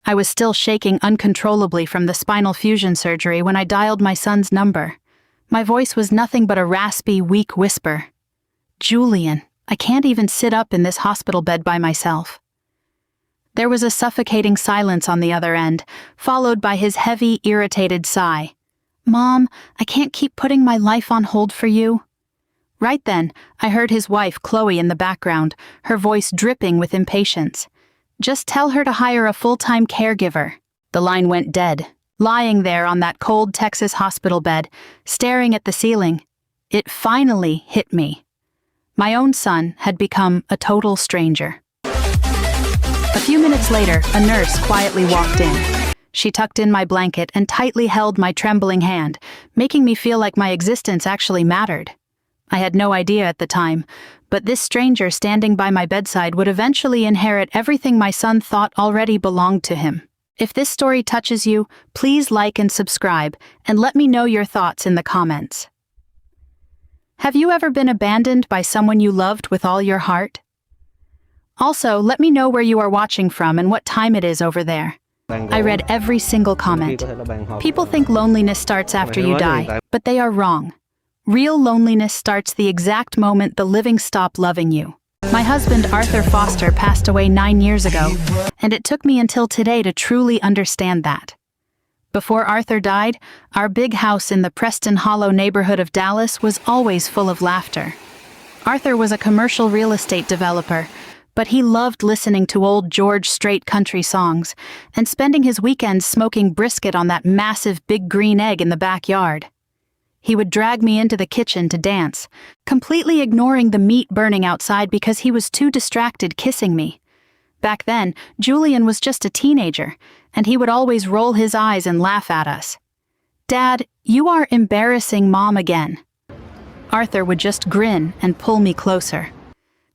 I was still shaking uncontrollably from the spinal fusion surgery when I dialed my son's number. My voice was nothing but a raspy, weak whisper. "Julian, I can't even sit up in this hospital bed by myself." There was a suffocating silence on the other end, followed by his heavy, irritated sigh. "Mom, I can't keep putting my life on hold for you." Right then, I heard his wife, Chloe, in the background, her voice dripping with impatience. "Just tell her to hire a full-time caregiver." The line went dead, lying there on that cold Texas hospital bed, staring at the ceiling. It finally hit me. My own son had become a total stranger. A few minutes later, a nurse quietly walked in. She tucked in my blanket and tightly held my trembling hand, making me feel like my existence actually mattered. I had no idea at the time, but this stranger standing by my bedside would eventually inherit everything my son thought already belonged to him. If this story touches you, please like and subscribe, and let me know your thoughts in the comments. Have you ever been abandoned by someone you loved with all your heart? Also, let me know where you are watching from and what time it is over there. I read every single comment. People think loneliness starts after you die, but they are wrong. Real loneliness starts the exact moment the living stop loving you. My husband, Arthur Foster, passed away 9 years ago, and it took me until today to truly understand that. Before Arthur died, our big house in the Preston Hollow neighborhood of Dallas was always full of laughter. Arthur was a commercial real estate developer, but he loved listening to old George Strait country songs and spending his weekends smoking brisket on that massive big green egg in the backyard. He would drag me into the kitchen to dance, completely ignoring the meat burning outside because he was too distracted kissing me. Back then, Julian was just a teenager, and he would always roll his eyes and laugh at us. "Dad, you are embarrassing Mom again." Arthur would just grin and pull me closer.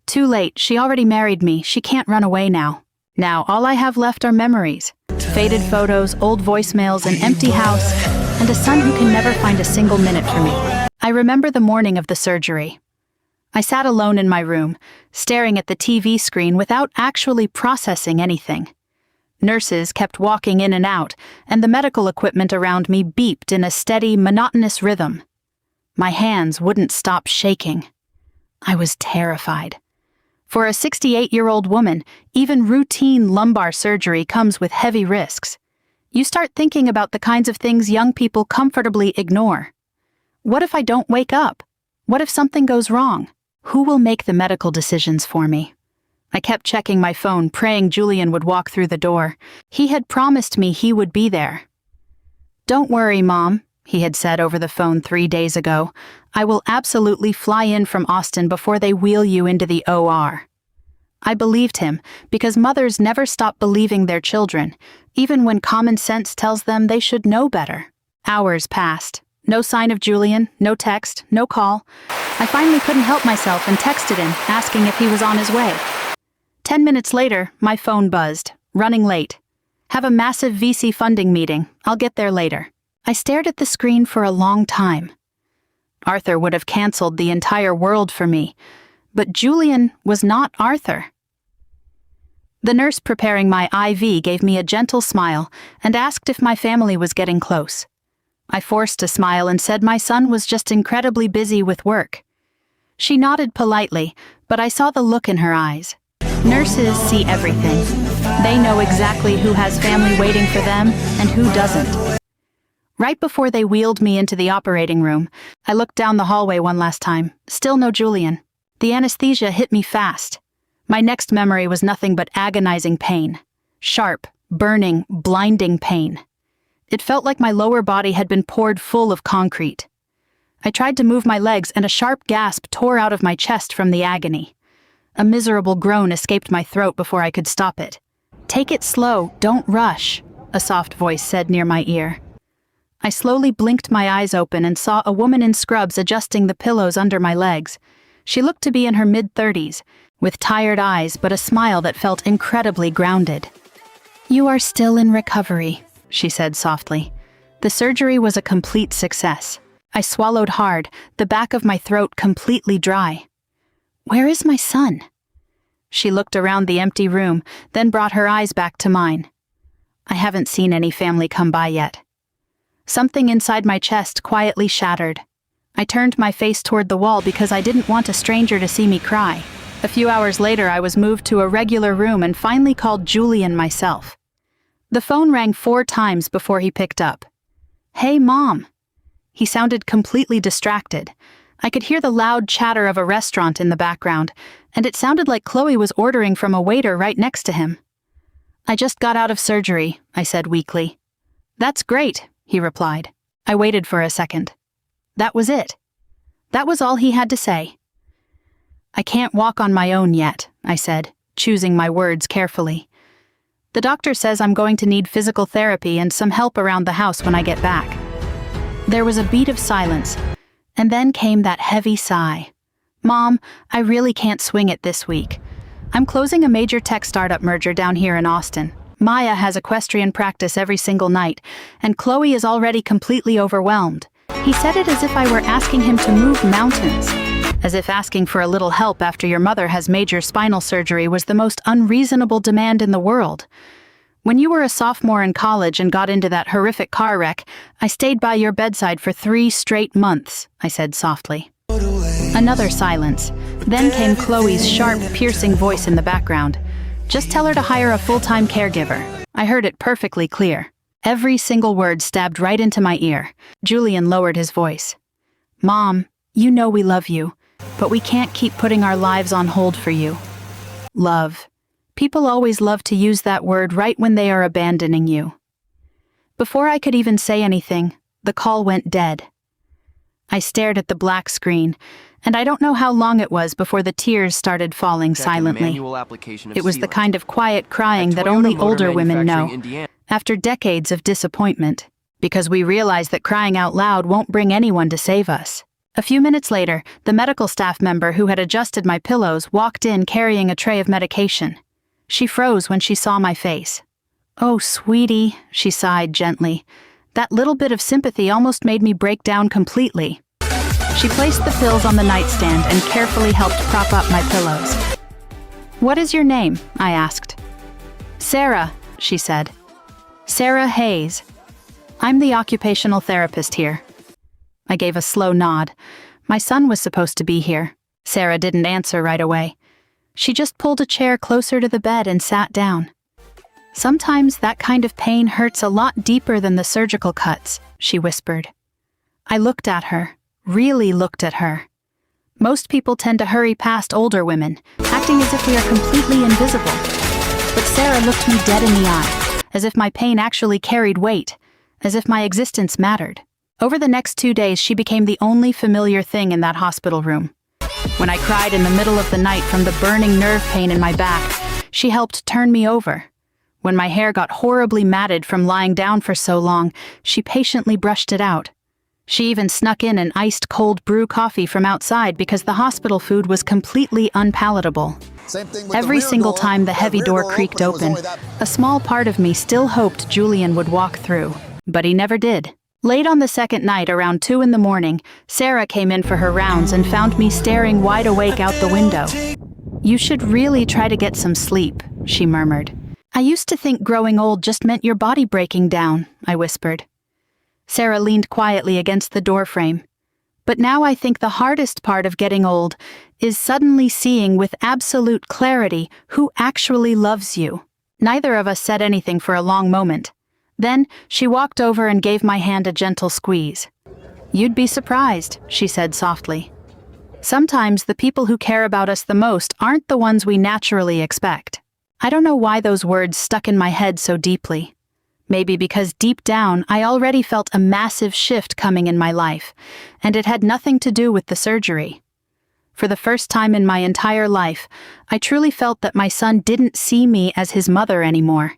"Too late, she already married me, she can't run away now. Now all I have left are memories. Faded photos, old voicemails, an empty house, and a son who can never find a single minute for me." I remember the morning of the surgery. I sat alone in my room, staring at the TV screen without actually processing anything. Nurses kept walking in and out, and the medical equipment around me beeped in a steady, monotonous rhythm. My hands wouldn't stop shaking. I was terrified. For a 68-year-old woman, even routine lumbar surgery comes with heavy risks. You start thinking about the kinds of things young people comfortably ignore. What if I don't wake up? What if something goes wrong? Who will make the medical decisions for me? I kept checking my phone, praying Julian would walk through the door. He had promised me he would be there. "Don't worry, Mom," he had said over the phone 3 days ago. "I will absolutely fly in from Austin before they wheel you into the OR." I believed him because mothers never stop believing their children, even when common sense tells them they should know better. Hours passed. No sign of Julian, no text, no call. I finally couldn't help myself and texted him, asking if he was on his way. 10 minutes later, my phone buzzed. "Running late. Have a massive VC funding meeting. I'll get there later." I stared at the screen for a long time. Arthur would have canceled the entire world for me, but Julian was not Arthur. The nurse preparing my IV gave me a gentle smile and asked if my family was getting close. I forced a smile and said my son was just incredibly busy with work. She nodded politely, but I saw the look in her eyes. Nurses see everything. They know exactly who has family waiting for them and who doesn't. Right before they wheeled me into the operating room, I looked down the hallway one last time. Still no Julian. The anesthesia hit me fast. My next memory was nothing but agonizing pain. Sharp, burning, blinding pain. It felt like my lower body had been poured full of concrete. I tried to move my legs and a sharp gasp tore out of my chest from the agony. A miserable groan escaped my throat before I could stop it. "Take it slow, don't rush," a soft voice said near my ear. I slowly blinked my eyes open and saw a woman in scrubs adjusting the pillows under my legs. She looked to be in her mid-30s, with tired eyes but a smile that felt incredibly grounded. "You are still in recovery," she said softly. The surgery was a complete success. I swallowed hard, the back of my throat completely dry. "Where is my son?" She looked around the empty room, then brought her eyes back to mine. I haven't seen any family come by yet. Something inside my chest quietly shattered. I turned my face toward the wall because I didn't want a stranger to see me cry. A few hours later, I was moved to a regular room and finally called Julian myself. The phone rang 4 times before he picked up. "Hey, Mom." He sounded completely distracted. I could hear the loud chatter of a restaurant in the background, and it sounded like Chloe was ordering from a waiter right next to him. "I just got out of surgery," I said weakly. "That's great," he replied. I waited for a second. That was it. That was all he had to say. "I can't walk on my own yet," I said, choosing my words carefully. "The doctor says I'm going to need physical therapy and some help around the house when I get back." There was a beat of silence, and then came that heavy sigh. "Mom, I really can't swing it this week. I'm closing a major tech startup merger down here in Austin. Maya has equestrian practice every single night, and Chloe is already completely overwhelmed." He said it as if I were asking him to move mountains, as if asking for a little help after your mother has major spinal surgery was the most unreasonable demand in the world. "When you were a sophomore in college and got into that horrific car wreck, I stayed by your bedside for 3 straight months, I said softly. Another silence. Then came Chloe's sharp, piercing voice in the background. "Just tell her to hire a full-time caregiver." I heard it perfectly clear. Every single word stabbed right into my ear. Julian lowered his voice. "Mom, you know we love you, but we can't keep putting our lives on hold for you." Love. People always love to use that word right when they are abandoning you. Before I could even say anything, the call went dead. I stared at the black screen, and I don't know how long it was before the tears started falling silently. It was the kind of quiet crying that only older women know, after decades of disappointment, because we realize that crying out loud won't bring anyone to save us. A few minutes later, the medical staff member who had adjusted my pillows walked in carrying a tray of medication. She froze when she saw my face. "Oh, sweetie," she sighed gently. That little bit of sympathy almost made me break down completely. She placed the pills on the nightstand and carefully helped prop up my pillows. "What is your name?" I asked. "Sarah," she said. "Sarah Hayes. I'm the occupational therapist here." I gave a slow nod. My son was supposed to be here. Sarah didn't answer right away. She just pulled a chair closer to the bed and sat down. "Sometimes that kind of pain hurts a lot deeper than the surgical cuts," she whispered. I looked at her, really looked at her. Most people tend to hurry past older women, acting as if we are completely invisible. But Sarah looked me dead in the eye, as if my pain actually carried weight, as if my existence mattered. Over the next 2 days, she became the only familiar thing in that hospital room. When I cried in the middle of the night from the burning nerve pain in my back, she helped turn me over. When my hair got horribly matted from lying down for so long, she patiently brushed it out. She even snuck in an iced cold brew coffee from outside because the hospital food was completely unpalatable. Every single time the heavy door creaked open, a small part of me still hoped Julian would walk through, but he never did. Late on the second night, around 2 in the morning, Sarah came in for her rounds and found me staring wide awake out the window. "You should really try to get some sleep," she murmured. "I used to think growing old just meant your body breaking down," I whispered. Sarah leaned quietly against the doorframe. "But now I think the hardest part of getting old is suddenly seeing with absolute clarity who actually loves you." Neither of us said anything for a long moment. Then she walked over and gave my hand a gentle squeeze. "You'd be surprised," she said softly. "Sometimes the people who care about us the most aren't the ones we naturally expect." I don't know why those words stuck in my head so deeply. Maybe because deep down I already felt a massive shift coming in my life, and it had nothing to do with the surgery. For the first time in my entire life, I truly felt that my son didn't see me as his mother anymore.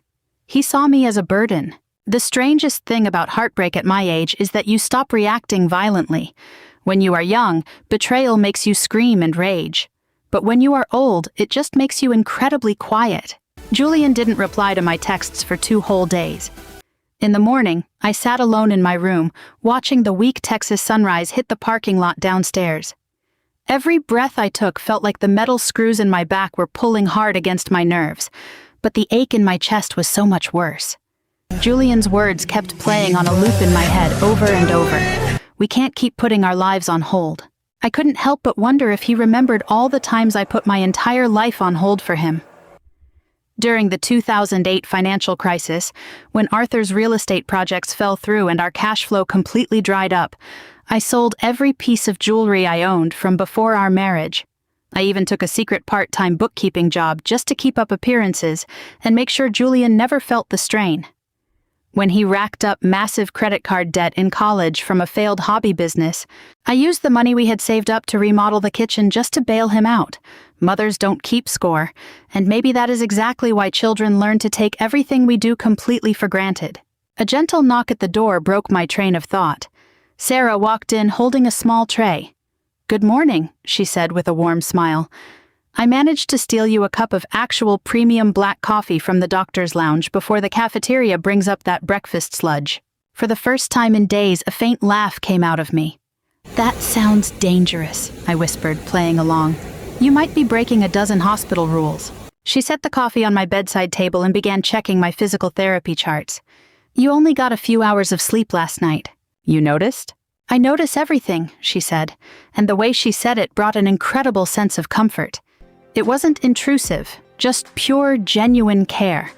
He saw me as a burden. The strangest thing about heartbreak at my age is that you stop reacting violently. When you are young, betrayal makes you scream and rage. But when you are old, it just makes you incredibly quiet. Julian didn't reply to my texts for 2 whole days. In the morning, I sat alone in my room, watching the weak Texas sunrise hit the parking lot downstairs. Every breath I took felt like the metal screws in my back were pulling hard against my nerves, but the ache in my chest was so much worse. Julian's words kept playing on a loop in my head over and over. We can't keep putting our lives on hold. I couldn't help but wonder if he remembered all the times I put my entire life on hold for him. During the 2008 financial crisis, when Arthur's real estate projects fell through and our cash flow completely dried up, I sold every piece of jewelry I owned from before our marriage. I even took a secret part-time bookkeeping job just to keep up appearances and make sure Julian never felt the strain. When he racked up massive credit card debt in college from a failed hobby business, I used the money we had saved up to remodel the kitchen just to bail him out. Mothers don't keep score, and maybe that is exactly why children learn to take everything we do completely for granted. A gentle knock at the door broke my train of thought. Sarah walked in holding a small tray. "Good morning," she said with a warm smile. "I managed to steal you a cup of actual premium black coffee from the doctor's lounge before the cafeteria brings up that breakfast sludge." For the first time in days, a faint laugh came out of me. "That sounds dangerous," I whispered, playing along. "You might be breaking a dozen hospital rules." She set the coffee on my bedside table and began checking my physical therapy charts. "You only got a few hours of sleep last night. You noticed?" "I notice everything," she said, and the way she said it brought an incredible sense of comfort. It wasn't intrusive, just pure, genuine care.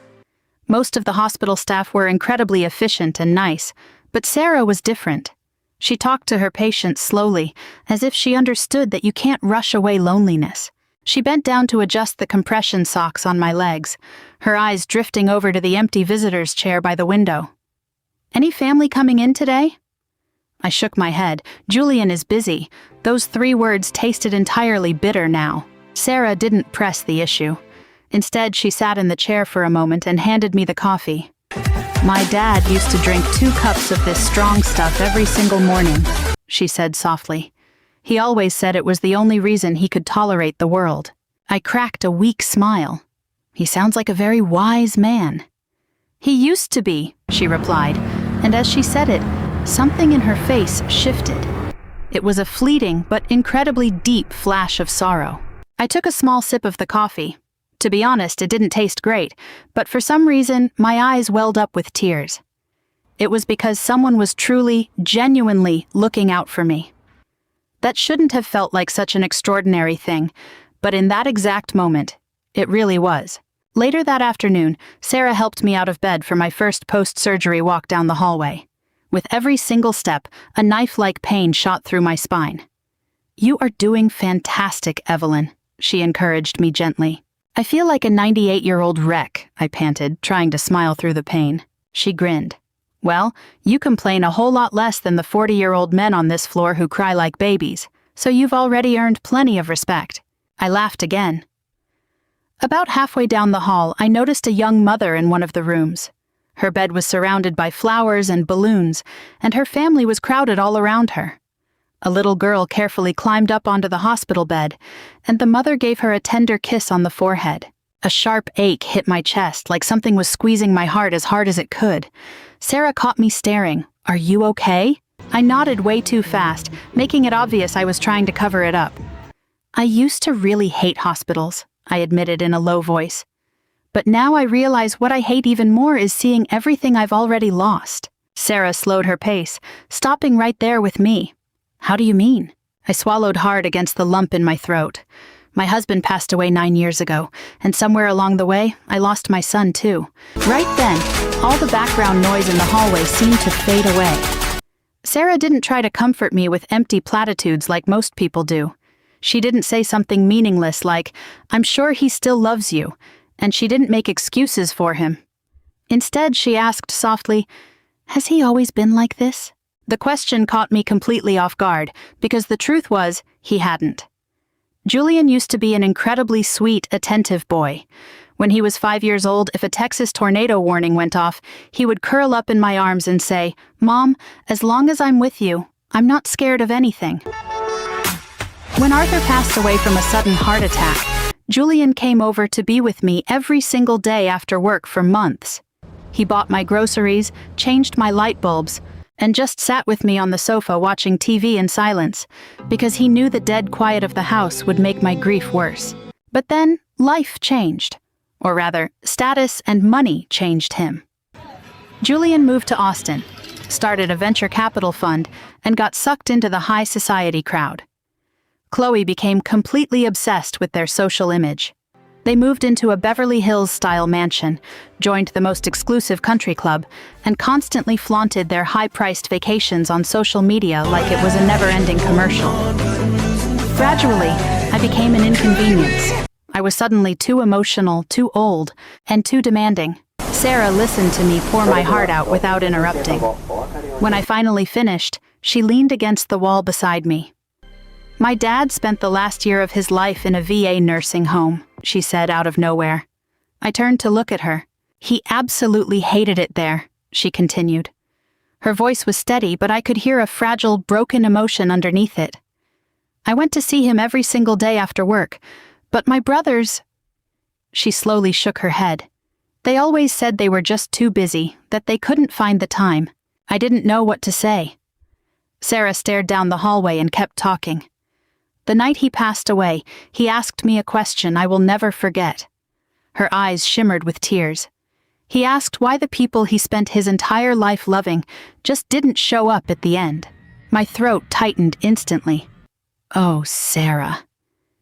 Most of the hospital staff were incredibly efficient and nice, but Sarah was different. She talked to her patients slowly, as if she understood that you can't rush away loneliness. She bent down to adjust the compression socks on my legs, her eyes drifting over to the empty visitor's chair by the window. "Any family coming in today?" I shook my head. Julian is busy. Those 3 words tasted entirely bitter now. Sarah didn't press the issue. Instead, she sat in the chair for a moment and handed me the coffee. "My dad used to drink 2 cups of this strong stuff every single morning," she said softly. "He always said it was the only reason he could tolerate the world." I cracked a weak smile. "He sounds like a very wise man." "He used to be," she replied, and as she said it, something in her face shifted. It was a fleeting but incredibly deep flash of sorrow. I took a small sip of the coffee. To be honest, it didn't taste great, but for some reason, my eyes welled up with tears. It was because someone was truly, genuinely looking out for me. That shouldn't have felt like such an extraordinary thing, but in that exact moment, it really was. Later that afternoon, Sarah helped me out of bed for my first post-surgery walk down the hallway. With every single step, a knife-like pain shot through my spine. "You are doing fantastic, Evelyn," she encouraged me gently. "I feel like a 98-year-old wreck," I panted, trying to smile through the pain. She grinned. "Well, you complain a whole lot less than the 40-year-old men on this floor who cry like babies, so you've already earned plenty of respect." I laughed again. About halfway down the hall, I noticed a young mother in one of the rooms. Her bed was surrounded by flowers and balloons, and her family was crowded all around her. A little girl carefully climbed up onto the hospital bed, and the mother gave her a tender kiss on the forehead. A sharp ache hit my chest, like something was squeezing my heart as hard as it could. Sarah caught me staring. "Are you okay?" I nodded way too fast, making it obvious I was trying to cover it up. "I used to really hate hospitals," I admitted in a low voice. "But now I realize what I hate even more is seeing everything I've already lost." Sarah slowed her pace, stopping right there with me. "How do you mean?" I swallowed hard against the lump in my throat. My husband passed away 9 years ago, and somewhere along the way, I lost my son too. Right then, all the background noise in the hallway seemed to fade away. Sarah didn't try to comfort me with empty platitudes like most people do. She didn't say something meaningless like, "I'm sure he still loves you," and she didn't make excuses for him. Instead, she asked softly, "Has he always been like this?" The question caught me completely off guard, because the truth was, he hadn't. Julian used to be an incredibly sweet, attentive boy. When he was 5 years old, if a Texas tornado warning went off, he would curl up in my arms and say, "Mom, as long as I'm with you, I'm not scared of anything." When Arthur passed away from a sudden heart attack, Julian came over to be with me every single day after work for months. He bought my groceries, changed my light bulbs, and just sat with me on the sofa watching TV in silence, because he knew the dead quiet of the house would make my grief worse. But then, life changed. Or rather, status and money changed him. Julian moved to Austin, started a venture capital fund, and got sucked into the high society crowd. Chloe became completely obsessed with their social image. They moved into a Beverly Hills-style mansion, joined the most exclusive country club, and constantly flaunted their high-priced vacations on social media like it was a never-ending commercial. Gradually, I became an inconvenience. I was suddenly too emotional, too old, and too demanding. Sarah listened to me pour my heart out without interrupting. When I finally finished, she leaned against the wall beside me. "My dad spent the last year of his life in a VA nursing home," she said out of nowhere. I turned to look at her. "He absolutely hated it there," she continued. Her voice was steady, but I could hear a fragile, broken emotion underneath it. "I went to see him every single day after work, but my brothers—" She slowly shook her head. "They always said they were just too busy, that they couldn't find the time." I didn't know what to say. Sarah stared down the hallway and kept talking. "The night he passed away, he asked me a question I will never forget." Her eyes shimmered with tears. He asked why the people he spent his entire life loving just didn't show up at the end. My throat tightened instantly. "Oh, Sarah."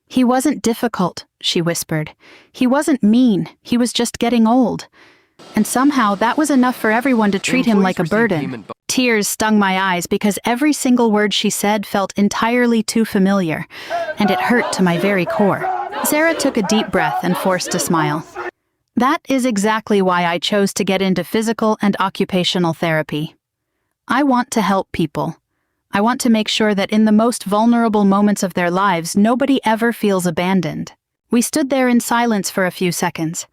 "He wasn't difficult," she whispered. "He wasn't mean, he was just getting old. And somehow that was enough for everyone to treat him like a burden." Tears stung my eyes because every single word she said felt entirely too familiar, and it hurt to my very core. Sarah took a deep breath and forced a smile. "That is exactly why I chose to get into physical and occupational therapy. I want to help people. I want to make sure that in the most vulnerable moments of their lives, nobody ever feels abandoned." We stood there in silence for a few seconds.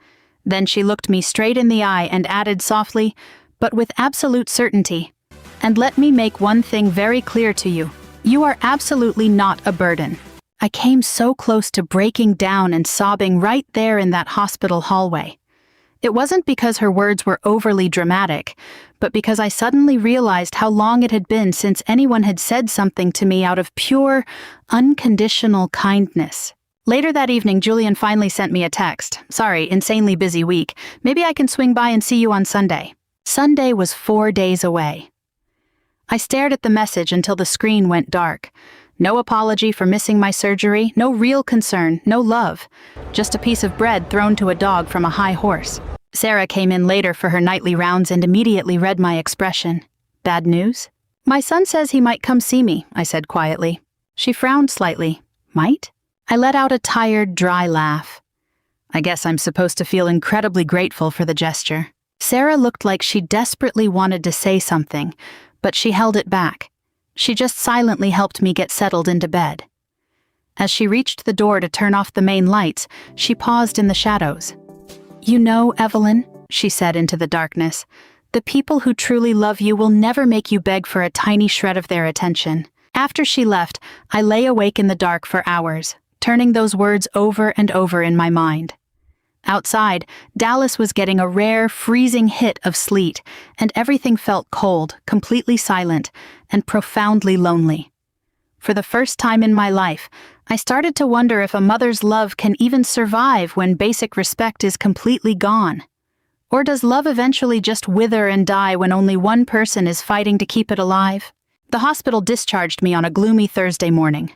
Then she looked me straight in the eye and added softly, but with absolute certainty, "And let me make one thing very clear to you. You are absolutely not a burden." I came so close to breaking down and sobbing right there in that hospital hallway. It wasn't because her words were overly dramatic, but because I suddenly realized how long it had been since anyone had said something to me out of pure, unconditional kindness. Later that evening, Julian finally sent me a text. "Sorry, insanely busy week. Maybe I can swing by and see you on Sunday." Sunday was 4 days away. I stared at the message until the screen went dark. No apology for missing my surgery, no real concern, no love. Just a piece of bread thrown to a dog from a high horse. Sarah came in later for her nightly rounds and immediately read my expression. "Bad news?" "My son says he might come see me," I said quietly. She frowned slightly. "Might?" I let out a tired, dry laugh. I guess I'm supposed to feel incredibly grateful for the gesture. Sarah looked like she desperately wanted to say something, but she held it back. She just silently helped me get settled into bed. As she reached the door to turn off the main lights, she paused in the shadows. "You know, Evelyn," she said into the darkness, "the people who truly love you will never make you beg for a tiny shred of their attention." After she left, I lay awake in the dark for hours, turning those words over and over in my mind. Outside, Dallas was getting a rare, freezing hit of sleet, and everything felt cold, completely silent, and profoundly lonely. For the first time in my life, I started to wonder if a mother's love can even survive when basic respect is completely gone. Or does love eventually just wither and die when only one person is fighting to keep it alive? The hospital discharged me on a gloomy Thursday morning.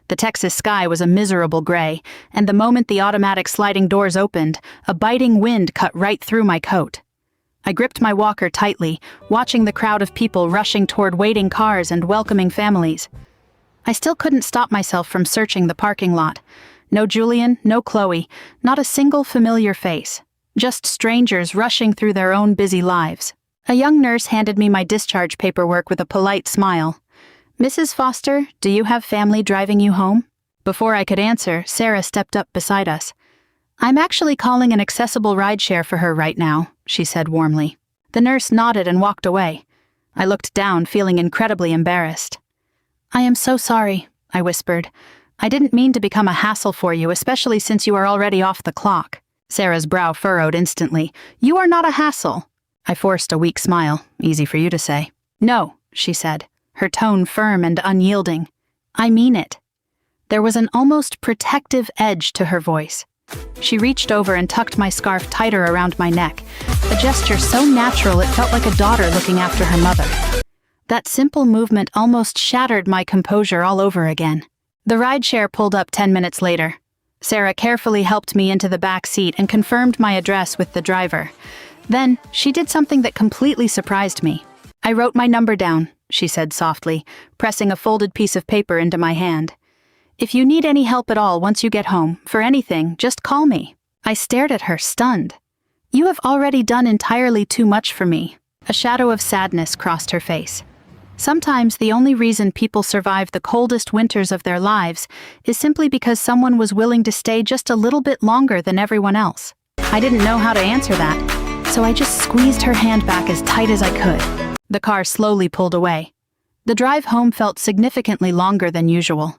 The Texas sky was a miserable gray, and the moment the automatic sliding doors opened, a biting wind cut right through my coat. I gripped my walker tightly, watching the crowd of people rushing toward waiting cars and welcoming families. I still couldn't stop myself from searching the parking lot. No Julian, no Chloe, not a single familiar face. Just strangers rushing through their own busy lives. A young nurse handed me my discharge paperwork with a polite smile. "Mrs. Foster, do you have family driving you home?" Before I could answer, Sarah stepped up beside us. "I'm actually calling an accessible rideshare for her right now," she said warmly. The nurse nodded and walked away. I looked down, feeling incredibly embarrassed. "I am so sorry," I whispered. "I didn't mean to become a hassle for you, especially since you are already off the clock." Sarah's brow furrowed instantly. "You are not a hassle." I forced a weak smile. Easy for you to say. "No," she said, her tone firm and unyielding. "I mean it." There was an almost protective edge to her voice. She reached over and tucked my scarf tighter around my neck, a gesture so natural it felt like a daughter looking after her mother. That simple movement almost shattered my composure all over again. The rideshare pulled up 10 minutes later. Sarah carefully helped me into the back seat and confirmed my address with the driver. Then, she did something that completely surprised me. "I wrote my number down," she said softly, pressing a folded piece of paper into my hand. "If you need any help at all once you get home, for anything, just call me." I stared at her, stunned. "You have already done entirely too much for me." A shadow of sadness crossed her face. Sometimes the only reason people survive the coldest winters of their lives is simply because someone was willing to stay just a little bit longer than everyone else. I didn't know how to answer that, so I just squeezed her hand back as tight as I could. The car slowly pulled away. The drive home felt significantly longer than usual.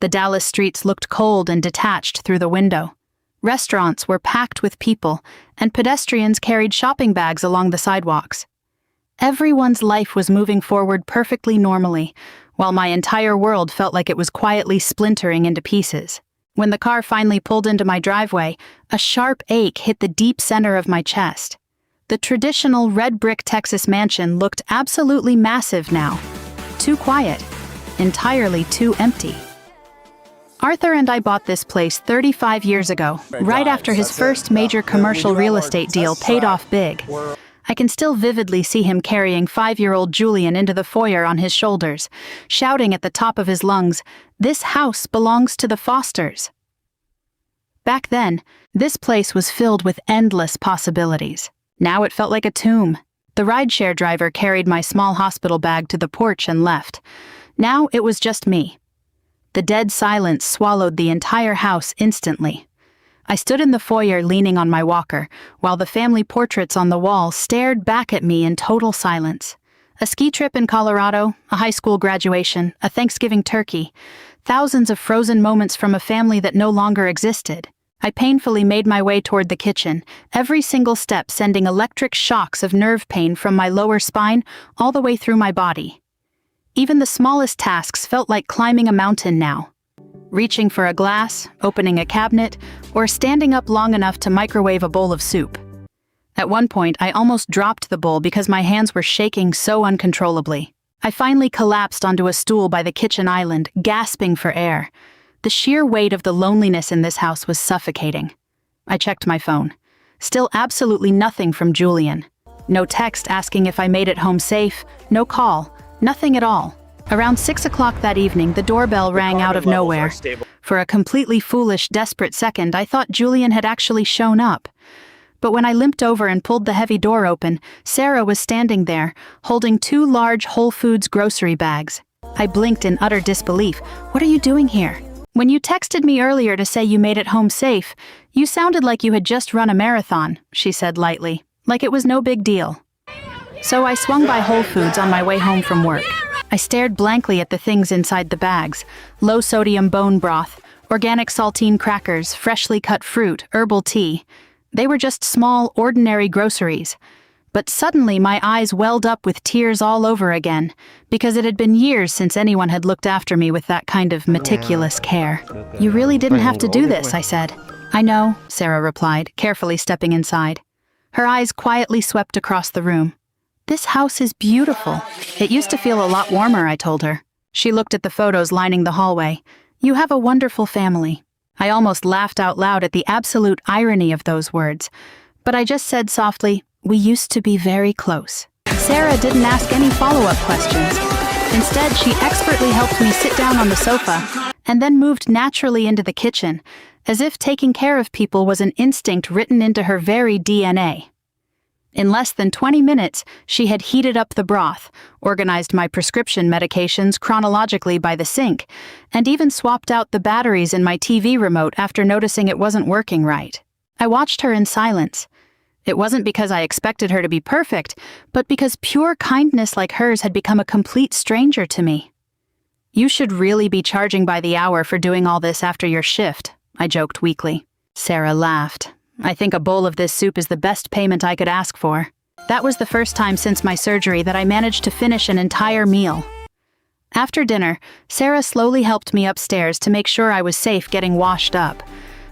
The Dallas streets looked cold and detached through the window. Restaurants were packed with people, and pedestrians carried shopping bags along the sidewalks. Everyone's life was moving forward perfectly normally, while my entire world felt like it was quietly splintering into pieces. When the car finally pulled into my driveway, a sharp ache hit the deep center of my chest. The traditional red brick Texas mansion looked absolutely massive now. Too quiet. Entirely too empty. Arthur and I bought this place 35 years ago, right after his first major commercial real estate deal paid off big. I can still vividly see him carrying 5-year-old Julian into the foyer on his shoulders, shouting at the top of his lungs, "This house belongs to the Fosters." Back then, this place was filled with endless possibilities. Now it felt like a tomb. The rideshare driver carried my small hospital bag to the porch and left. Now it was just me. The dead silence swallowed the entire house instantly. I stood in the foyer leaning on my walker, while the family portraits on the wall stared back at me in total silence. A ski trip in Colorado, a high school graduation, a Thanksgiving turkey, thousands of frozen moments from a family that no longer existed. I painfully made my way toward the kitchen, every single step sending electric shocks of nerve pain from my lower spine all the way through my body. Even the smallest tasks felt like climbing a mountain now. Reaching for a glass, opening a cabinet, or standing up long enough to microwave a bowl of soup. At one point, I almost dropped the bowl because my hands were shaking so uncontrollably. I finally collapsed onto a stool by the kitchen island, gasping for air. The sheer weight of the loneliness in this house was suffocating. I checked my phone. Still absolutely nothing from Julian. No text asking if I made it home safe, no call, nothing at all. Around 6 o'clock that evening, the doorbell rang out of nowhere. For a completely foolish, desperate second, I thought Julian had actually shown up. But when I limped over and pulled the heavy door open, Sarah was standing there, holding 2 large Whole Foods grocery bags. I blinked in utter disbelief. "What are you doing here?" "When you texted me earlier to say you made it home safe, you sounded like you had just run a marathon," she said lightly, like it was no big deal. So I swung by Whole Foods on my way home from work. I stared blankly at the things inside the bags: low-sodium bone broth, organic saltine crackers, freshly cut fruit, herbal tea. They were just small, ordinary groceries. But suddenly my eyes welled up with tears all over again, because it had been years since anyone had looked after me with that kind of meticulous care. "You really didn't have to do this," I said. "I know," Sarah replied, carefully stepping inside. Her eyes quietly swept across the room. "This house is beautiful. It used to feel a lot warmer," I told her. She looked at the photos lining the hallway. "You have a wonderful family." I almost laughed out loud at the absolute irony of those words, but I just said softly, "We used to be very close." Sarah didn't ask any follow-up questions. Instead, she expertly helped me sit down on the sofa, and then moved naturally into the kitchen, as if taking care of people was an instinct written into her very DNA. In less than 20 minutes, she had heated up the broth, organized my prescription medications chronologically by the sink, and even swapped out the batteries in my TV remote after noticing it wasn't working right. I watched her in silence. It wasn't because I expected her to be perfect, but because pure kindness like hers had become a complete stranger to me. "You should really be charging by the hour for doing all this after your shift," I joked weakly. Sarah laughed. "I think a bowl of this soup is the best payment I could ask for." That was the first time since my surgery that I managed to finish an entire meal. After dinner, Sarah slowly helped me upstairs to make sure I was safe getting washed up.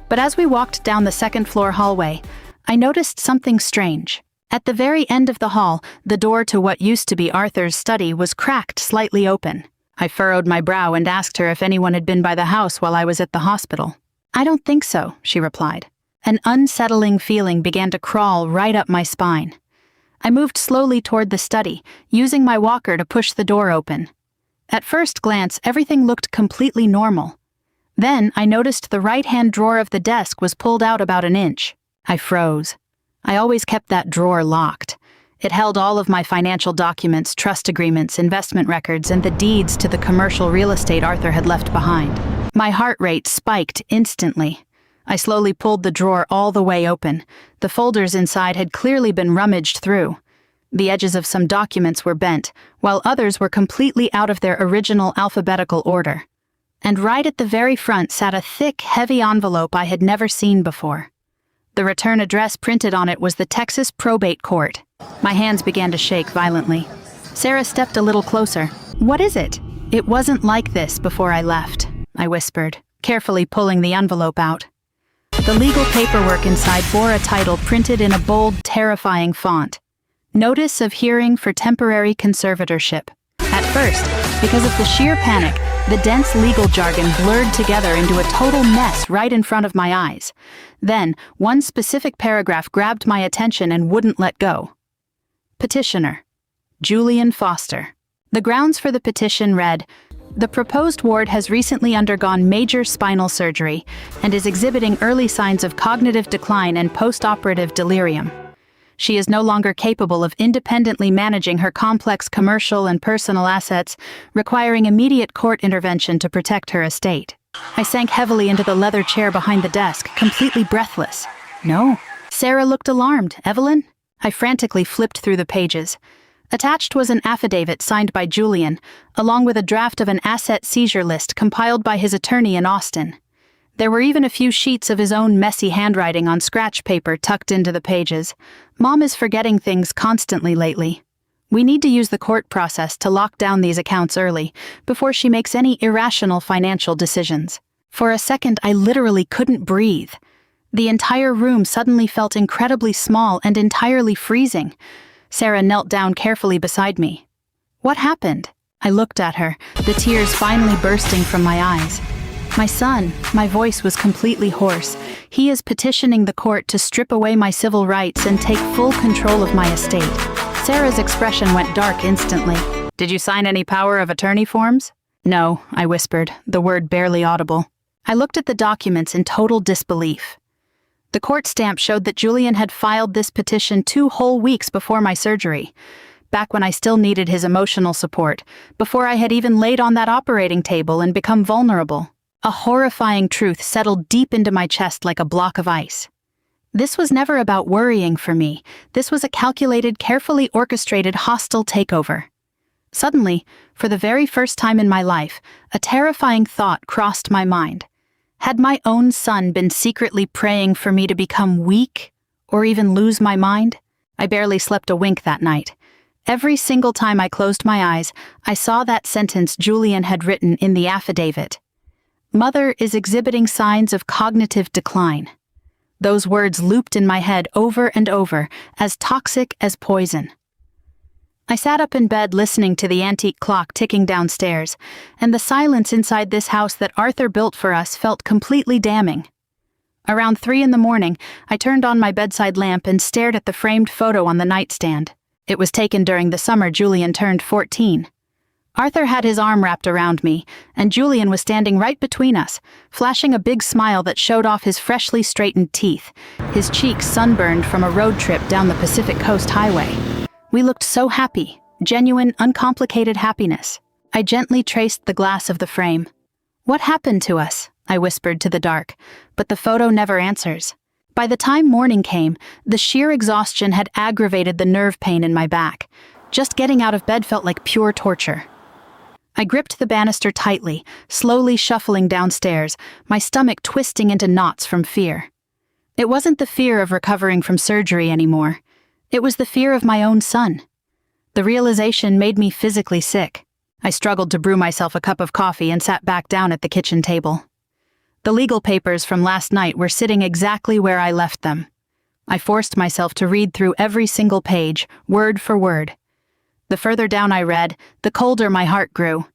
But as we walked down the second-floor hallway, I noticed something strange. At the very end of the hall, the door to what used to be Arthur's study was cracked slightly open. I furrowed my brow and asked her if anyone had been by the house while I was at the hospital. "I don't think so," she replied. An unsettling feeling began to crawl right up my spine. I moved slowly toward the study, using my walker to push the door open. At first glance, everything looked completely normal. Then I noticed the right-hand drawer of the desk was pulled out about an inch. I froze. I always kept that drawer locked. It held all of my financial documents, trust agreements, investment records, and the deeds to the commercial real estate Arthur had left behind. My heart rate spiked instantly. I slowly pulled the drawer all the way open. The folders inside had clearly been rummaged through. The edges of some documents were bent, while others were completely out of their original alphabetical order. And right at the very front sat a thick, heavy envelope I had never seen before. The return address printed on it was the Texas Probate Court. My hands began to shake violently. Sarah stepped a little closer. "What is it?" "It wasn't like this before I left," I whispered, carefully pulling the envelope out. The legal paperwork inside bore a title printed in a bold, terrifying font. "Notice of hearing for temporary conservatorship." At first, because of the sheer panic, the dense legal jargon blurred together into a total mess right in front of my eyes. Then, one specific paragraph grabbed my attention and wouldn't let go. Petitioner, Julian Foster. The grounds for the petition read, "The proposed ward has recently undergone major spinal surgery and is exhibiting early signs of cognitive decline and post-operative delirium. She is no longer capable of independently managing her complex commercial and personal assets, requiring immediate court intervention to protect her estate." I sank heavily into the leather chair behind the desk, completely breathless. "No." Sarah looked alarmed. "Evelyn?" I frantically flipped through the pages. Attached was an affidavit signed by Julian, along with a draft of an asset seizure list compiled by his attorney in Austin. There were even a few sheets of his own messy handwriting on scratch paper tucked into the pages. "Mom is forgetting things constantly lately. We need to use the court process to lock down these accounts early, before she makes any irrational financial decisions." For a second, I literally couldn't breathe. The entire room suddenly felt incredibly small and entirely freezing. Sarah knelt down carefully beside me. "What happened?" I looked at her, the tears finally bursting from my eyes. "My son," my voice was completely hoarse. "He is petitioning the court to strip away my civil rights and take full control of my estate." Sarah's expression went dark instantly. "Did you sign any power of attorney forms?" "No," I whispered, the word barely audible. I looked at the documents in total disbelief. The court stamp showed that Julian had filed this petition 2 whole weeks before my surgery, back when I still needed his emotional support, before I had even laid on that operating table and become vulnerable. A horrifying truth settled deep into my chest like a block of ice. This was never about worrying for me. This was a calculated, carefully orchestrated, hostile takeover. Suddenly, for the very first time in my life, a terrifying thought crossed my mind. Had my own son been secretly praying for me to become weak, or even lose my mind? I barely slept a wink that night. Every single time I closed my eyes, I saw that sentence Julian had written in the affidavit. "Mother is exhibiting signs of cognitive decline." Those words looped in my head over and over, as toxic as poison. I sat up in bed listening to the antique clock ticking downstairs, and the silence inside this house that Arthur built for us felt completely damning. Around 3 a.m, I turned on my bedside lamp and stared at the framed photo on the nightstand. It was taken during the summer Julian turned 14. Arthur had his arm wrapped around me, and Julian was standing right between us, flashing a big smile that showed off his freshly straightened teeth, his cheeks sunburned from a road trip down the Pacific Coast Highway. We looked so happy, genuine, uncomplicated happiness. I gently traced the glass of the frame. "What happened to us?" I whispered to the dark, but the photo never answers. By the time morning came, the sheer exhaustion had aggravated the nerve pain in my back. Just getting out of bed felt like pure torture. I gripped the banister tightly, slowly shuffling downstairs, my stomach twisting into knots from fear. It wasn't the fear of recovering from surgery anymore. It was the fear of my own son. The realization made me physically sick. I struggled to brew myself a cup of coffee and sat back down at the kitchen table. The legal papers from last night were sitting exactly where I left them. I forced myself to read through every single page, word for word. The further down I read, the colder my heart grew.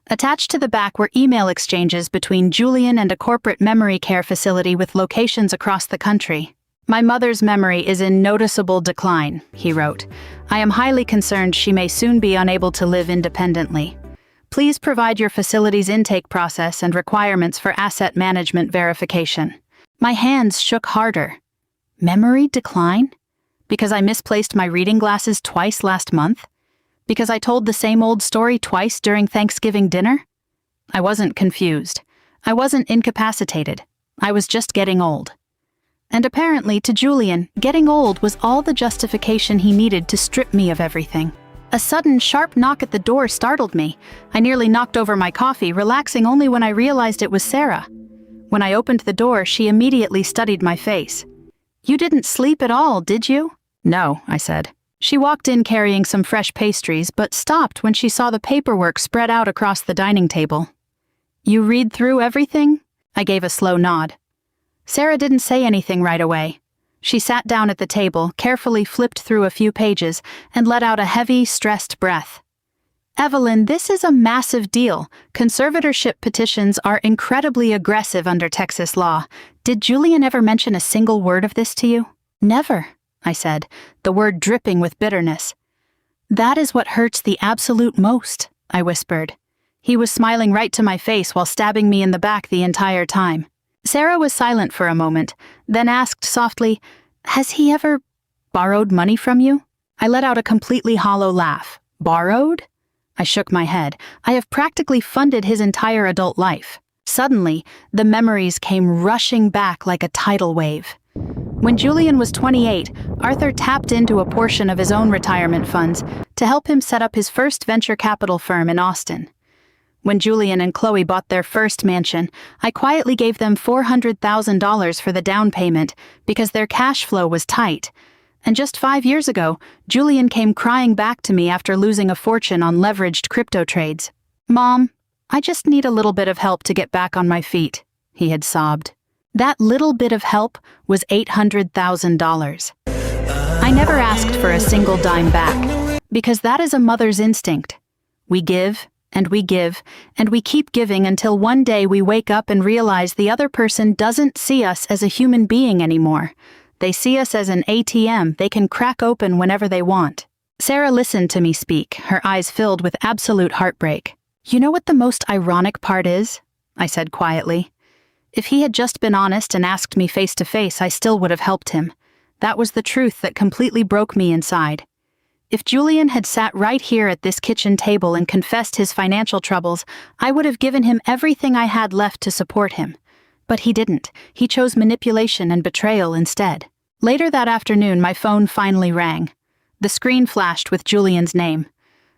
Attached to the back were email exchanges between Julian and a corporate memory care facility with locations across the country. "My mother's memory is in noticeable decline," he wrote. "I am highly concerned she may soon be unable to live independently. Please provide your facility's intake process and requirements for asset management verification." My hands shook harder. Memory decline? Because I misplaced my reading glasses twice last month? Because I told the same old story twice during Thanksgiving dinner? I wasn't confused. I wasn't incapacitated. I was just getting old. And apparently, to Julian, getting old was all the justification he needed to strip me of everything. A sudden, sharp knock at the door startled me. I nearly knocked over my coffee, relaxing only when I realized it was Sarah. When I opened the door, she immediately studied my face. "You didn't sleep at all, did you?" "No," I said. She walked in carrying some fresh pastries, but stopped when she saw the paperwork spread out across the dining table. "You read through everything?" I gave a slow nod. Sarah didn't say anything right away. She sat down at the table, carefully flipped through a few pages, and let out a heavy, stressed breath. "Evelyn, this is a massive deal. Conservatorship petitions are incredibly aggressive under Texas law. Did Julian ever mention a single word of this to you?" "Never," I said, the word dripping with bitterness. "That is what hurts the absolute most," I whispered. He was smiling right to my face while stabbing me in the back the entire time. Sarah was silent for a moment, then asked softly, "Has he ever borrowed money from you?" I let out a completely hollow laugh. "Borrowed?" I shook my head. "I have practically funded his entire adult life." Suddenly, the memories came rushing back like a tidal wave. When Julian was 28, Arthur tapped into a portion of his own retirement funds to help him set up his first venture capital firm in Austin. When Julian and Chloe bought their first mansion, I quietly gave them $400,000 for the down payment because their cash flow was tight. And just 5 years ago, Julian came crying back to me after losing a fortune on leveraged crypto trades. "Mom, I just need a little bit of help to get back on my feet," he had sobbed. That little bit of help was $800,000. I never asked for a single dime back, because that is a mother's instinct. We give, and we give, and we keep giving until one day we wake up and realize the other person doesn't see us as a human being anymore. They see us as an ATM they can crack open whenever they want. Sarah listened to me speak, her eyes filled with absolute heartbreak. "You know what the most ironic part is?" I said quietly. If he had just been honest and asked me face to face, I still would have helped him. That was the truth that completely broke me inside. If Julian had sat right here at this kitchen table and confessed his financial troubles, I would have given him everything I had left to support him. But he didn't. He chose manipulation and betrayal instead. Later that afternoon, my phone finally rang. The screen flashed with Julian's name.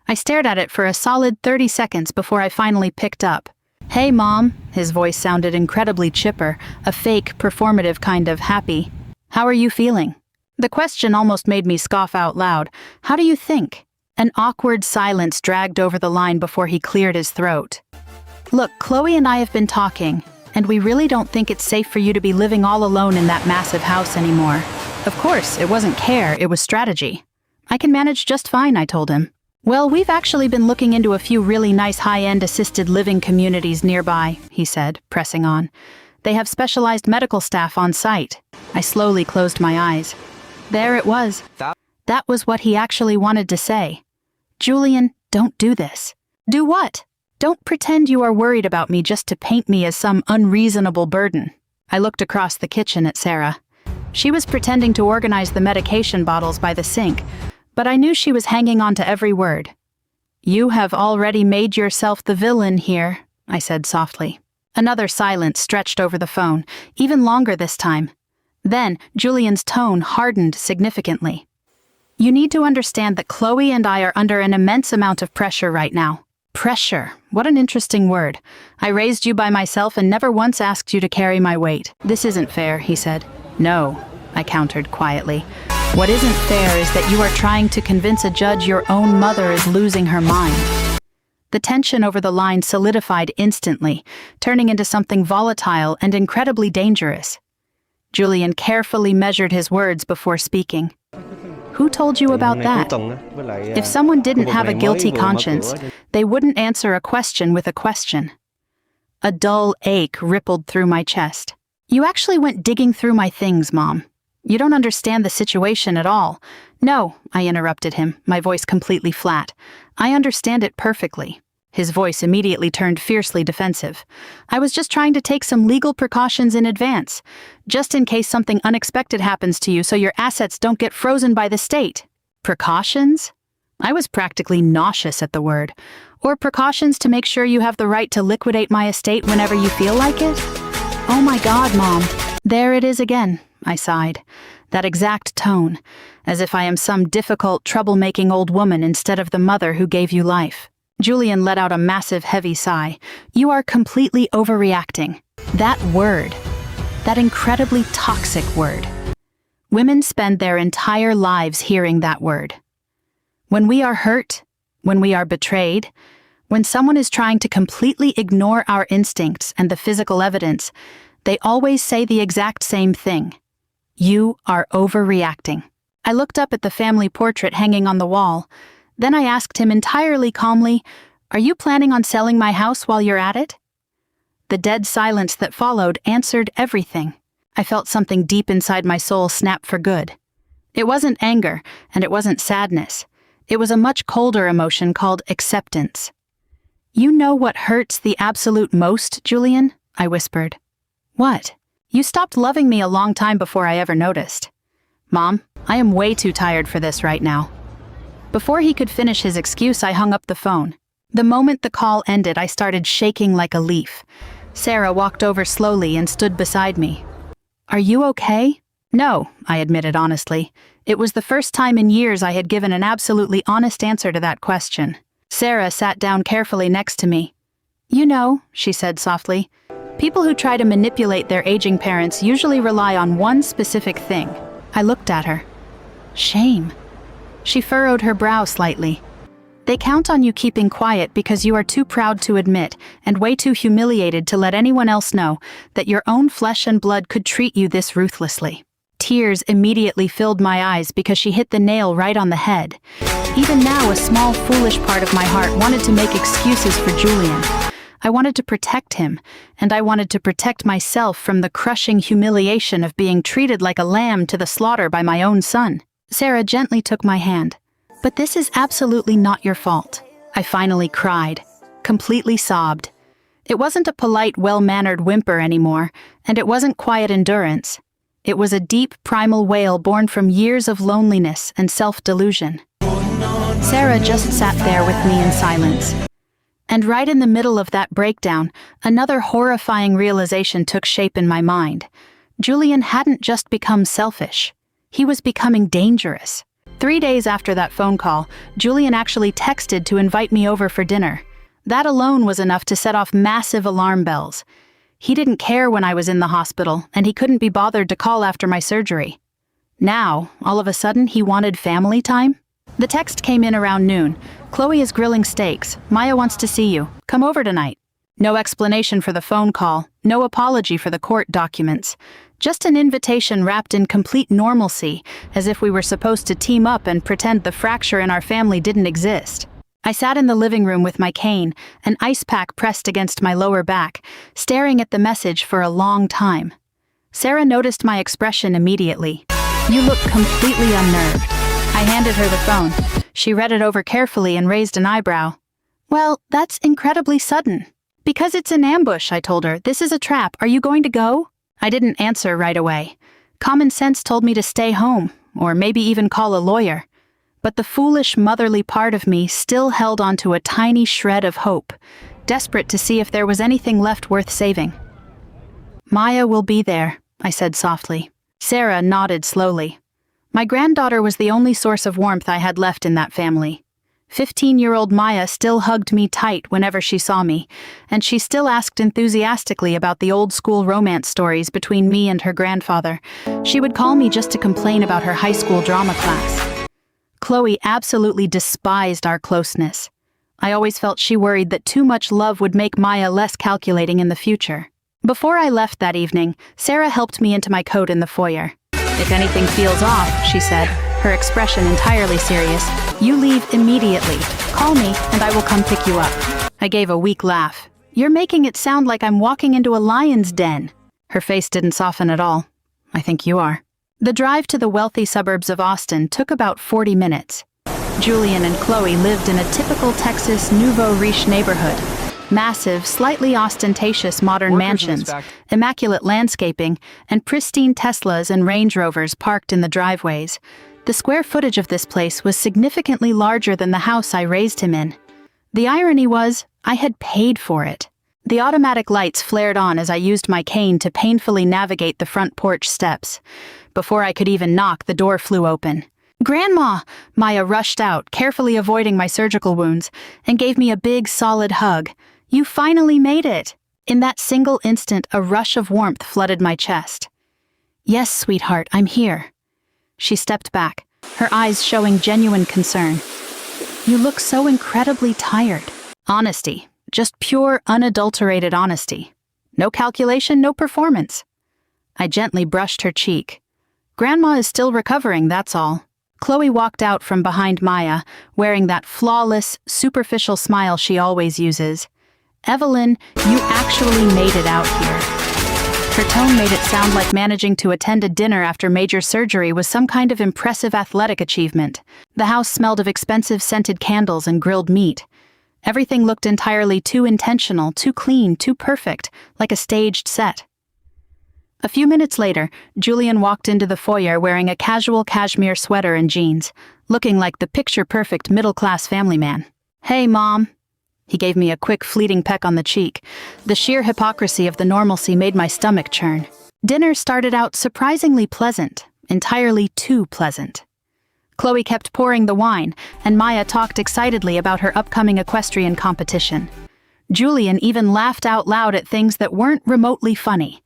I stared at it for a solid 30 seconds before I finally picked up. "Hey, Mom," his voice sounded incredibly chipper, a fake, performative kind of happy. "How are you feeling?" The question almost made me scoff out loud. "How do you think?" An awkward silence dragged over the line before he cleared his throat. "Look, Chloe and I have been talking, and we really don't think it's safe for you to be living all alone in that massive house anymore." Of course, it wasn't care, it was strategy. "I can manage just fine," I told him. "Well, we've actually been looking into a few really nice high-end assisted living communities nearby," he said, pressing on. "They have specialized medical staff on site." I slowly closed my eyes. There it was. That was what he actually wanted to say. "Julian, don't do this." "Do what?" "Don't pretend you are worried about me just to paint me as some unreasonable burden." I looked across the kitchen at Sarah. She was pretending to organize the medication bottles by the sink, but I knew she was hanging on to every word. "You have already made yourself the villain here," I said softly. Another silence stretched over the phone, even longer this time. Then, Julian's tone hardened significantly. "You need to understand that Chloe and I are under an immense amount of pressure right now." Pressure. What an interesting word. "I raised you by myself and never once asked you to carry my weight." "This isn't fair," he said. "No," I countered quietly. "What isn't fair is that you are trying to convince a judge your own mother is losing her mind." The tension over the line solidified instantly, turning into something volatile and incredibly dangerous. Julian carefully measured his words before speaking. Who told you about that? If someone didn't have a guilty conscience, they wouldn't answer a question with a question. A dull ache rippled through my chest. You actually went digging through my things, Mom. You don't understand the situation at all. No, I interrupted him, my voice completely flat. I understand it perfectly. His voice immediately turned fiercely defensive. I was just trying to take some legal precautions in advance, just in case something unexpected happens to you so your assets don't get frozen by the state. Precautions? I was practically nauseous at the word. Or precautions to make sure you have the right to liquidate my estate whenever you feel like it? Oh my God, Mom. There it is again, I sighed. That exact tone, as if I am some difficult, troublemaking old woman instead of the mother who gave you life. Julian let out a massive, heavy sigh. You are completely overreacting. That word. That incredibly toxic word. Women spend their entire lives hearing that word. When we are hurt, when we are betrayed, when someone is trying to completely ignore our instincts and the physical evidence, they always say the exact same thing. You are overreacting. I looked up at the family portrait hanging on the wall. Then I asked him entirely calmly, Are you planning on selling my house while you're at it? The dead silence that followed answered everything. I felt something deep inside my soul snap for good. It wasn't anger, and it wasn't sadness. It was a much colder emotion called acceptance. You know what hurts the absolute most, Julian? I whispered. What? You stopped loving me a long time before I ever noticed. Mom, I am way too tired for this right now. Before he could finish his excuse, I hung up the phone. The moment the call ended, I started shaking like a leaf. Sarah walked over slowly and stood beside me. Are you okay? No, I admitted honestly. It was the first time in years I had given an absolutely honest answer to that question. Sarah sat down carefully next to me. You know, she said softly, people who try to manipulate their aging parents usually rely on one specific thing. I looked at her. Shame. She furrowed her brow slightly. They count on you keeping quiet because you are too proud to admit and way too humiliated to let anyone else know that your own flesh and blood could treat you this ruthlessly. Tears immediately filled my eyes because she hit the nail right on the head. Even now, a small, foolish part of my heart wanted to make excuses for Julian. I wanted to protect him, and I wanted to protect myself from the crushing humiliation of being treated like a lamb to the slaughter by my own son. Sarah gently took my hand. But this is absolutely not your fault. I finally cried, completely sobbed. It wasn't a polite, well-mannered whimper anymore, and it wasn't quiet endurance. It was a deep, primal wail born from years of loneliness and self-delusion. Sarah just sat there with me in silence. And right in the middle of that breakdown, another horrifying realization took shape in my mind. Julian hadn't just become selfish. He was becoming dangerous. 3 days after that phone call, Julian actually texted to invite me over for dinner. That alone was enough to set off massive alarm bells. He didn't care when I was in the hospital, and he couldn't be bothered to call after my surgery. Now, all of a sudden, he wanted family time? The text came in around noon. Chloe is grilling steaks. Maya wants to see you. Come over tonight. No explanation for the phone call, no apology for the court documents. Just an invitation wrapped in complete normalcy, as if we were supposed to team up and pretend the fracture in our family didn't exist. I sat in the living room with my cane, an ice pack pressed against my lower back, staring at the message for a long time. Sarah noticed my expression immediately. You look completely unnerved. I handed her the phone. She read it over carefully and raised an eyebrow. Well, that's incredibly sudden. Because it's an ambush, I told her. This is a trap. Are you going to go? I didn't answer right away. Common sense told me to stay home, or maybe even call a lawyer. But the foolish, motherly part of me still held onto a tiny shred of hope, desperate to see if there was anything left worth saving. Maya will be there, I said softly. Sarah nodded slowly. My granddaughter was the only source of warmth I had left in that family. 15-year-old Maya still hugged me tight whenever she saw me, and she still asked enthusiastically about the old-school romance stories between me and her grandfather. She would call me just to complain about her high school drama class. Chloe absolutely despised our closeness. I always felt she worried that too much love would make Maya less calculating in the future. Before I left that evening, Sarah helped me into my coat in the foyer. "If anything feels off," she said, her expression entirely serious, "you leave immediately. Call me, and I will come pick you up." I gave a weak laugh. "You're making it sound like I'm walking into a lion's den." Her face didn't soften at all. "I think you are." The drive to the wealthy suburbs of Austin took about 40 minutes. Julian and Chloe lived in a typical Texas nouveau riche neighborhood. Massive, slightly ostentatious modern mansions, immaculate landscaping, and pristine Teslas and Range Rovers parked in the driveways. The square footage of this place was significantly larger than the house I raised him in. The irony was, I had paid for it. The automatic lights flared on as I used my cane to painfully navigate the front porch steps. Before I could even knock, the door flew open. "Grandma!" Maya rushed out, carefully avoiding my surgical wounds, and gave me a big, solid hug. "You finally made it!" In that single instant, a rush of warmth flooded my chest. "Yes, sweetheart, I'm here." She stepped back, her eyes showing genuine concern. "You look so incredibly tired." Honesty. Just pure, unadulterated honesty. No calculation, no performance. I gently brushed her cheek. "Grandma is still recovering, that's all." Chloe walked out from behind Maya, wearing that flawless, superficial smile she always uses. "Evelyn, you actually made it out here." Her tone made it sound like managing to attend a dinner after major surgery was some kind of impressive athletic achievement. The house smelled of expensive scented candles and grilled meat. Everything looked entirely too intentional, too clean, too perfect, like a staged set. A few minutes later, Julian walked into the foyer wearing a casual cashmere sweater and jeans, looking like the picture-perfect middle-class family man. "Hey, Mom." He gave me a quick, fleeting peck on the cheek. The sheer hypocrisy of the normalcy made my stomach churn. Dinner started out surprisingly pleasant, entirely too pleasant. Chloe kept pouring the wine, and Maya talked excitedly about her upcoming equestrian competition. Julian even laughed out loud at things that weren't remotely funny.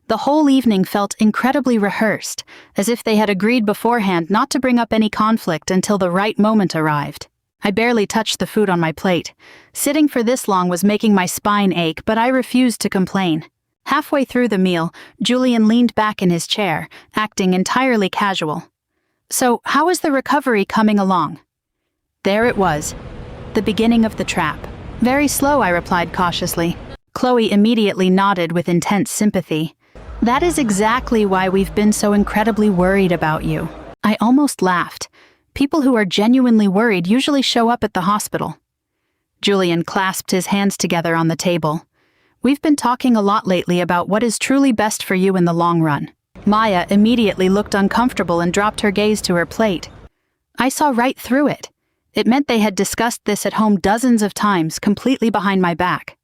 The whole evening felt incredibly rehearsed, as if they had agreed beforehand not to bring up any conflict until the right moment arrived. I barely touched the food on my plate. Sitting for this long was making my spine ache, but I refused to complain. Halfway through the meal, Julian leaned back in his chair, acting entirely casual. "So, how is the recovery coming along?" There it was, the beginning of the trap. "Very slow," I replied cautiously. Chloe immediately nodded with intense sympathy. "That is exactly why we've been so incredibly worried about you." I almost laughed. People who are genuinely worried usually show up at the hospital. Julian clasped his hands together on the table. "We've been talking a lot lately about what is truly best for you in the long run." Maya immediately looked uncomfortable and dropped her gaze to her plate. I saw right through it. It meant they had discussed this at home dozens of times, completely behind my back.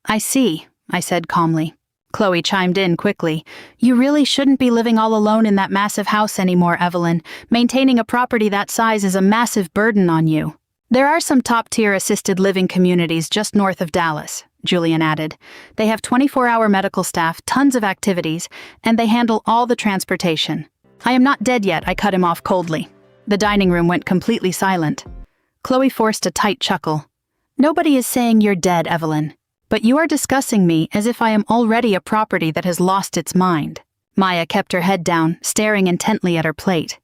"I see," I said calmly. Chloe chimed in quickly. "You really shouldn't be living all alone in that massive house anymore, Evelyn. Maintaining a property that size is a massive burden on you." "There are some top-tier assisted living communities just north of Dallas," Julian added. "They have 24-hour medical staff, tons of activities, and they handle all the transportation." "I am not dead yet," I cut him off coldly. The dining room went completely silent. Chloe forced a tight chuckle. "Nobody is saying you're dead, Evelyn. But you are discussing me as if I am already a property that has lost its mind." Maya kept her head down, staring intently at her plate.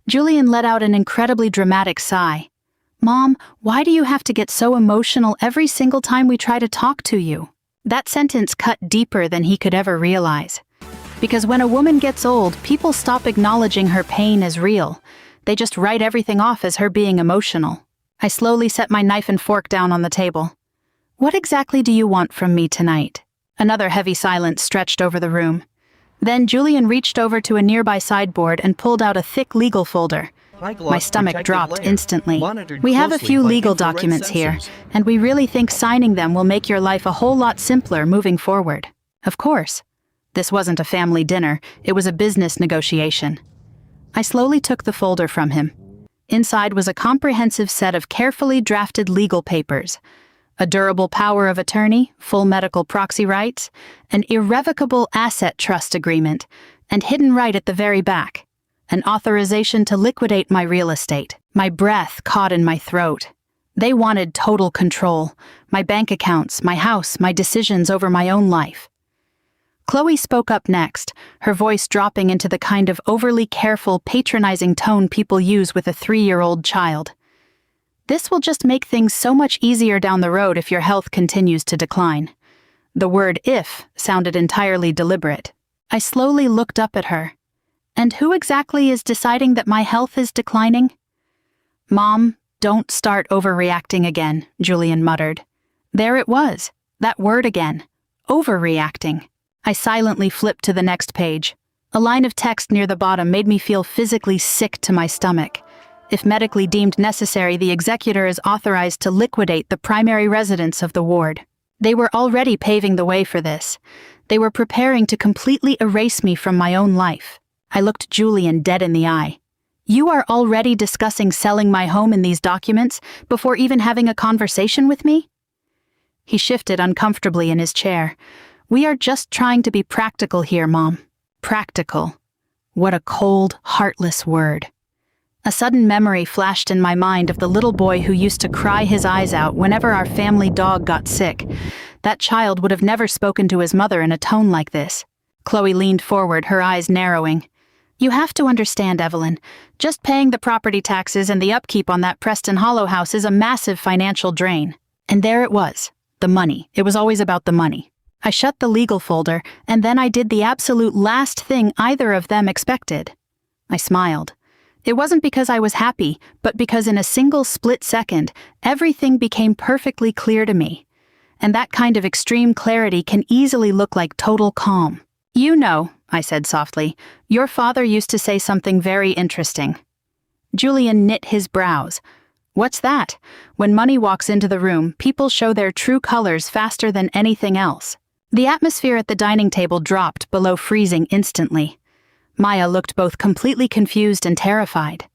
Julian let out an incredibly dramatic sigh. "Mom, why do you have to get so emotional every single time we try to talk to you?" That sentence cut deeper than he could ever realize. Because when a woman gets old, people stop acknowledging her pain as real. They just write everything off as her being emotional. I slowly set my knife and fork down on the table. "What exactly do you want from me tonight?" Another heavy silence stretched over the room. Then Julian reached over to a nearby sideboard and pulled out a thick legal folder. My stomach dropped instantly. "We have a few legal documents here, and we really think signing them will make your life a whole lot simpler moving forward." Of course. This wasn't a family dinner, it was a business negotiation. I slowly took the folder from him. Inside was a comprehensive set of carefully drafted legal papers. A durable power of attorney, full medical proxy rights, an irrevocable asset trust agreement, and hidden right at the very back, an authorization to liquidate my real estate. My breath caught in my throat. They wanted total control, my bank accounts, my house, my decisions over my own life. Chloe spoke up next, her voice dropping into the kind of overly careful, patronizing tone people use with a 3-year-old child. This will just make things so much easier down the road if your health continues to decline. The word "if" sounded entirely deliberate. I slowly looked up at her. And who exactly is deciding that my health is declining? Mom, don't start overreacting again, Julian muttered. There it was, that word again. Overreacting. I silently flipped to the next page. A line of text near the bottom made me feel physically sick to my stomach. If medically deemed necessary, the executor is authorized to liquidate the primary residents of the ward. They were already paving the way for this. They were preparing to completely erase me from my own life. I looked Julian dead in the eye. You are already discussing selling my home in these documents before even having a conversation with me? He shifted uncomfortably in his chair. We are just trying to be practical here, Mom. Practical. What a cold, heartless word. A sudden memory flashed in my mind of the little boy who used to cry his eyes out whenever our family dog got sick. That child would have never spoken to his mother in a tone like this. Chloe leaned forward, her eyes narrowing. You have to understand, Evelyn. Just paying the property taxes and the upkeep on that Preston Hollow house is a massive financial drain. And there it was. The money. It was always about the money. I shut the legal folder, and then I did the absolute last thing either of them expected. I smiled. It wasn't because I was happy, but because in a single split second, everything became perfectly clear to me. And that kind of extreme clarity can easily look like total calm. You know, I said softly, your father used to say something very interesting. Julian knit his brows. What's that? When money walks into the room, people show their true colors faster than anything else. The atmosphere at the dining table dropped below freezing instantly. Maya looked both completely confused and terrified.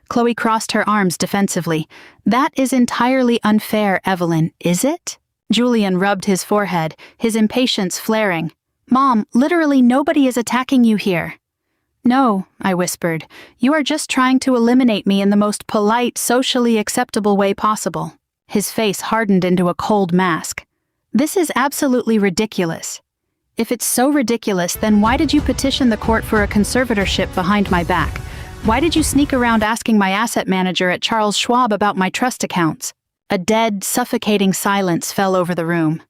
Chloe crossed her arms defensively. That is entirely unfair, Evelyn, is it? Julian rubbed his forehead, his impatience flaring. Mom, literally nobody is attacking you here. No, I whispered. You are just trying to eliminate me in the most polite, socially acceptable way possible. His face hardened into a cold mask. This is absolutely ridiculous. If it's so ridiculous, then why did you petition the court for a conservatorship behind my back? Why did you sneak around asking my asset manager at Charles Schwab about my trust accounts? A dead, suffocating silence fell over the room.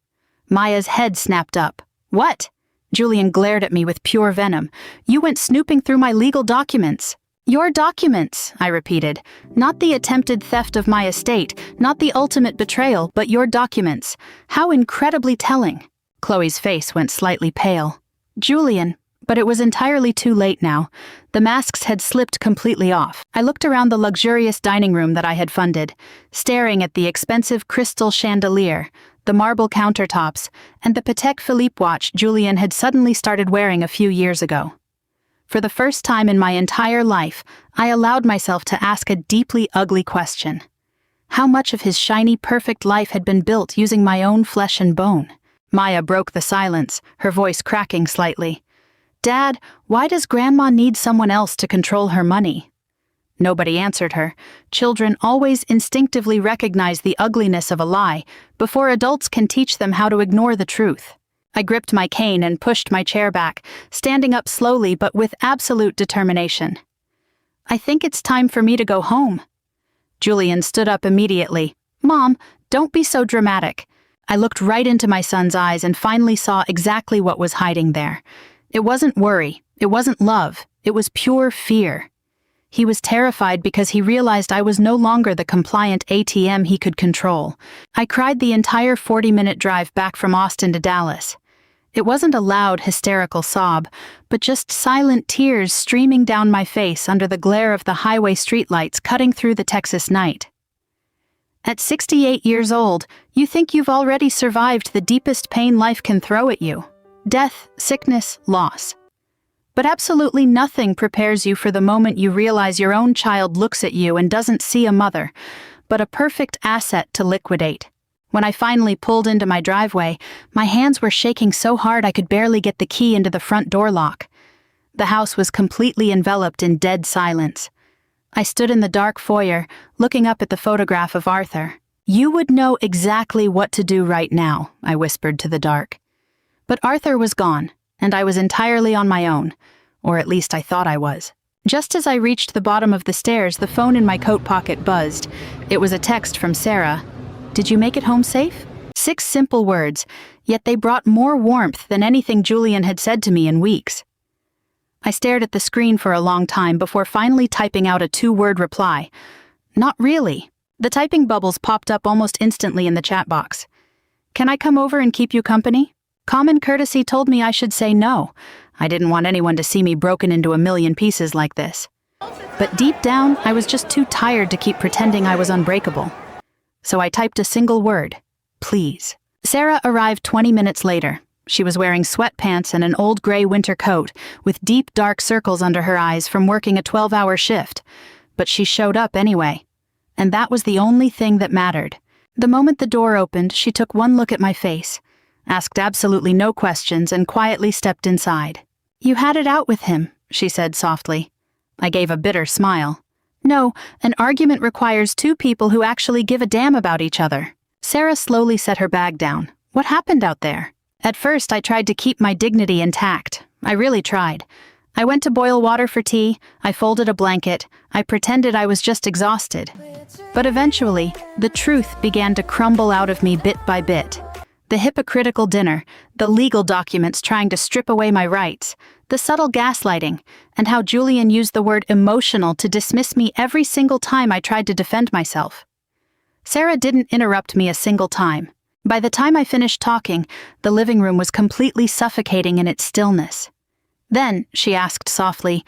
Maya's head snapped up. What? Julian glared at me with pure venom. You went snooping through my legal documents. Your documents, I repeated. Not the attempted theft of my estate, not the ultimate betrayal, but your documents. How incredibly telling. Chloe's face went slightly pale. Julian, but it was entirely too late now. The masks had slipped completely off. I looked around the luxurious dining room that I had funded, staring at the expensive crystal chandelier, the marble countertops, and the Patek Philippe watch Julian had suddenly started wearing a few years ago. For the first time in my entire life, I allowed myself to ask a deeply ugly question. How much of his shiny, perfect life had been built using my own flesh and bone? Maya broke the silence, her voice cracking slightly. Dad, why does Grandma need someone else to control her money? Nobody answered her. Children always instinctively recognize the ugliness of a lie before adults can teach them how to ignore the truth. I gripped my cane and pushed my chair back, standing up slowly but with absolute determination. I think it's time for me to go home. Julian stood up immediately. Mom, don't be so dramatic. I looked right into my son's eyes and finally saw exactly what was hiding there. It wasn't worry. It wasn't love. It was pure fear. He was terrified because he realized I was no longer the compliant ATM he could control. I cried the entire 40-minute drive back from Austin to Dallas. It wasn't a loud, hysterical sob, but just silent tears streaming down my face under the glare of the highway streetlights cutting through the Texas night. At 68 years old, you think you've already survived the deepest pain life can throw at you. Death, sickness, loss. But absolutely nothing prepares you for the moment you realize your own child looks at you and doesn't see a mother, but a perfect asset to liquidate. When I finally pulled into my driveway, my hands were shaking so hard I could barely get the key into the front door lock. The house was completely enveloped in dead silence. I stood in the dark foyer, looking up at the photograph of Arthur. You would know exactly what to do right now, I whispered to the dark. But Arthur was gone. and I was entirely on my own, or at least I thought I was. Just as I reached the bottom of the stairs, the phone in my coat pocket buzzed. It was a text from Sarah. "Did you make it home safe?" 6 simple words, yet they brought more warmth than anything Julian had said to me in weeks. I stared at the screen for a long time before finally typing out a 2-word reply. "Not really." The typing bubbles popped up almost instantly in the chat box. "Can I come over and keep you company?" Common courtesy told me I should say no. I didn't want anyone to see me broken into a million pieces like this. But deep down, I was just too tired to keep pretending I was unbreakable. So I typed a single word: please. Sarah arrived 20 minutes later. She was wearing sweatpants and an old gray winter coat, with deep dark circles under her eyes from working a 12-hour shift. But she showed up anyway. And that was the only thing that mattered. The moment the door opened, she took one look at my face, asked absolutely no questions, and quietly stepped inside. "You had it out with him," she said softly. I gave a bitter smile. "No, an argument requires 2 people who actually give a damn about each other." Sarah slowly set her bag down. "What happened out there?" At first, I tried to keep my dignity intact. I really tried. I went to boil water for tea, I folded a blanket, I pretended I was just exhausted. But eventually, the truth began to crumble out of me bit by bit. The hypocritical dinner, the legal documents trying to strip away my rights, the subtle gaslighting, and how Julian used the word emotional to dismiss me every single time I tried to defend myself. Sarah didn't interrupt me a single time. By the time I finished talking, the living room was completely suffocating in its stillness. Then, she asked softly,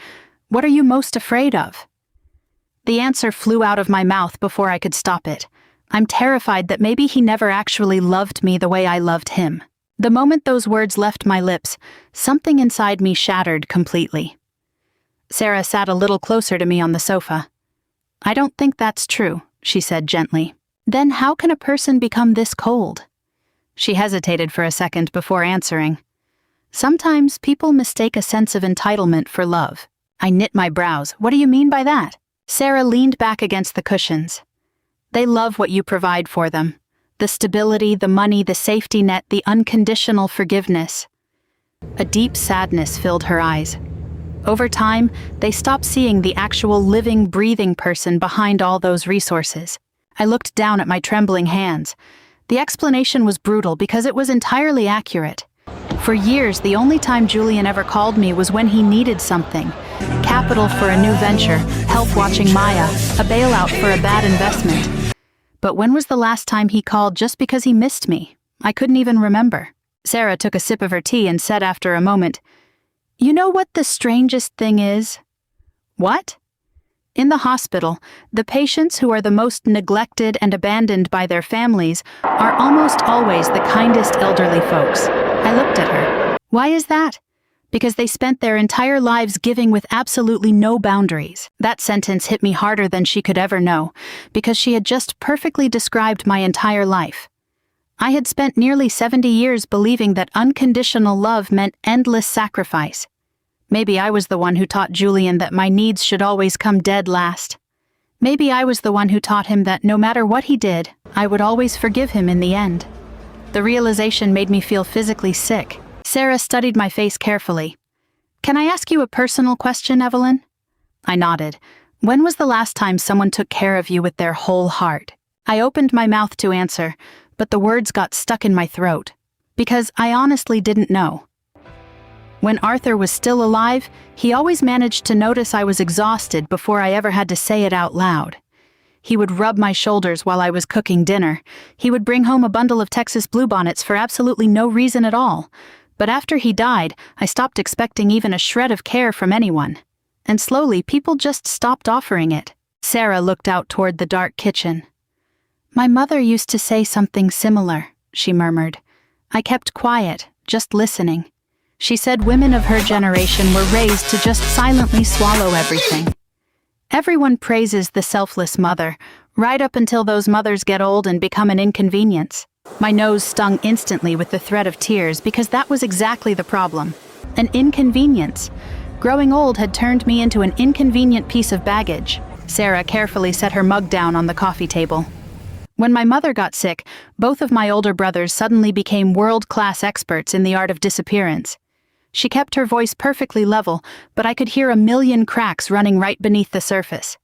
"What are you most afraid of?" The answer flew out of my mouth before I could stop it. "I'm terrified that maybe he never actually loved me the way I loved him." The moment those words left my lips, something inside me shattered completely. Sarah sat a little closer to me on the sofa. "I don't think that's true," she said gently. "Then how can a person become this cold?" She hesitated for a second before answering. "Sometimes people mistake a sense of entitlement for love." I knit my brows. "What do you mean by that?" Sarah leaned back against the cushions. "They love what you provide for them. The stability, the money, the safety net, the unconditional forgiveness." A deep sadness filled her eyes. Over time, they stopped seeing the actual living, breathing person behind all those resources. I looked down at my trembling hands. The explanation was brutal because it was entirely accurate. For years, the only time Julian ever called me was when he needed something. Capital for a new venture, help watching Maya, a bailout for a bad investment. But when was the last time he called just because he missed me? I couldn't even remember. Sarah took a sip of her tea and said after a moment, "You know what the strangest thing is?" "What?" "In the hospital, the patients who are the most neglected and abandoned by their families are almost always the kindest elderly folks." I looked at her. "Why is that?" "Because they spent their entire lives giving with absolutely no boundaries." That sentence hit me harder than she could ever know, because she had just perfectly described my entire life. I had spent nearly 70 years believing that unconditional love meant endless sacrifice. Maybe I was the one who taught Julian that my needs should always come dead last. Maybe I was the one who taught him that no matter what he did, I would always forgive him in the end. The realization made me feel physically sick. Sarah studied my face carefully. "Can I ask you a personal question, Evelyn?" I nodded. "When was the last time someone took care of you with their whole heart?" I opened my mouth to answer, but the words got stuck in my throat. Because I honestly didn't know. When Arthur was still alive, he always managed to notice I was exhausted before I ever had to say it out loud. He would rub my shoulders while I was cooking dinner. He would bring home a bundle of Texas bluebonnets for absolutely no reason at all. But after he died, I stopped expecting even a shred of care from anyone. And slowly, people just stopped offering it. Sarah looked out toward the dark kitchen. "My mother used to say something similar," she murmured. I kept quiet, just listening. She said women of her generation were raised to just silently swallow everything. Everyone praises the selfless mother, right up until those mothers get old and become an inconvenience. My nose stung instantly with the threat of tears because that was exactly the problem. An inconvenience. Growing old had turned me into an inconvenient piece of baggage. Sarah carefully set her mug down on the coffee table. When my mother got sick, both of my older brothers suddenly became world-class experts in the art of disappearance. She kept her voice perfectly level, but I could hear a million cracks running right beneath the surface.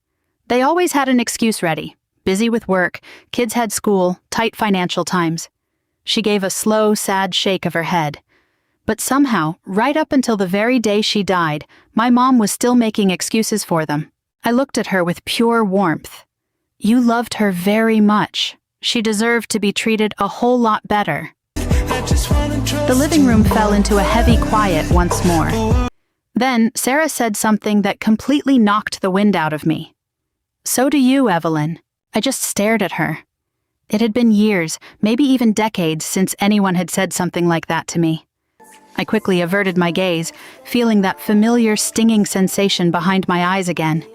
They always had an excuse ready. Busy with work, kids had school, tight financial times. She gave a slow, sad shake of her head. But somehow, right up until the very day she died, my mom was still making excuses for them. I looked at her with pure warmth. You loved her very much. She deserved to be treated a whole lot better. The living room fell into a heavy quiet once more. Then, Sarah said something that completely knocked the wind out of me. So do you, Evelyn. I just stared at her. It had been years, maybe even decades, since anyone had said something like that to me. I quickly averted my gaze, feeling that familiar stinging sensation behind my eyes again.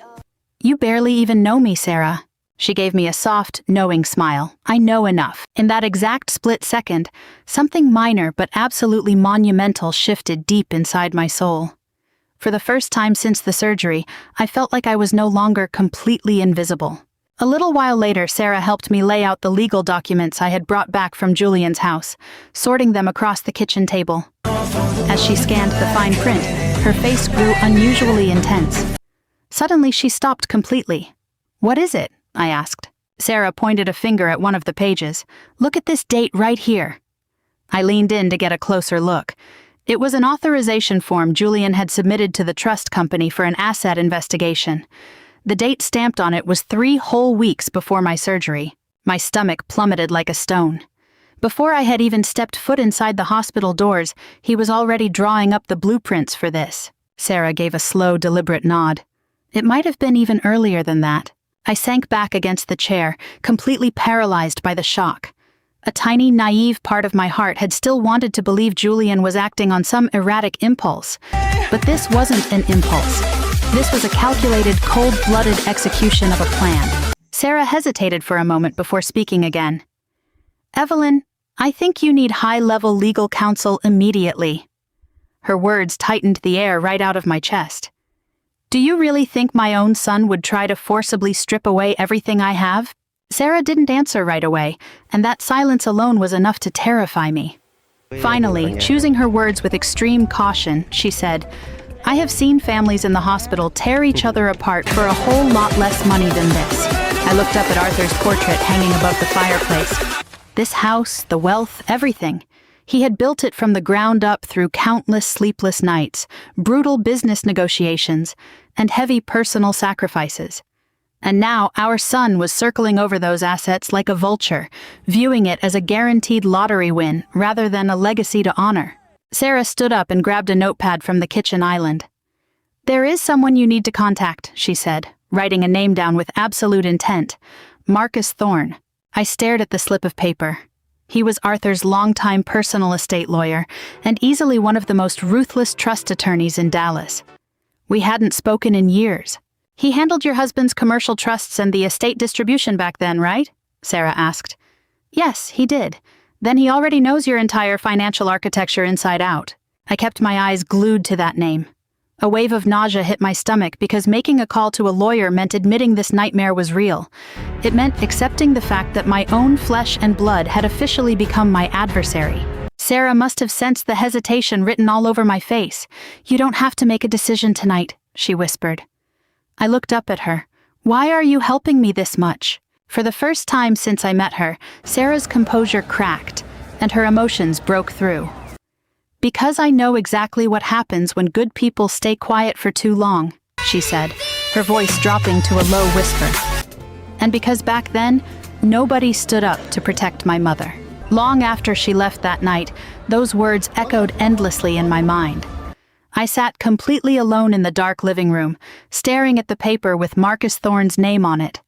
You barely even know me, Sarah. She gave me a soft, knowing smile. I know enough. In that exact split second, something minor but absolutely monumental shifted deep inside my soul. For the first time since the surgery, I felt like I was no longer completely invisible. A little while later, Sarah helped me lay out the legal documents I had brought back from Julian's house, sorting them across the kitchen table. As she scanned the fine print, her face grew unusually intense. Suddenly, she stopped completely. What is it? I asked. Sarah pointed a finger at one of the pages. Look at this date right here. I leaned in to get a closer look. It was an authorization form Julian had submitted to the trust company for an asset investigation. The date stamped on it was 3 whole weeks before my surgery. My stomach plummeted like a stone. Before I had even stepped foot inside the hospital doors, he was already drawing up the blueprints for this. Sarah gave a slow, deliberate nod. It might have been even earlier than that. I sank back against the chair, completely paralyzed by the shock. A tiny, naive part of my heart had still wanted to believe Julian was acting on some erratic impulse. But this wasn't an impulse. This was a calculated, cold-blooded execution of a plan. Sarah hesitated for a moment before speaking again. Evelyn, I think you need high-level legal counsel immediately. Her words tightened the air right out of my chest. Do you really think my own son would try to forcibly strip away everything I have? Sarah didn't answer right away, and that silence alone was enough to terrify me. Finally, choosing her words with extreme caution, she said, I have seen families in the hospital tear each other apart for a whole lot less money than this. I looked up at Arthur's portrait hanging above the fireplace. This house, the wealth, everything. He had built it from the ground up through countless sleepless nights, brutal business negotiations, and heavy personal sacrifices. And now our son was circling over those assets like a vulture, viewing it as a guaranteed lottery win rather than a legacy to honor. Sarah stood up and grabbed a notepad from the kitchen island. There is someone you need to contact, she said, writing a name down with absolute intent. Marcus Thorne. I stared at the slip of paper. He was Arthur's longtime personal estate lawyer and easily one of the most ruthless trust attorneys in Dallas. We hadn't spoken in years. He handled your husband's commercial trusts and the estate distribution back then, right? Sarah asked. Yes, he did. Then he already knows your entire financial architecture inside out. I kept my eyes glued to that name. A wave of nausea hit my stomach because making a call to a lawyer meant admitting this nightmare was real. It meant accepting the fact that my own flesh and blood had officially become my adversary. Sarah must have sensed the hesitation written all over my face. You don't have to make a decision tonight, she whispered. I looked up at her. Why are you helping me this much? For the first time since I met her, Sarah's composure cracked, and her emotions broke through. Because I know exactly what happens when good people stay quiet for too long, she said, her voice dropping to a low whisper. And because back then, nobody stood up to protect my mother. Long after she left that night, those words echoed endlessly in my mind. I sat completely alone in the dark living room, staring at the paper with Marcus Thorne's name on it.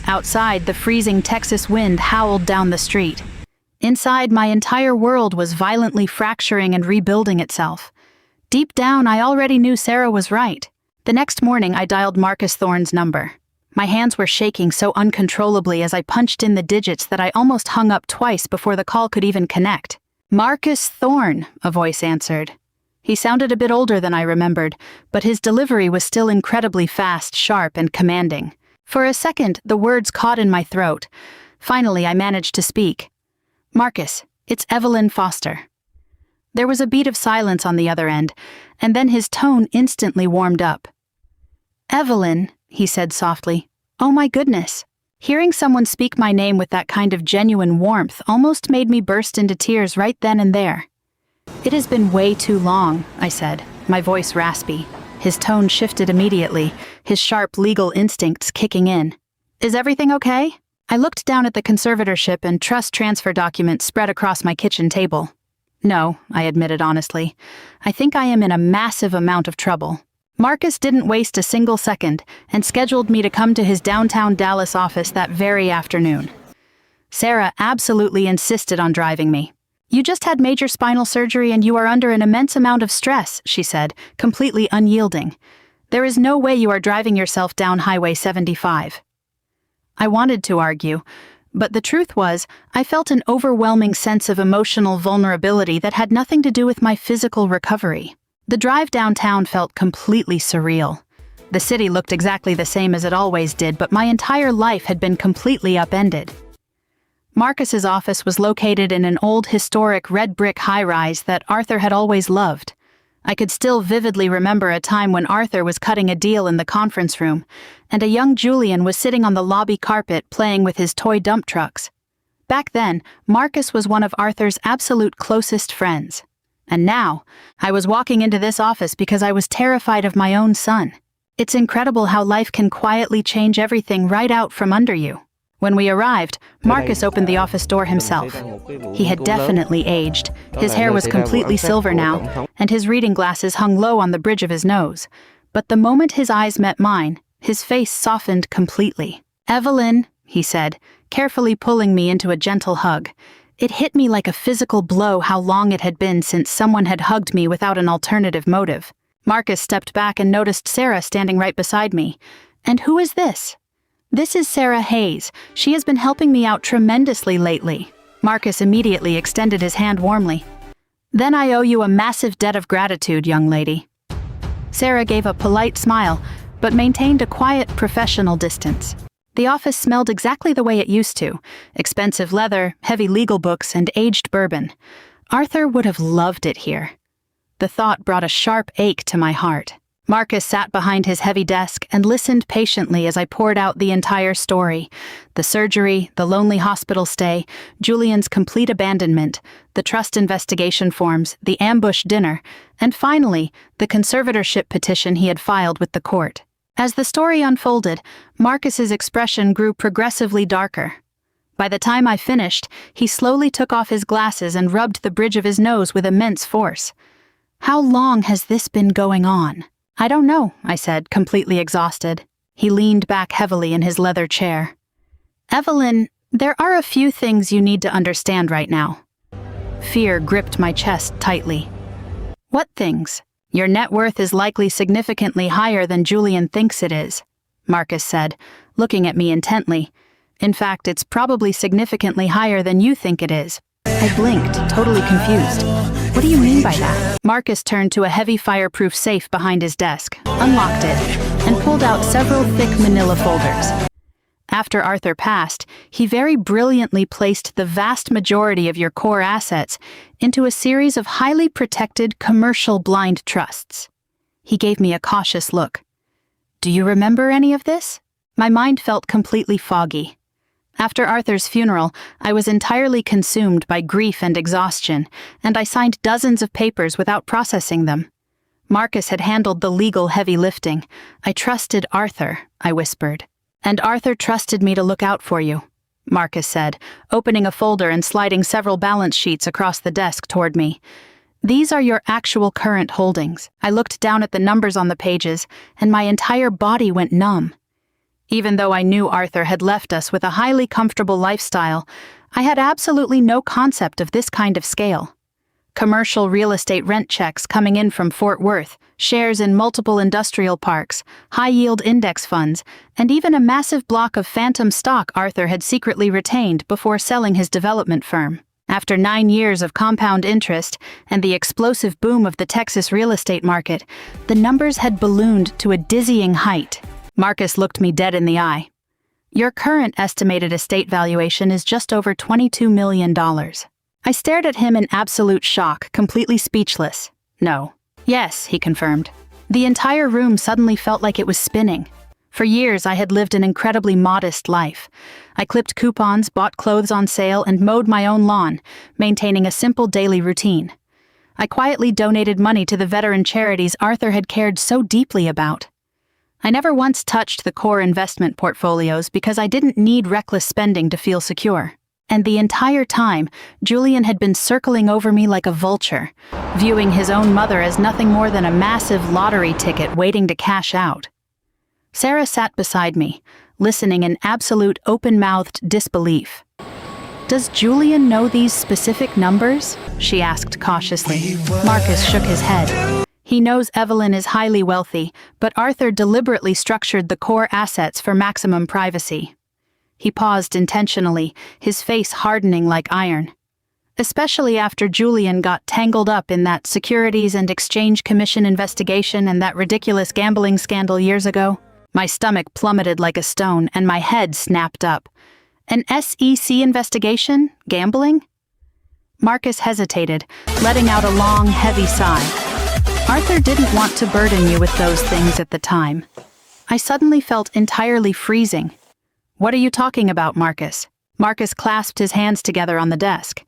Outside, the freezing Texas wind howled down the street. Inside, my entire world was violently fracturing and rebuilding itself. Deep down, I already knew Sarah was right. The next morning, I dialed Marcus Thorne's number. My hands were shaking so uncontrollably as I punched in the digits that I almost hung up twice before the call could even connect. Marcus Thorne, a voice answered. He sounded a bit older than I remembered, but his delivery was still incredibly fast, sharp, and commanding. For a second, the words caught in my throat. Finally, I managed to speak. Marcus, it's Evelyn Foster. There was a beat of silence on the other end, and then his tone instantly warmed up. "Evelyn," he said softly. "Oh my goodness." Hearing someone speak my name with that kind of genuine warmth almost made me burst into tears right then and there. "It has been way too long," I said, my voice raspy. His tone shifted immediately, his sharp legal instincts kicking in. "Is everything okay?" I looked down at the conservatorship and trust transfer documents spread across my kitchen table. "No," I admitted honestly. "I think I am in a massive amount of trouble." Marcus didn't waste a single second and scheduled me to come to his downtown Dallas office that very afternoon. Sarah absolutely insisted on driving me. "You just had major spinal surgery and you are under an immense amount of stress," she said, completely unyielding. "There is no way you are driving yourself down Highway 75. I wanted to argue, but the truth was, I felt an overwhelming sense of emotional vulnerability that had nothing to do with my physical recovery. The drive downtown felt completely surreal. The city looked exactly the same as it always did, but my entire life had been completely upended. Marcus's office was located in an old historic red brick high-rise that Arthur had always loved. I could still vividly remember a time when Arthur was cutting a deal in the conference room, and a young Julian was sitting on the lobby carpet playing with his toy dump trucks. Back then, Marcus was one of Arthur's absolute closest friends. And now, I was walking into this office because I was terrified of my own son. It's incredible how life can quietly change everything right out from under you. When we arrived, Marcus opened the office door himself. He had definitely aged. His hair was completely silver now, and his reading glasses hung low on the bridge of his nose. But the moment his eyes met mine, his face softened completely. "Evelyn," he said, carefully pulling me into a gentle hug. It hit me like a physical blow how long it had been since someone had hugged me without an alternative motive. Marcus stepped back and noticed Sarah standing right beside me. "And who is this?" "This is Sarah Hayes. She has been helping me out tremendously lately." Marcus immediately extended his hand warmly. "Then I owe you a massive debt of gratitude, young lady." Sarah gave a polite smile, but maintained a quiet, professional distance. The office smelled exactly the way it used to: expensive leather, heavy legal books, and aged bourbon. Arthur would have loved it here. The thought brought a sharp ache to my heart. Marcus sat behind his heavy desk and listened patiently as I poured out the entire story: the surgery, the lonely hospital stay, Julian's complete abandonment, the trust investigation forms, the ambush dinner, and finally, the conservatorship petition he had filed with the court. As the story unfolded, Marcus's expression grew progressively darker. By the time I finished, he slowly took off his glasses and rubbed the bridge of his nose with immense force. "How long has this been going on?" "I don't know," I said, completely exhausted. He leaned back heavily in his leather chair. "Evelyn, there are a few things you need to understand right now." Fear gripped my chest tightly. "What things?" "Your net worth is likely significantly higher than Julian thinks it is," Marcus said, looking at me intently. "In fact, it's probably significantly higher than you think it is." I blinked, totally confused. "What do you mean by that?" Marcus turned to a heavy fireproof safe behind his desk, unlocked it, and pulled out several thick manila folders. After Arthur passed, he very brilliantly placed the vast majority of your core assets into a series of highly protected commercial blind trusts. He gave me a cautious look. "Do you remember any of this?" My mind felt completely foggy. After Arthur's funeral, I was entirely consumed by grief and exhaustion, and I signed dozens of papers without processing them. Marcus had handled the legal heavy lifting. "I trusted Arthur," I whispered. "And Arthur trusted me to look out for you," Marcus said, opening a folder and sliding several balance sheets across the desk toward me. "These are your actual current holdings." I looked down at the numbers on the pages, and my entire body went numb. Even though I knew Arthur had left us with a highly comfortable lifestyle, I had absolutely no concept of this kind of scale. Commercial real estate rent checks coming in from Fort Worth, shares in multiple industrial parks, high-yield index funds, and even a massive block of phantom stock Arthur had secretly retained before selling his development firm. After 9 years of compound interest and the explosive boom of the Texas real estate market, the numbers had ballooned to a dizzying height. Marcus looked me dead in the eye. "Your current estimated estate valuation is just over $22 million. I stared at him in absolute shock, completely speechless. No. Yes, he confirmed. The entire room suddenly felt like it was spinning. For years, I had lived an incredibly modest life. I clipped coupons, bought clothes on sale, and mowed my own lawn, maintaining a simple daily routine. I quietly donated money to the veteran charities Arthur had cared so deeply about. I never once touched the core investment portfolios because I didn't need reckless spending to feel secure. And the entire time, Julian had been circling over me like a vulture, viewing his own mother as nothing more than a massive lottery ticket waiting to cash out. Sarah sat beside me, listening in absolute open-mouthed disbelief. "Does Julian know these specific numbers?" she asked cautiously. Marcus shook his head. He knows Evelyn is highly wealthy, but Arthur deliberately structured the core assets for maximum privacy. He paused intentionally, his face hardening like iron. Especially after Julian got tangled up in that Securities and Exchange Commission investigation and that ridiculous gambling scandal years ago. My stomach plummeted like a stone and my head snapped up. An SEC investigation? Gambling? Marcus hesitated, letting out a long, heavy sigh. Arthur didn't want to burden you with those things at the time. I suddenly felt entirely freezing. "What are you talking about, Marcus?" Marcus clasped his hands together on the desk.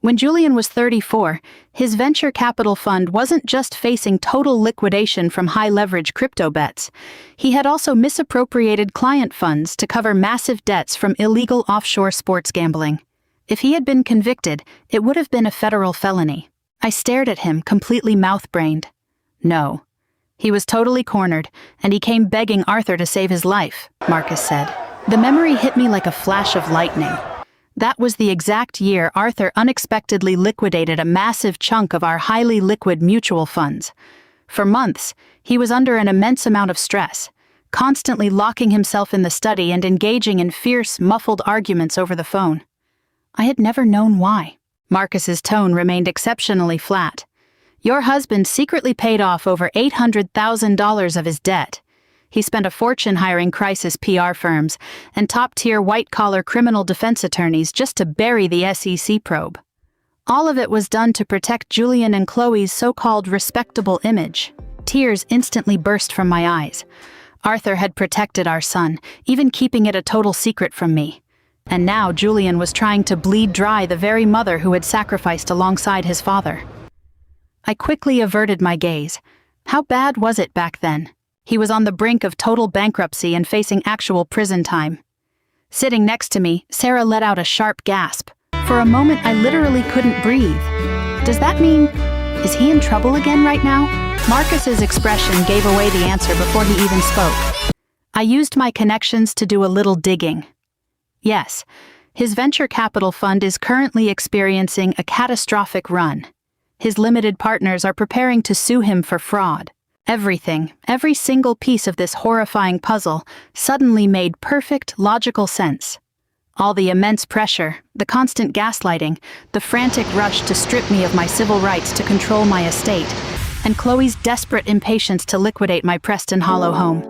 When Julian was 34, his venture capital fund wasn't just facing total liquidation from high-leverage crypto bets. He had also misappropriated client funds to cover massive debts from illegal offshore sports gambling. If he had been convicted, it would have been a federal felony. I stared at him, completely mouth-brained. No. He was totally cornered, and he came begging Arthur to save his life, Marcus said. The memory hit me like a flash of lightning. That was the exact year Arthur unexpectedly liquidated a massive chunk of our highly liquid mutual funds. For months, he was under an immense amount of stress, constantly locking himself in the study and engaging in fierce, muffled arguments over the phone. I had never known why. Marcus's tone remained exceptionally flat. Your husband secretly paid off over $800,000 of his debt. He spent a fortune hiring crisis PR firms and top-tier white-collar criminal defense attorneys just to bury the SEC probe. All of it was done to protect Julian and Chloe's so-called respectable image. Tears instantly burst from my eyes. Arthur had protected our son, even keeping it a total secret from me. And now Julian was trying to bleed dry the very mother who had sacrificed alongside his father. I quickly averted my gaze. How bad was it back then? He was on the brink of total bankruptcy and facing actual prison time. Sitting next to me, Sarah let out a sharp gasp. For a moment, I literally couldn't breathe. Does that mean, is he in trouble again right now? Marcus's expression gave away the answer before he even spoke. I used my connections to do a little digging. Yes, his venture capital fund is currently experiencing a catastrophic run. His limited partners are preparing to sue him for fraud. Everything, every single piece of this horrifying puzzle, suddenly made perfect, logical sense. All the immense pressure, the constant gaslighting, the frantic rush to strip me of my civil rights to control my estate, and Chloe's desperate impatience to liquidate my Preston Hollow home.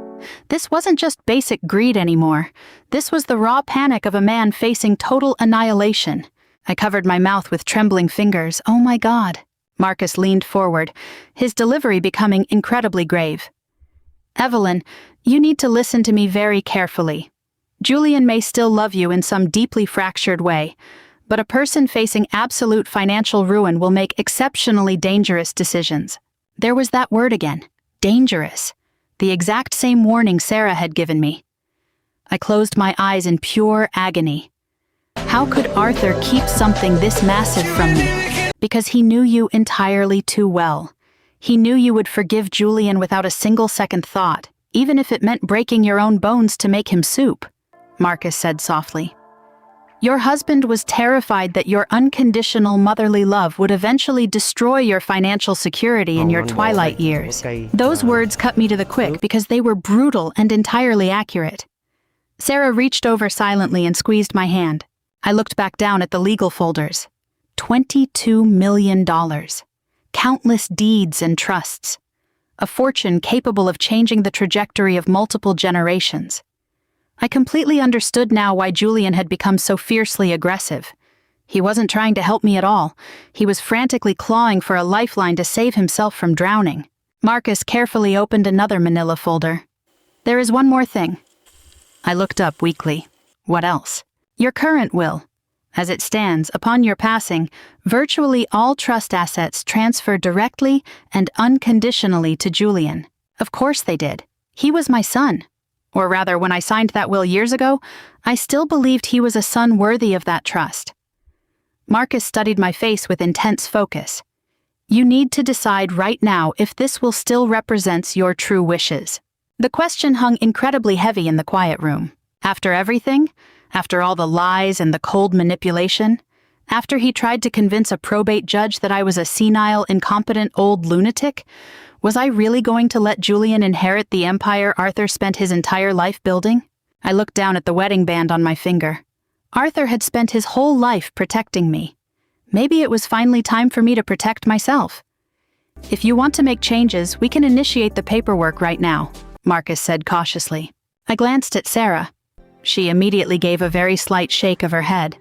This wasn't just basic greed anymore. This was the raw panic of a man facing total annihilation. I covered my mouth with trembling fingers. Oh my God. Marcus leaned forward, his delivery becoming incredibly grave. Evelyn, you need to listen to me very carefully. Julian may still love you in some deeply fractured way, but a person facing absolute financial ruin will make exceptionally dangerous decisions. There was that word again, dangerous. The exact same warning Sarah had given me. I closed my eyes in pure agony. How could Arthur keep something this massive from me? Because he knew you entirely too well. He knew you would forgive Julian without a single second thought, even if it meant breaking your own bones to make him soup, Marcus said softly. Your husband was terrified that your unconditional motherly love would eventually destroy your financial security in your twilight years. Those words cut me to the quick because they were brutal and entirely accurate. Sarah reached over silently and squeezed my hand. I looked back down at the legal folders. $22 million. Countless deeds and trusts. A fortune capable of changing the trajectory of multiple generations. I completely understood now why Julian had become so fiercely aggressive. He wasn't trying to help me at all. He was frantically clawing for a lifeline to save himself from drowning. Marcus carefully opened another manila folder. "There is one more thing." I looked up weakly. "What else?" "Your current will. As it stands, upon your passing, virtually all trust assets transfer directly and unconditionally to Julian." Of course they did. He was my son. Or rather, when I signed that will years ago, I still believed he was a son worthy of that trust. Marcus studied my face with intense focus. "You need to decide right now if this will still represents your true wishes." The question hung incredibly heavy in the quiet room. After everything, after all the lies and the cold manipulation, after he tried to convince a probate judge that I was a senile, incompetent old lunatic, was I really going to let Julian inherit the empire Arthur spent his entire life building? I looked down at the wedding band on my finger. Arthur had spent his whole life protecting me. Maybe it was finally time for me to protect myself. "If you want to make changes, we can initiate the paperwork right now," Marcus said cautiously. I glanced at Sarah. She immediately gave a very slight shake of her head.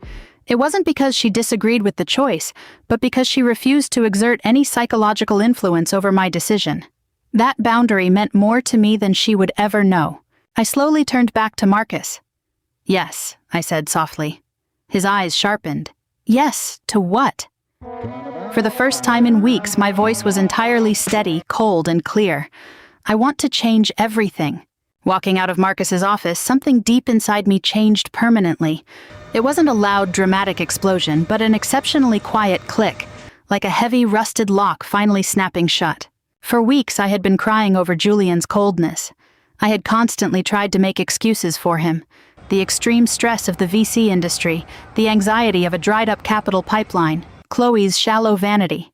It wasn't because she disagreed with the choice, but because she refused to exert any psychological influence over my decision. That boundary meant more to me than she would ever know. I slowly turned back to Marcus. "Yes," I said softly. His eyes sharpened. "Yes, to what?" For the first time in weeks, my voice was entirely steady, cold, and clear. "I want to change everything." Walking out of Marcus's office, something deep inside me changed permanently. It wasn't a loud, dramatic explosion, but an exceptionally quiet click, like a heavy, rusted lock finally snapping shut. For weeks, I had been crying over Julian's coldness. I had constantly tried to make excuses for him. The extreme stress of the VC industry, the anxiety of a dried-up capital pipeline, Chloe's shallow vanity.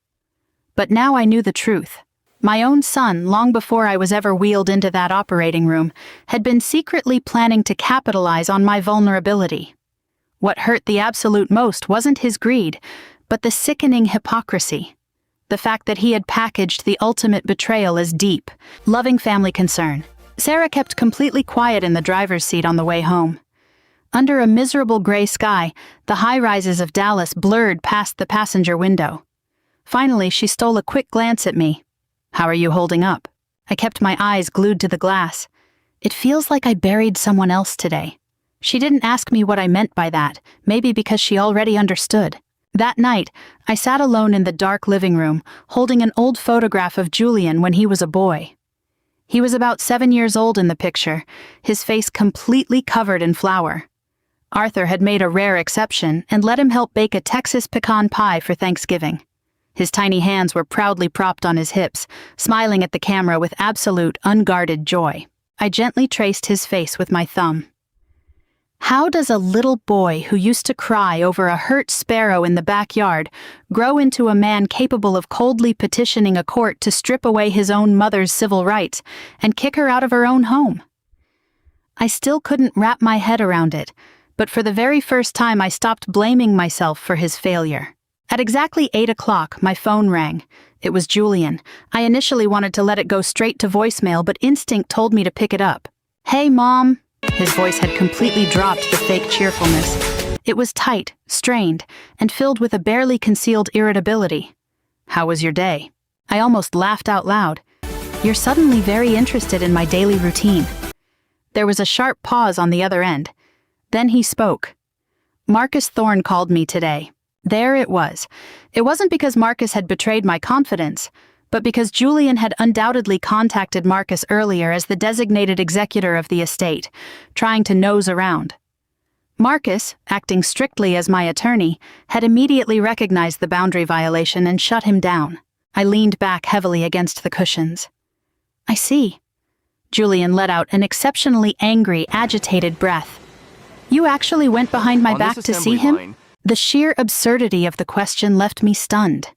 But now I knew the truth. My own son, long before I was ever wheeled into that operating room, had been secretly planning to capitalize on my vulnerability. What hurt the absolute most wasn't his greed, but the sickening hypocrisy. The fact that he had packaged the ultimate betrayal as deep, loving family concern. Sarah kept completely quiet in the driver's seat on the way home. Under a miserable gray sky, the high-rises of Dallas blurred past the passenger window. Finally, she stole a quick glance at me. "How are you holding up?" I kept my eyes glued to the glass. "It feels like I buried someone else today." She didn't ask me what I meant by that, maybe because she already understood. That night, I sat alone in the dark living room, holding an old photograph of Julian when he was a boy. He was about 7 years old in the picture, his face completely covered in flour. Arthur had made a rare exception and let him help bake a Texas pecan pie for Thanksgiving. His tiny hands were proudly propped on his hips, smiling at the camera with absolute, unguarded joy. I gently traced his face with my thumb. How does a little boy who used to cry over a hurt sparrow in the backyard grow into a man capable of coldly petitioning a court to strip away his own mother's civil rights and kick her out of her own home? I still couldn't wrap my head around it, but for the very first time I stopped blaming myself for his failure. At exactly 8 o'clock, my phone rang. It was Julian. I initially wanted to let it go straight to voicemail, but instinct told me to pick it up. "Hey, Mom." His voice had completely dropped the fake cheerfulness. It was tight, strained, and filled with a barely concealed irritability. "How was your day?" I almost laughed out loud. "You're suddenly very interested in my daily routine." There was a sharp pause on the other end. Then he spoke. "Marcus Thorne called me today." There it was. It wasn't because Marcus had betrayed my confidence, but because Julian had undoubtedly contacted Marcus earlier as the designated executor of the estate, trying to nose around. Marcus, acting strictly as my attorney, had immediately recognized the boundary violation and shut him down. I leaned back heavily against the cushions. "I see." Julian let out an exceptionally angry, agitated breath. "You actually went behind my back to see him?" The sheer absurdity of the question left me stunned.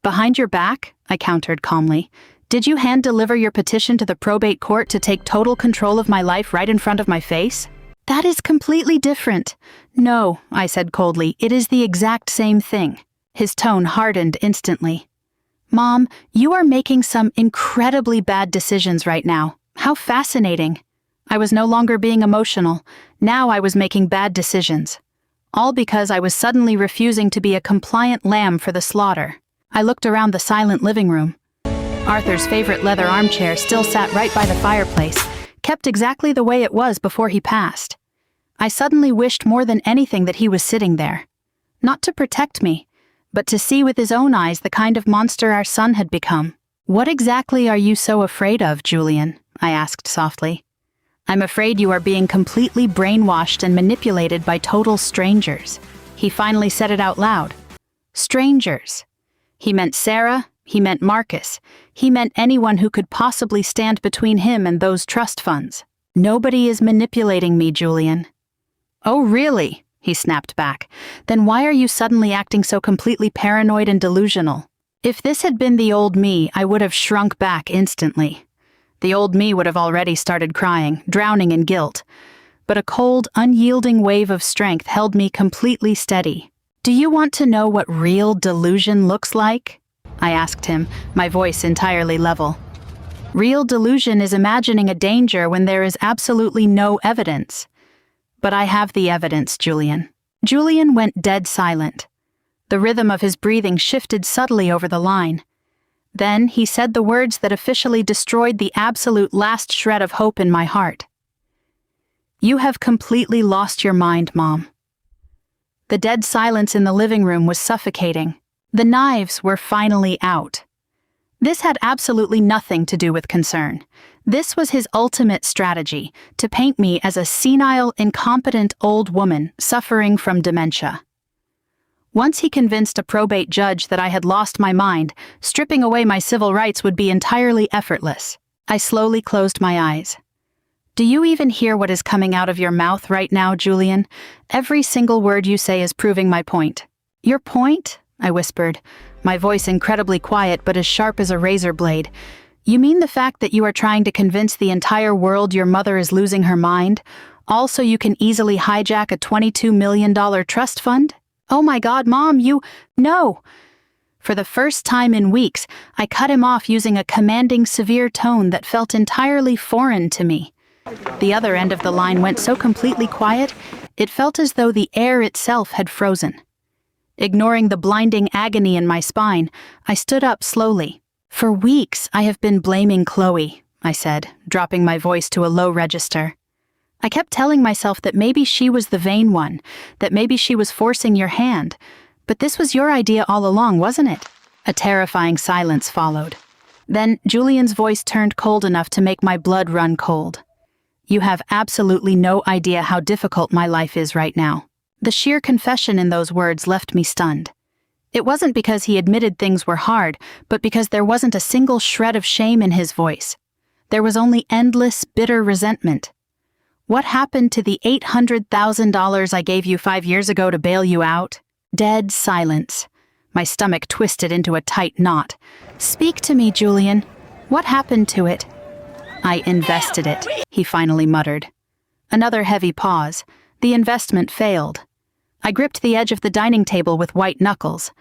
"Behind your back?" I countered calmly. "Did you hand-deliver your petition to the probate court to take total control of my life right in front of my face?" "That is completely different." "No," I said coldly, "it is the exact same thing." His tone hardened instantly. "Mom, you are making some incredibly bad decisions right now. How fascinating." I was no longer being emotional. Now I was making bad decisions. all because I was suddenly refusing to be a compliant lamb for the slaughter. I looked around the silent living room. Arthur's favorite leather armchair still sat right by the fireplace, kept exactly the way it was before he passed. I suddenly wished more than anything that he was sitting there. Not to protect me, but to see with his own eyes the kind of monster our son had become. "What exactly are you so afraid of, Julian?" I asked softly. "I'm afraid you are being completely brainwashed and manipulated by total strangers." He finally said it out loud. Strangers. He meant Sarah, he meant Marcus, he meant anyone who could possibly stand between him and those trust funds. "Nobody is manipulating me, Julian." "Oh, really?" he snapped back. "Then why are you suddenly acting so completely paranoid and delusional?" If this had been the old me, I would have shrunk back instantly. The old me would have already started crying, drowning in guilt. But a cold, unyielding wave of strength held me completely steady. "Do you want to know what real delusion looks like?" I asked him, my voice entirely level. "Real delusion is imagining a danger when there is absolutely no evidence." "But I have the evidence, Julian." Julian went dead silent. The rhythm of his breathing shifted subtly over the line. Then he said the words that officially destroyed the absolute last shred of hope in my heart. "You have completely lost your mind, Mom." The dead silence in the living room was suffocating. The knives were finally out. This had absolutely nothing to do with concern. This was his ultimate strategy, to paint me as a senile, incompetent old woman suffering from dementia. Once he convinced a probate judge that I had lost my mind, stripping away my civil rights would be entirely effortless. I slowly closed my eyes. "Do you even hear what is coming out of your mouth right now, Julian? Every single word you say is proving my point." "Your point?" I whispered, my voice incredibly quiet but as sharp as a razor blade. "You mean the fact that you are trying to convince the entire world your mother is losing her mind, all so you can easily hijack a $22 million trust fund? Oh my God, Mom, no!" For the first time in weeks, I cut him off using a commanding, severe tone that felt entirely foreign to me. The other end of the line went so completely quiet, it felt as though the air itself had frozen. Ignoring the blinding agony in my spine, I stood up slowly. "For weeks, I have been blaming Chloe," I said, dropping my voice to a low register. "I kept telling myself that maybe she was the vain one, that maybe she was forcing your hand. But this was your idea all along, wasn't it?" A terrifying silence followed. Then Julian's voice turned cold enough to make my blood run cold. "You have absolutely no idea how difficult my life is right now." The sheer confession in those words left me stunned. It wasn't because he admitted things were hard, but because there wasn't a single shred of shame in his voice. There was only endless, bitter resentment. "What happened to the $800,000 I gave you 5 years ago to bail you out?" Dead silence. My stomach twisted into a tight knot. "Speak to me, Julian. What happened to it?" "I invested it," he finally muttered. Another heavy pause. The investment failed. I gripped the edge of the dining table with white knuckles.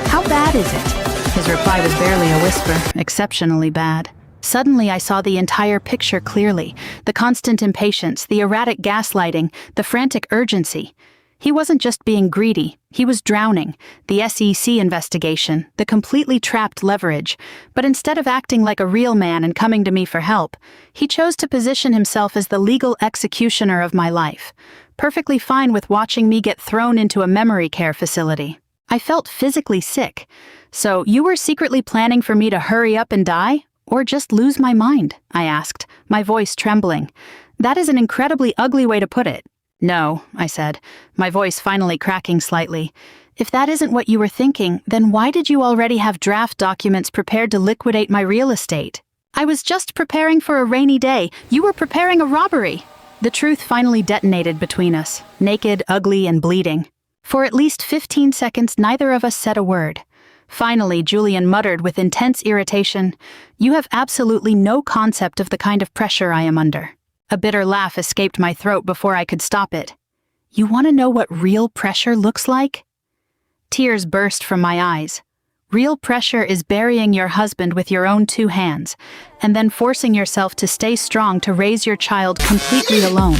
"How bad is it?" His reply was barely a whisper, exceptionally bad. Suddenly I saw the entire picture clearly, the constant impatience, the erratic gaslighting, the frantic urgency. He wasn't just being greedy, he was drowning, the SEC investigation, the completely trapped leverage. But instead of acting like a real man and coming to me for help, he chose to position himself as the legal executioner of my life, perfectly fine with watching me get thrown into a memory care facility. I felt physically sick. "So you were secretly planning for me to hurry up and die? Or just lose my mind?" I asked, my voice trembling. "That is an incredibly ugly way to put it." "No," I said, my voice finally cracking slightly. "If that isn't what you were thinking, then why did you already have draft documents prepared to liquidate my real estate?" "I was just preparing for a rainy day. You were preparing a robbery." The truth finally detonated between us, naked, ugly, and bleeding. For at least 15 seconds, neither of us said a word. Finally, Julian muttered with intense irritation, "You have absolutely no concept of the kind of pressure I am under." A bitter laugh escaped my throat before I could stop it. "You want to know what real pressure looks like?" Tears burst from my eyes. Real pressure is burying your husband with your own 2 hands, and then forcing yourself to stay strong to raise your child completely alone.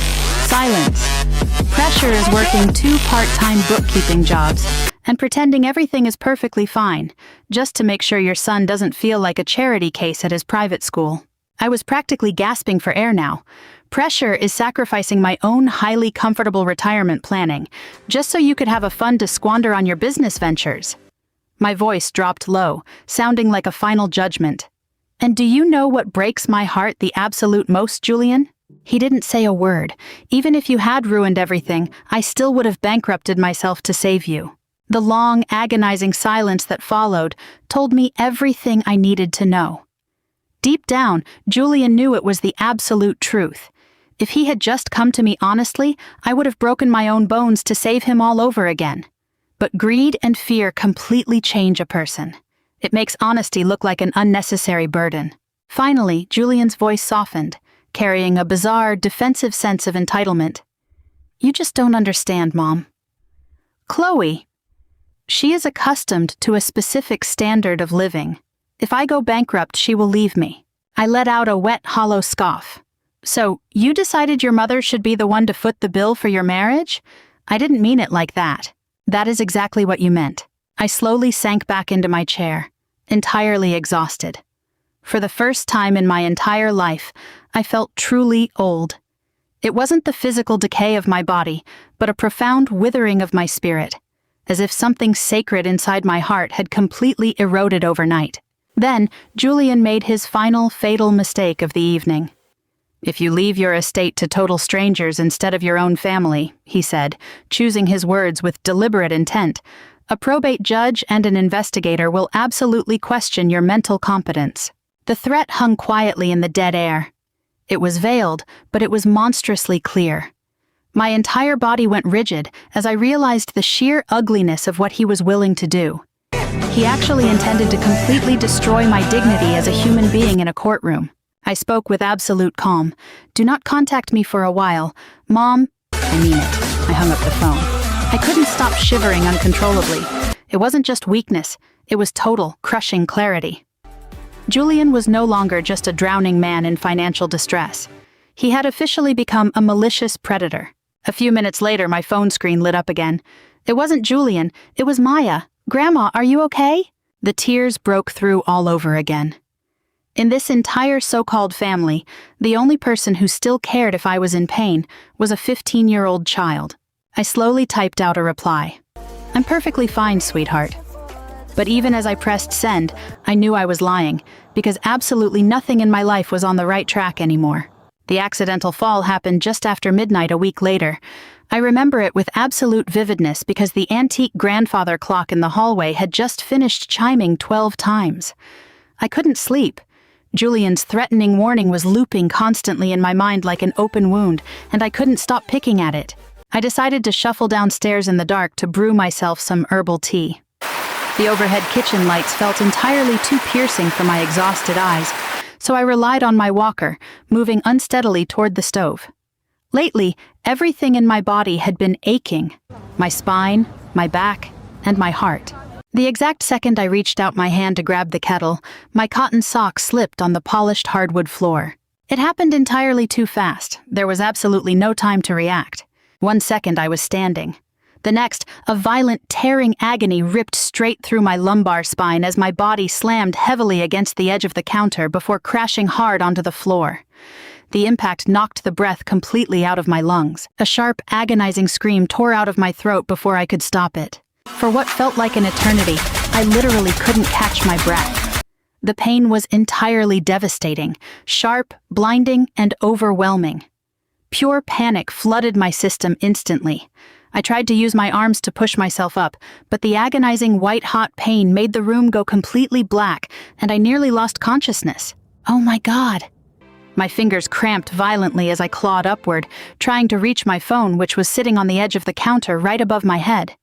Silence. Pressure is working 2 part-time bookkeeping jobs and pretending everything is perfectly fine, just to make sure your son doesn't feel like a charity case at his private school. I was practically gasping for air now. Pressure is sacrificing my own highly comfortable retirement planning, just so you could have a fund to squander on your business ventures. My voice dropped low, sounding like a final judgment. And do you know what breaks my heart the absolute most, Julian? He didn't say a word. Even if you had ruined everything, I still would have bankrupted myself to save you. The long, agonizing silence that followed told me everything I needed to know. Deep down, Julian knew it was the absolute truth. If he had just come to me honestly, I would have broken my own bones to save him all over again. But greed and fear completely change a person. It makes honesty look like an unnecessary burden. Finally, Julian's voice softened, carrying a bizarre, defensive sense of entitlement. You just don't understand, Mom. Chloe. She is accustomed to a specific standard of living. If I go bankrupt, she will leave me. I let out a wet, hollow scoff. So, you decided your mother should be the one to foot the bill for your marriage? I didn't mean it like that. That is exactly what you meant. I slowly sank back into my chair, entirely exhausted. For the first time in my entire life, I felt truly old. It wasn't the physical decay of my body, but a profound withering of my spirit, as if something sacred inside my heart had completely eroded overnight. Then, Julian made his final fatal mistake of the evening. If you leave your estate to total strangers instead of your own family, he said, choosing his words with deliberate intent, a probate judge and an investigator will absolutely question your mental competence. The threat hung quietly in the dead air. It was veiled, but it was monstrously clear. My entire body went rigid as I realized the sheer ugliness of what he was willing to do. He actually intended to completely destroy my dignity as a human being in a courtroom. I spoke with absolute calm. Do not contact me for a while. Mom, I mean it. I hung up the phone. I couldn't stop shivering uncontrollably. It wasn't just weakness. It was total, crushing clarity. Julian was no longer just a drowning man in financial distress. He had officially become a malicious predator. A few minutes later, my phone screen lit up again. It wasn't Julian. It was Maya. Grandma, are you okay? The tears broke through all over again. In this entire so-called family, the only person who still cared if I was in pain was a 15-year-old child. I slowly typed out a reply. I'm perfectly fine, sweetheart. But even as I pressed send, I knew I was lying, because absolutely nothing in my life was on the right track anymore. The accidental fall happened just after midnight a week later. I remember it with absolute vividness because the antique grandfather clock in the hallway had just finished chiming 12 times. I couldn't sleep. Julian's threatening warning was looping constantly in my mind like an open wound, and I couldn't stop picking at it. I decided to shuffle downstairs in the dark to brew myself some herbal tea. The overhead kitchen lights felt entirely too piercing for my exhausted eyes, so I relied on my walker, moving unsteadily toward the stove. Lately, everything in my body had been aching. My spine, my back, and my heart. The exact second I reached out my hand to grab the kettle, my cotton sock slipped on the polished hardwood floor. It happened entirely too fast. There was absolutely no time to react. 1 second I was standing. The next, a violent, tearing agony ripped straight through my lumbar spine as my body slammed heavily against the edge of the counter before crashing hard onto the floor. The impact knocked the breath completely out of my lungs. A sharp, agonizing scream tore out of my throat before I could stop it. For what felt like an eternity, I literally couldn't catch my breath. The pain was entirely devastating, sharp, blinding, and overwhelming. Pure panic flooded my system instantly. I tried to use my arms to push myself up, but the agonizing white-hot pain made the room go completely black, and I nearly lost consciousness. Oh my God! My fingers cramped violently as I clawed upward, trying to reach my phone, which was sitting on the edge of the counter right above my head.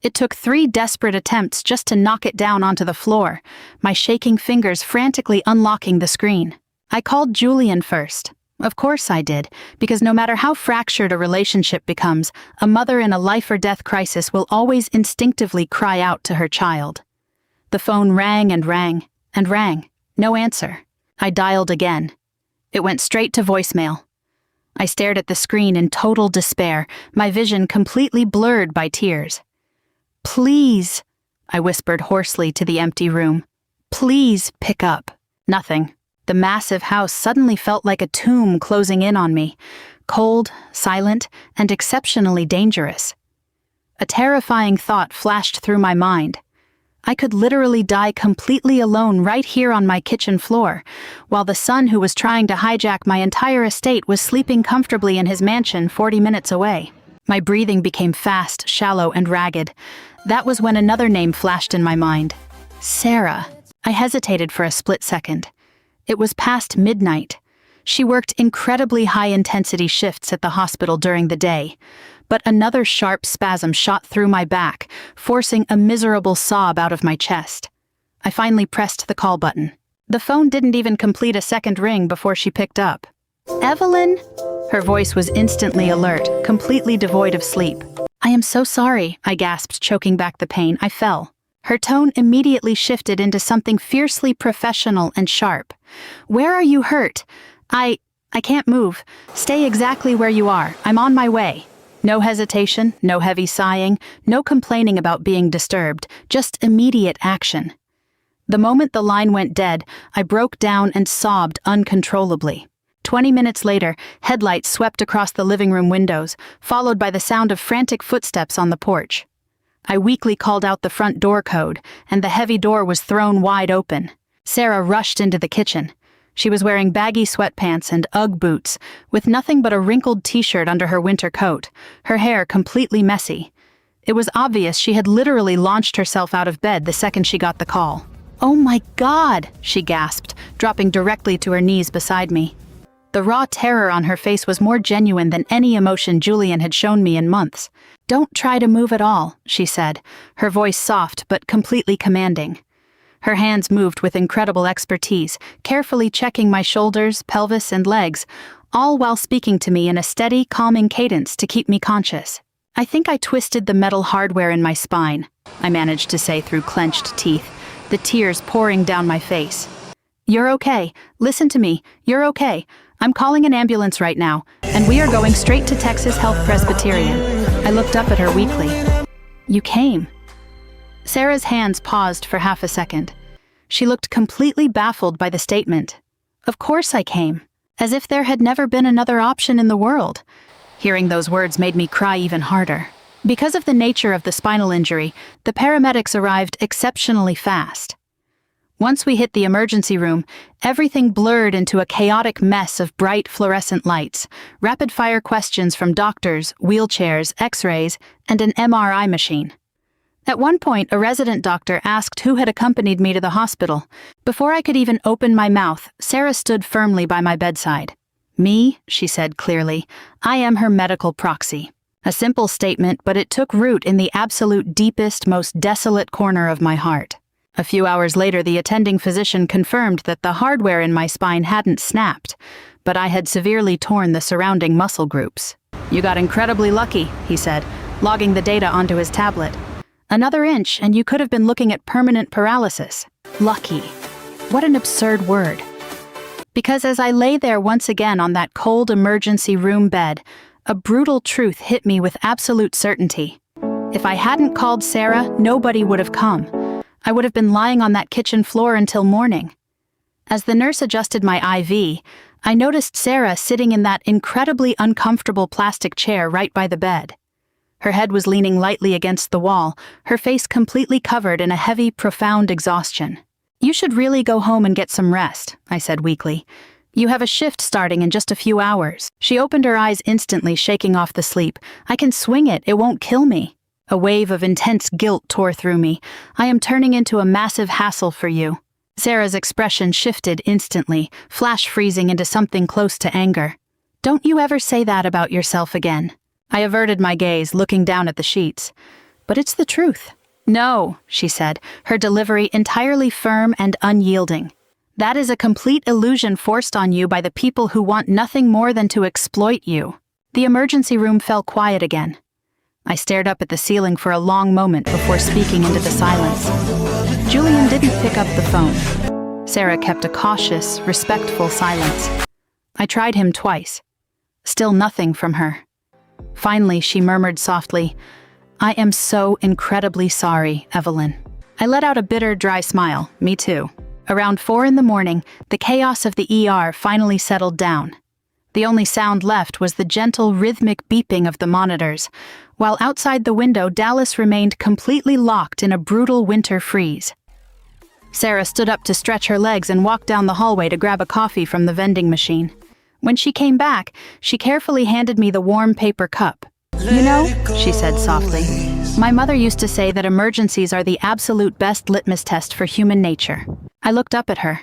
It took 3 desperate attempts just to knock it down onto the floor, my shaking fingers frantically unlocking the screen. I called Julian first. Of course I did, because no matter how fractured a relationship becomes, a mother in a life-or-death crisis will always instinctively cry out to her child. The phone rang and rang and rang. No answer. I dialed again. It went straight to voicemail. I stared at the screen in total despair, my vision completely blurred by tears. "Please," I whispered hoarsely to the empty room. "Please pick up." Nothing. The massive house suddenly felt like a tomb closing in on me, cold, silent, and exceptionally dangerous. A terrifying thought flashed through my mind. I could literally die completely alone right here on my kitchen floor, while the son who was trying to hijack my entire estate was sleeping comfortably in his mansion 40 minutes away. My breathing became fast, shallow, and ragged. That was when another name flashed in my mind. Sarah. I hesitated for a split second. It was past midnight. She worked incredibly high-intensity shifts at the hospital during the day, but another sharp spasm shot through my back, forcing a miserable sob out of my chest. I finally pressed the call button. The phone didn't even complete a second ring before she picked up. "Evelyn?" Her voice was instantly alert, completely devoid of sleep. "I am so sorry," I gasped, choking back the pain. I fell. Her tone immediately shifted into something fiercely professional and sharp. "Where are you hurt?" I can't move. Stay exactly where you are. I'm on my way." No hesitation, no heavy sighing, no complaining about being disturbed, just immediate action. The moment the line went dead, I broke down and sobbed uncontrollably. 20 minutes later, headlights swept across the living room windows, followed by the sound of frantic footsteps on the porch. I weakly called out the front door code, and the heavy door was thrown wide open. Sarah rushed into the kitchen. She was wearing baggy sweatpants and Ugg boots, with nothing but a wrinkled t-shirt under her winter coat, her hair completely messy. It was obvious she had literally launched herself out of bed the second she got the call. "Oh my God!" she gasped, dropping directly to her knees beside me. The raw terror on her face was more genuine than any emotion Julian had shown me in months. "Don't try to move at all," she said, her voice soft but completely commanding. Her hands moved with incredible expertise, carefully checking my shoulders, pelvis, and legs, all while speaking to me in a steady, calming cadence to keep me conscious. "I think I twisted the metal hardware in my spine," I managed to say through clenched teeth, the tears pouring down my face. "You're okay. Listen to me. You're okay. I'm calling an ambulance right now, and we are going straight to Texas Health Presbyterian." I looked up at her weakly. "You came." Sarah's hands paused for half a second. She looked completely baffled by the statement. "Of course I came. As if there had never been another option in the world." Hearing those words made me cry even harder. Because of the nature of the spinal injury, the paramedics arrived exceptionally fast. Once we hit the emergency room, everything blurred into a chaotic mess of bright fluorescent lights, rapid-fire questions from doctors, wheelchairs, x-rays, and an MRI machine. At one point, a resident doctor asked who had accompanied me to the hospital. Before I could even open my mouth, Sarah stood firmly by my bedside. "Me," she said clearly. "I am her medical proxy." A simple statement, but it took root in the absolute deepest, most desolate corner of my heart. A few hours later, the attending physician confirmed that the hardware in my spine hadn't snapped, but I had severely torn the surrounding muscle groups. "You got incredibly lucky," he said, logging the data onto his tablet. "Another inch, and you could have been looking at permanent paralysis." Lucky. What an absurd word. Because as I lay there once again on that cold emergency room bed, a brutal truth hit me with absolute certainty. If I hadn't called Sarah, nobody would have come. I would have been lying on that kitchen floor until morning. As the nurse adjusted my IV, I noticed Sarah sitting in that incredibly uncomfortable plastic chair right by the bed. Her head was leaning lightly against the wall, her face completely covered in a heavy, profound exhaustion. "You should really go home and get some rest," I said weakly. "You have a shift starting in just a few hours." She opened her eyes instantly, shaking off the sleep. "I can swing it. It won't kill me." A wave of intense guilt tore through me. "I am turning into a massive hassle for you." Sarah's expression shifted instantly, flash freezing into something close to anger. "Don't you ever say that about yourself again." I averted my gaze, looking down at the sheets. "But it's the truth." "No," she said, her delivery entirely firm and unyielding. "That is a complete illusion forced on you by the people who want nothing more than to exploit you." The emergency room fell quiet again. I stared up at the ceiling for a long moment before speaking into the silence. Julian didn't pick up the phone. Sarah kept a cautious, respectful silence. I tried him twice. Still nothing from her. Finally, she murmured softly, "I am so incredibly sorry, Evelyn." I let out a bitter, dry smile. Me too. Around 4 in the morning, the chaos of the ER finally settled down. The only sound left was the gentle, rhythmic beeping of the monitors, while outside the window Dallas remained completely locked in a brutal winter freeze. Sarah stood up to stretch her legs and walked down the hallway to grab a coffee from the vending machine. When she came back, she carefully handed me the warm paper cup. "You know," she said softly, "my mother used to say that emergencies are the absolute best litmus test for human nature." I looked up at her.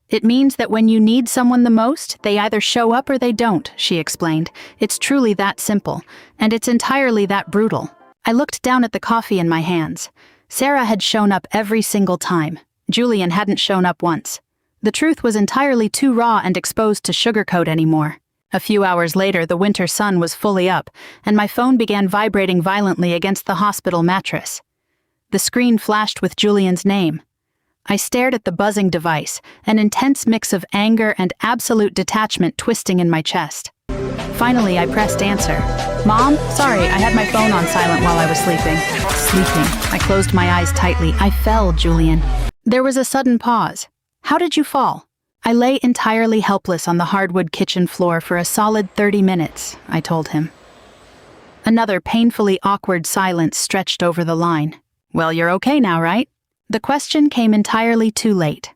"It means that when you need someone the most, they either show up or they don't," she explained. "It's truly that simple, and it's entirely that brutal." I looked down at the coffee in my hands. Sarah had shown up every single time. Julian hadn't shown up once. The truth was entirely too raw and exposed to sugarcoat anymore. A few hours later, the winter sun was fully up, and my phone began vibrating violently against the hospital mattress. The screen flashed with Julian's name. I stared at the buzzing device, an intense mix of anger and absolute detachment twisting in my chest. Finally, I pressed answer. "Mom, sorry, I had my phone on silent while I was sleeping." Sleeping. I closed my eyes tightly. "I fell, Julian." There was a sudden pause. "How did you fall?" "I lay entirely helpless on the hardwood kitchen floor for a solid 30 minutes, I told him. Another painfully awkward silence stretched over the line. "Well, you're okay now, right?" The question came entirely too late.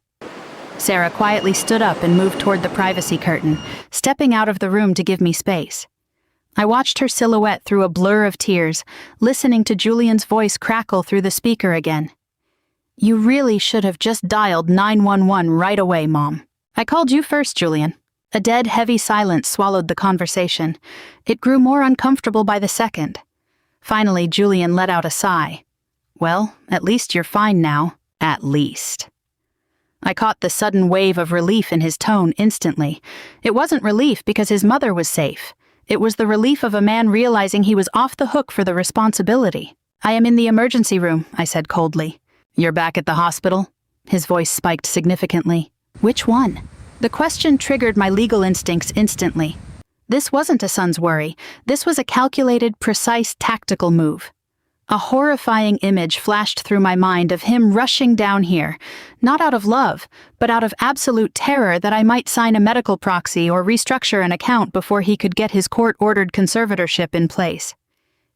Sarah quietly stood up and moved toward the privacy curtain, stepping out of the room to give me space. I watched her silhouette through a blur of tears, listening to Julian's voice crackle through the speaker again. "You really should have just dialed 911 right away, Mom." "I called you first, Julian." A dead, heavy silence swallowed the conversation. It grew more uncomfortable by the second. Finally, Julian let out a sigh. "Well, at least you're fine now. At least." I caught the sudden wave of relief in his tone instantly. It wasn't relief because his mother was safe. It was the relief of a man realizing he was off the hook for the responsibility. "I am in the emergency room," I said coldly. "You're back at the hospital?" His voice spiked significantly. "Which one?" The question triggered my legal instincts instantly. This wasn't a son's worry. This was a calculated, precise, tactical move. A horrifying image flashed through my mind of him rushing down here, not out of love, but out of absolute terror that I might sign a medical proxy or restructure an account before he could get his court-ordered conservatorship in place.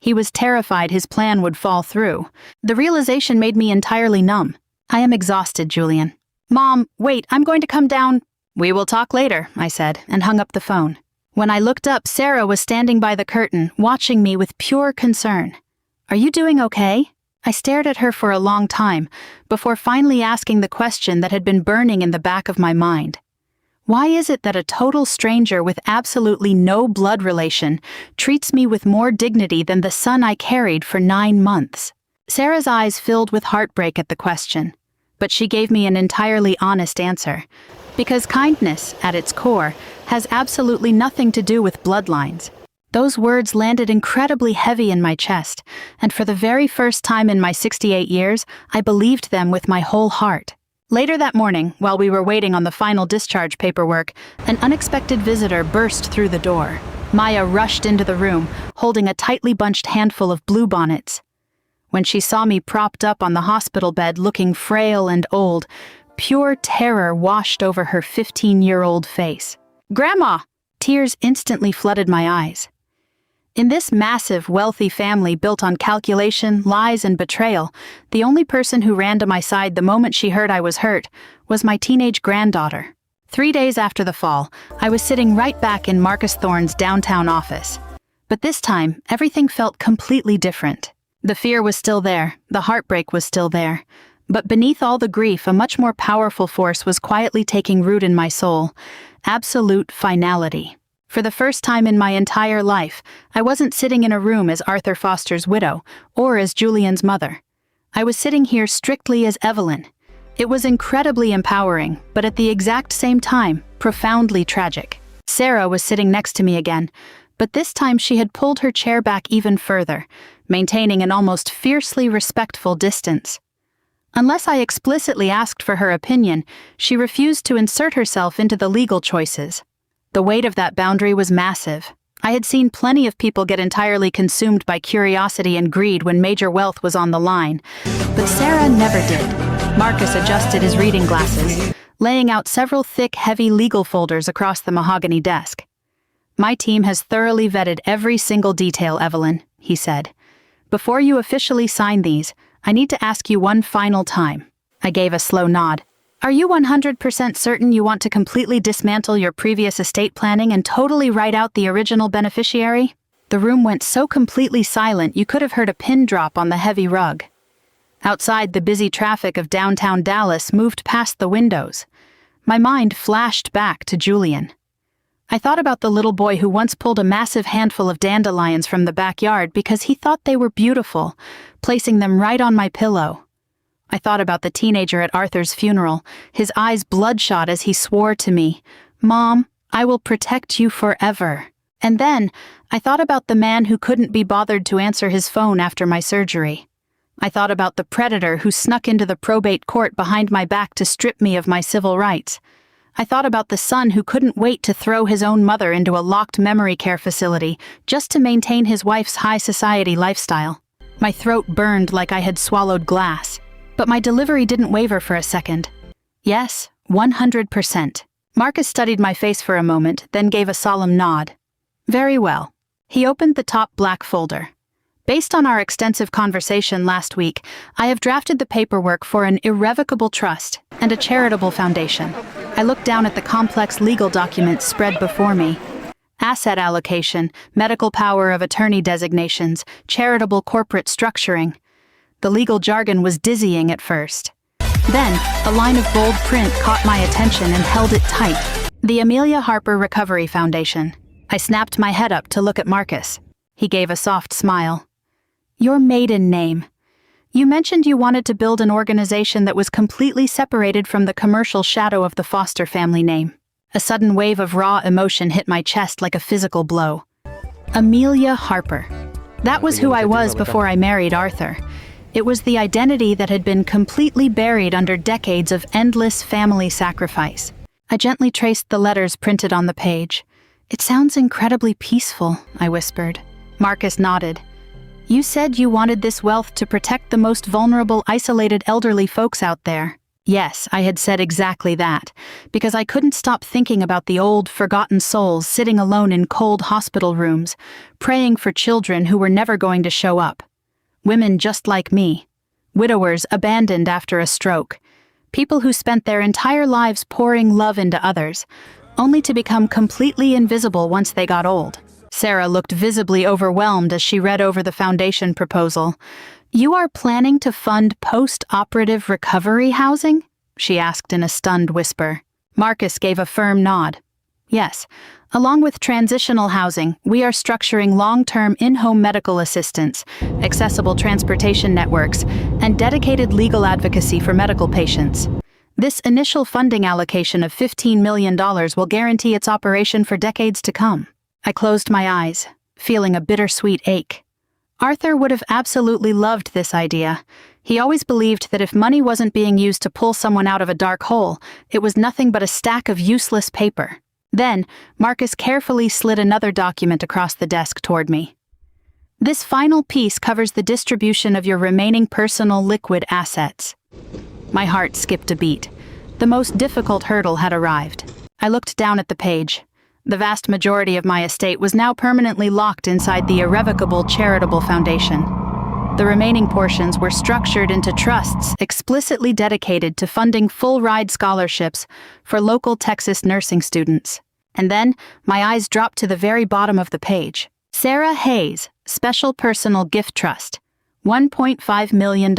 He was terrified his plan would fall through. The realization made me entirely numb. "I am exhausted, Julian." "Mom, wait, I'm going to come down." "We will talk later," I said, and hung up the phone. When I looked up, Sarah was standing by the curtain, watching me with pure concern. "Are you doing okay?" I stared at her for a long time, before finally asking the question that had been burning in the back of my mind. Why is it that a total stranger with absolutely no blood relation treats me with more dignity than the son I carried for 9 months? Sarah's eyes filled with heartbreak at the question, but she gave me an entirely honest answer. Because kindness, at its core, has absolutely nothing to do with bloodlines. Those words landed incredibly heavy in my chest, and for the very first time in my 68 years, I believed them with my whole heart. Later that morning, while we were waiting on the final discharge paperwork, an unexpected visitor burst through the door. Maya rushed into the room, holding a tightly bunched handful of bluebonnets. When she saw me propped up on the hospital bed looking frail and old, pure terror washed over her 15-year-old face. "Grandma!" Tears instantly flooded my eyes. In this massive, wealthy family built on calculation, lies, and betrayal, the only person who ran to my side the moment she heard I was hurt was my teenage granddaughter. 3 days after the fall, I was sitting right back in Marcus Thorne's downtown office. But this time, everything felt completely different. The fear was still there, the heartbreak was still there. But beneath all the grief, a much more powerful force was quietly taking root in my soul: absolute finality. For the first time in my entire life, I wasn't sitting in a room as Arthur Foster's widow, or as Julian's mother. I was sitting here strictly as Evelyn. It was incredibly empowering, but at the exact same time, profoundly tragic. Sarah was sitting next to me again, but this time she had pulled her chair back even further, maintaining an almost fiercely respectful distance. Unless I explicitly asked for her opinion, she refused to insert herself into the legal choices. The weight of that boundary was massive. I had seen plenty of people get entirely consumed by curiosity and greed when major wealth was on the line, but Sarah never did. Marcus adjusted his reading glasses, laying out several thick, heavy legal folders across the mahogany desk. "My team has thoroughly vetted every single detail, Evelyn," he said. "Before you officially sign these, I need to ask you one final time." I gave a slow nod. "Are you 100% certain you want to completely dismantle your previous estate planning and totally write out the original beneficiary?" The room went so completely silent you could have heard a pin drop on the heavy rug. Outside, the busy traffic of downtown Dallas moved past the windows. My mind flashed back to Julian. I thought about the little boy who once pulled a massive handful of dandelions from the backyard because he thought they were beautiful, placing them right on my pillow. I thought about the teenager at Arthur's funeral, his eyes bloodshot as he swore to me, "Mom, I will protect you forever." And then, I thought about the man who couldn't be bothered to answer his phone after my surgery. I thought about the predator who snuck into the probate court behind my back to strip me of my civil rights. I thought about the son who couldn't wait to throw his own mother into a locked memory care facility just to maintain his wife's high society lifestyle. My throat burned like I had swallowed glass, but my delivery didn't waver for a second. "Yes, 100%. Marcus studied my face for a moment, then gave a solemn nod. "Very well." He opened the top black folder. "Based on our extensive conversation last week, I have drafted the paperwork for an irrevocable trust and a charitable foundation." I looked down at the complex legal documents spread before me. Asset allocation, medical power of attorney designations, charitable corporate structuring. The legal jargon was dizzying at first. Then, a line of bold print caught my attention and held it tight. "The Amelia Harper Recovery Foundation." I snapped my head up to look at Marcus. He gave a soft smile. "Your maiden name. You mentioned you wanted to build an organization that was completely separated from the commercial shadow of the Foster family name." A sudden wave of raw emotion hit my chest like a physical blow. Amelia Harper. That was who I was before I married Arthur. It was the identity that had been completely buried under decades of endless family sacrifice. I gently traced the letters printed on the page. "It sounds incredibly peaceful," I whispered. Marcus nodded. "You said you wanted this wealth to protect the most vulnerable, isolated elderly folks out there." Yes, I had said exactly that, because I couldn't stop thinking about the old, forgotten souls sitting alone in cold hospital rooms, praying for children who were never going to show up. Women just like me. Widowers abandoned after a stroke. People who spent their entire lives pouring love into others, only to become completely invisible once they got old. Sarah looked visibly overwhelmed as she read over the foundation proposal. "You are planning to fund post-operative recovery housing?" she asked in a stunned whisper. Marcus gave a firm nod. "Yes, along with transitional housing, we are structuring long-term in-home medical assistance, accessible transportation networks, and dedicated legal advocacy for medical patients. This initial funding allocation of $15 million will guarantee its operation for decades to come." I closed my eyes, feeling a bittersweet ache. Arthur would have absolutely loved this idea. He always believed that if money wasn't being used to pull someone out of a dark hole, it was nothing but a stack of useless paper. Then, Marcus carefully slid another document across the desk toward me. "This final piece covers the distribution of your remaining personal liquid assets." My heart skipped a beat. The most difficult hurdle had arrived. I looked down at the page. The vast majority of my estate was now permanently locked inside the irrevocable charitable foundation. The remaining portions were structured into trusts explicitly dedicated to funding full-ride scholarships for local Texas nursing students. And then, my eyes dropped to the very bottom of the page. Sarah Hayes, Special Personal Gift Trust, $1.5 million.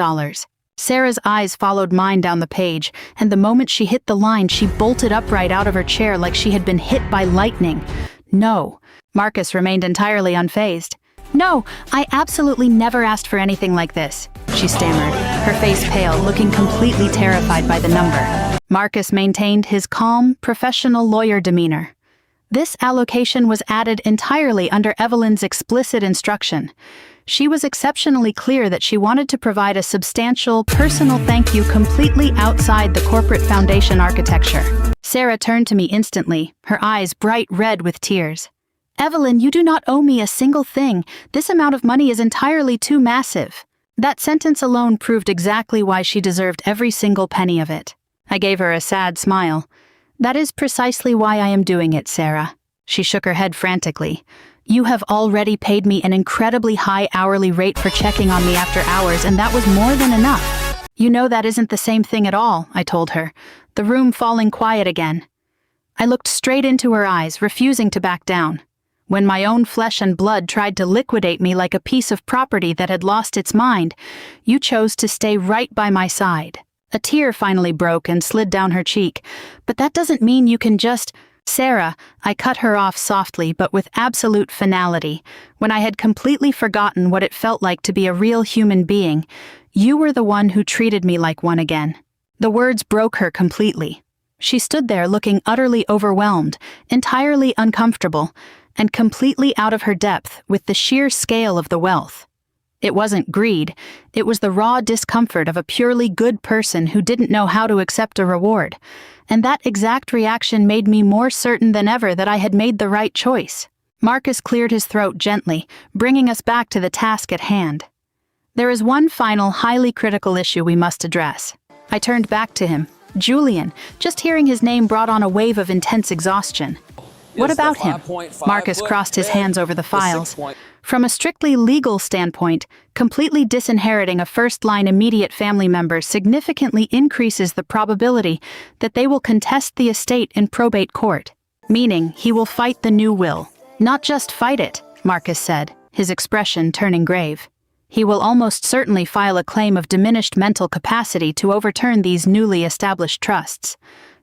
Sarah's eyes followed mine down the page, and the moment she hit the line, she bolted upright out of her chair like she had been hit by lightning. "No." Marcus remained entirely unfazed. "No, I absolutely never asked for anything like this," she stammered, her face pale, looking completely terrified by the number. Marcus maintained his calm, professional lawyer demeanor. This allocation was added entirely under Evelyn's explicit instruction. She was exceptionally clear that she wanted to provide a substantial, personal thank you completely outside the corporate foundation architecture. Sarah turned to me instantly, her eyes bright red with tears. Evelyn, you do not owe me a single thing. This amount of money is entirely too massive. That sentence alone proved exactly why she deserved every single penny of it. I gave her a sad smile. That is precisely why I am doing it, Sarah. She shook her head frantically. You have already paid me an incredibly high hourly rate for checking on me after hours, and that was more than enough. You know that isn't the same thing at all, I told her, the room falling quiet again. I looked straight into her eyes, refusing to back down. When my own flesh and blood tried to liquidate me like a piece of property that had lost its mind, you chose to stay right by my side. A tear finally broke and slid down her cheek. But that doesn't mean you can just... Sarah, I cut her off softly but with absolute finality. When I had completely forgotten what it felt like to be a real human being, you were the one who treated me like one again. The words broke her completely. She stood there looking utterly overwhelmed, entirely uncomfortable, and completely out of her depth with the sheer scale of the wealth. It wasn't greed, it was the raw discomfort of a purely good person who didn't know how to accept a reward. And that exact reaction made me more certain than ever that I had made the right choice. Marcus cleared his throat gently, bringing us back to the task at hand. There is one final, highly critical issue we must address. I turned back to him. Julian, just hearing his name brought on a wave of intense exhaustion. What about him? Marcus crossed his hands over the files. From a strictly legal standpoint, completely disinheriting a first-line immediate family member significantly increases the probability that they will contest the estate in probate court, meaning he will fight the new will. Not just fight it, Marcus said, his expression turning grave. He will almost certainly file a claim of diminished mental capacity to overturn these newly established trusts.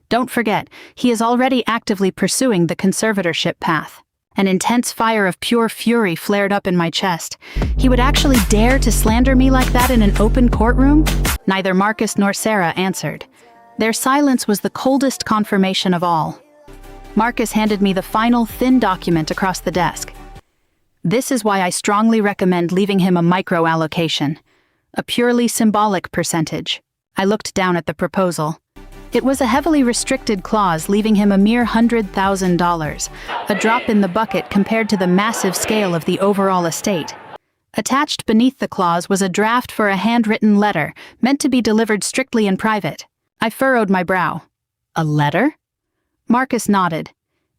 Don't forget, he is already actively pursuing the conservatorship path. An intense fire of pure fury flared up in my chest. He would actually dare to slander me like that in an open courtroom? Neither Marcus nor Sarah answered. Their silence was the coldest confirmation of all. Marcus handed me the final thin document across the desk. This is why I strongly recommend leaving him a micro-allocation. A purely symbolic percentage. I looked down at the proposal. It was a heavily restricted clause leaving him a mere $100,000, a drop in the bucket compared to the massive scale of the overall estate. Attached beneath the clause was a draft for a handwritten letter, meant to be delivered strictly in private. I furrowed my brow. A letter? Marcus nodded.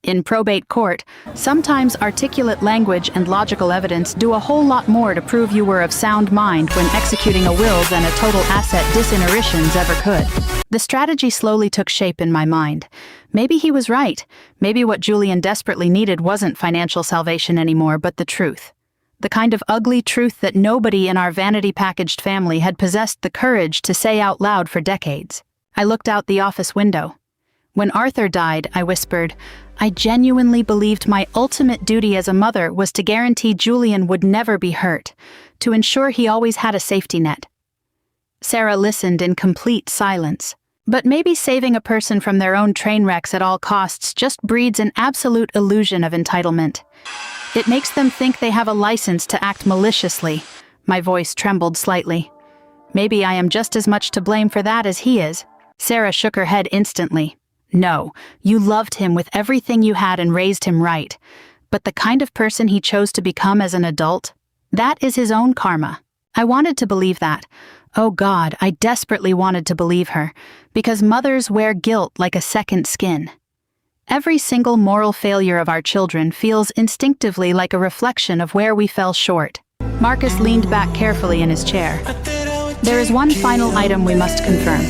In probate court, sometimes articulate language and logical evidence do a whole lot more to prove you were of sound mind when executing a will than a total asset disinheritions ever could. The strategy slowly took shape in my mind. Maybe he was right. Maybe what Julian desperately needed wasn't financial salvation anymore, but the truth. The kind of ugly truth that nobody in our vanity-packaged family had possessed the courage to say out loud for decades. I looked out the office window. When Arthur died, I whispered, I genuinely believed my ultimate duty as a mother was to guarantee Julian would never be hurt, to ensure he always had a safety net. Sarah listened in complete silence. But maybe saving a person from their own train wrecks at all costs just breeds an absolute illusion of entitlement. It makes them think they have a license to act maliciously. My voice trembled slightly. Maybe I am just as much to blame for that as he is. Sarah shook her head instantly. No, you loved him with everything you had and raised him right. But the kind of person he chose to become as an adult, that is his own karma. I wanted to believe that. Oh God, I desperately wanted to believe her, because mothers wear guilt like a second skin. Every single moral failure of our children feels instinctively like a reflection of where we fell short. Marcus leaned back carefully in his chair. There is one final item we must confirm.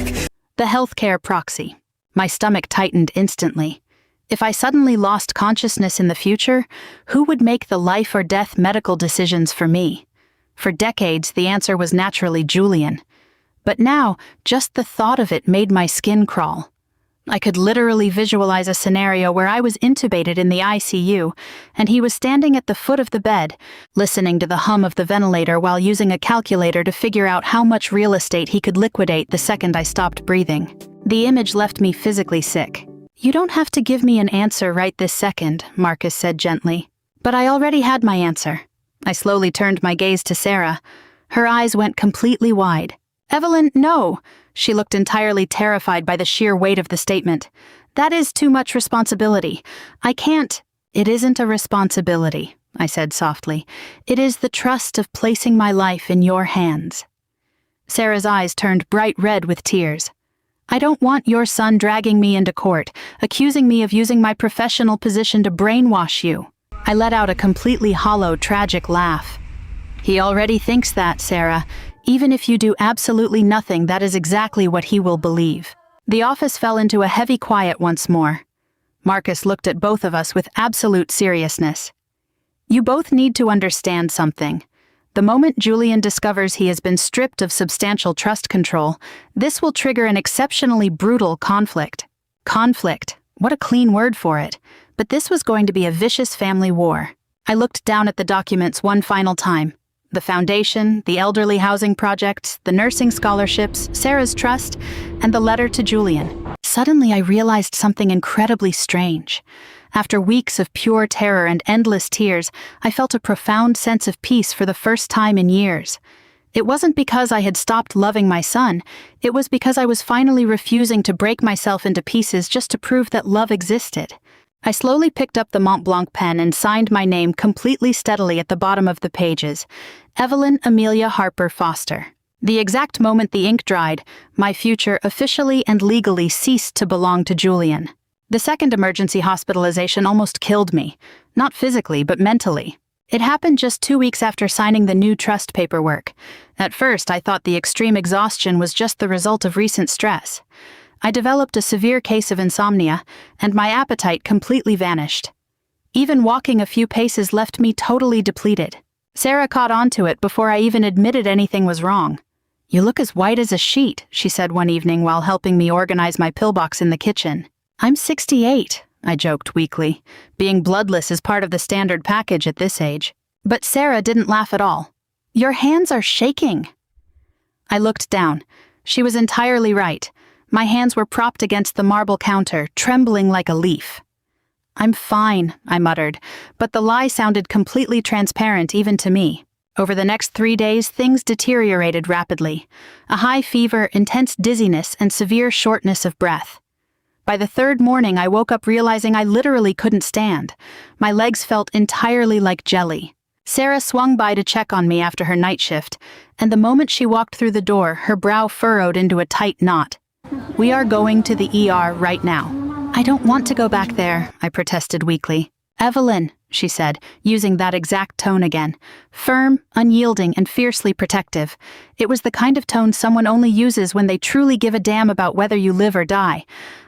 The healthcare proxy. My stomach tightened instantly. If I suddenly lost consciousness in the future, who would make the life or death medical decisions for me? For decades, the answer was naturally Julian. But now, just the thought of it made my skin crawl. I could literally visualize a scenario where I was intubated in the ICU, and he was standing at the foot of the bed, listening to the hum of the ventilator while using a calculator to figure out how much real estate he could liquidate the second I stopped breathing. The image left me physically sick. You don't have to give me an answer right this second, Marcus said gently. But I already had my answer. I slowly turned my gaze to Sarah. Her eyes went completely wide. Evelyn, no. She looked entirely terrified by the sheer weight of the statement. That is too much responsibility. I can't. It isn't a responsibility, I said softly. It is the trust of placing my life in your hands. Sarah's eyes turned bright red with tears. I don't want your son dragging me into court, accusing me of using my professional position to brainwash you. I let out a completely hollow, tragic laugh. He already thinks that, Sarah. Even if you do absolutely nothing, that is exactly what he will believe. The office fell into a heavy quiet once more. Marcus looked at both of us with absolute seriousness. You both need to understand something. The moment Julian discovers he has been stripped of substantial trust control, this will trigger an exceptionally brutal conflict. Conflict. What a clean word for it. But this was going to be a vicious family war. I looked down at the documents one final time. The foundation, the elderly housing project, the nursing scholarships, Sarah's trust, and the letter to Julian. Suddenly I realized something incredibly strange. After weeks of pure terror and endless tears, I felt a profound sense of peace for the first time in years. It wasn't because I had stopped loving my son, it was because I was finally refusing to break myself into pieces just to prove that love existed. I slowly picked up the Mont Blanc pen and signed my name completely steadily at the bottom of the pages. Evelyn Amelia Harper Foster. The exact moment the ink dried, my future officially and legally ceased to belong to Julian. The second emergency hospitalization almost killed me. Not physically, but mentally. It happened just 2 weeks after signing the new trust paperwork. At first, I thought the extreme exhaustion was just the result of recent stress. I developed a severe case of insomnia, and my appetite completely vanished. Even walking a few paces left me totally depleted. Sarah caught on to it before I even admitted anything was wrong. You look as white as a sheet, she said one evening while helping me organize my pillbox in the kitchen. I'm 68, I joked weakly. Being bloodless is part of the standard package at this age. But Sarah didn't laugh at all. Your hands are shaking. I looked down. She was entirely right. My hands were propped against the marble counter, trembling like a leaf. I'm fine, I muttered, but the lie sounded completely transparent even to me. Over the next 3 days, things deteriorated rapidly. A high fever, intense dizziness, and severe shortness of breath. By the third morning, I woke up realizing I literally couldn't stand. My legs felt entirely like jelly. Sarah swung by to check on me after her night shift, and the moment she walked through the door, her brow furrowed into a tight knot. We are going to the ER right now. I don't want to go back there, I protested weakly. Evelyn, she said, using that exact tone again. Firm, unyielding, and fiercely protective. It was the kind of tone someone only uses when they truly give a damn about whether you live or die.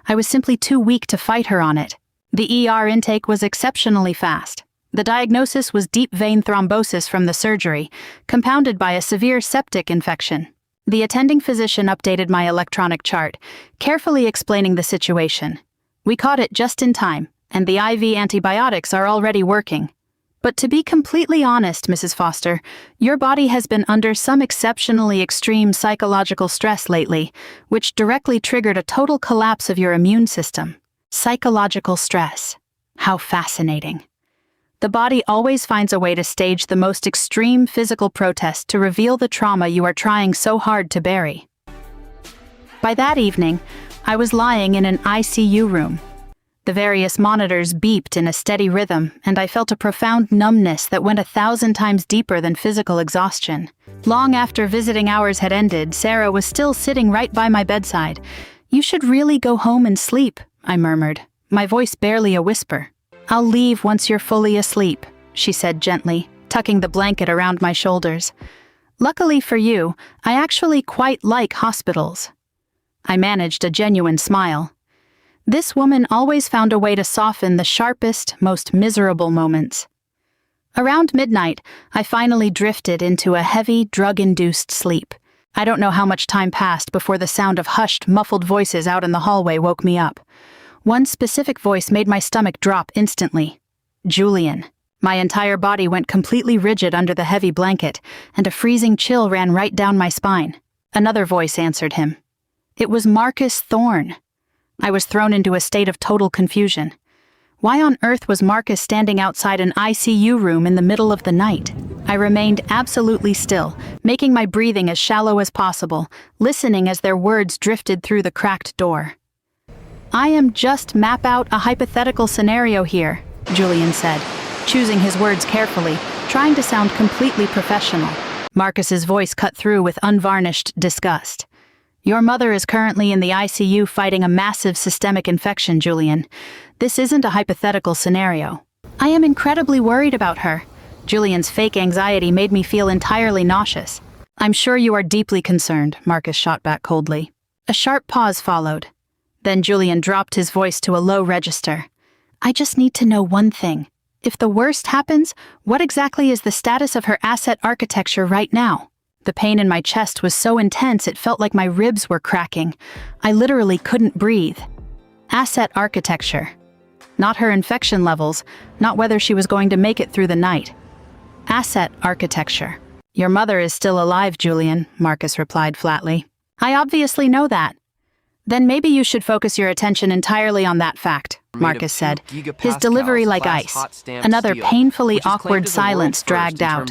I was simply too weak to fight her on it. The ER intake was exceptionally fast. The diagnosis was deep vein thrombosis from the surgery, compounded by a severe septic infection. The attending physician updated my electronic chart, carefully explaining the situation. We caught it just in time, and the IV antibiotics are already working. But to be completely honest, Mrs. Foster, your body has been under some exceptionally extreme psychological stress lately, which directly triggered a total collapse of your immune system. Psychological stress. How fascinating. The body always finds a way to stage the most extreme physical protest to reveal the trauma you are trying so hard to bury. By that evening, I was lying in an ICU room. The various monitors beeped in a steady rhythm, and I felt a profound numbness that went 1,000 times deeper than physical exhaustion. Long after visiting hours had ended, Sarah was still sitting right by my bedside. You should really go home and sleep, I murmured, my voice barely a whisper. I'll leave once you're fully asleep, she said gently, tucking the blanket around my shoulders. Luckily for you, I actually quite like hospitals. I managed a genuine smile. This woman always found a way to soften the sharpest, most miserable moments. Around midnight, I finally drifted into a heavy, drug-induced sleep. I don't know how much time passed before the sound of hushed, muffled voices out in the hallway woke me up. One specific voice made my stomach drop instantly. Julian. My entire body went completely rigid under the heavy blanket, and a freezing chill ran right down my spine. Another voice answered him. It was Marcus Thorne. I was thrown into a state of total confusion. Why on earth was Marcus standing outside an ICU room in the middle of the night? I remained absolutely still, making my breathing as shallow as possible, listening as their words drifted through the cracked door. I am just map out a hypothetical scenario here, Julian said, choosing his words carefully, trying to sound completely professional. Marcus's voice cut through with unvarnished disgust. Your mother is currently in the ICU fighting a massive systemic infection, Julian. This isn't a hypothetical scenario. I am incredibly worried about her. Julian's fake anxiety made me feel entirely nauseous. I'm sure you are deeply concerned, Marcus shot back coldly. A sharp pause followed. Then Julian dropped his voice to a low register. I just need to know one thing. If the worst happens, what exactly is the status of her asset architecture right now? The pain in my chest was so intense it felt like my ribs were cracking. I literally couldn't breathe. Asset architecture. Not her infection levels, not whether she was going to make it through the night. Asset architecture. Your mother is still alive, Julian, Marcus replied flatly. I obviously know that. Then maybe you should focus your attention entirely on that fact, Marcus said, his delivery like ice. Another painfully awkward silence dragged out.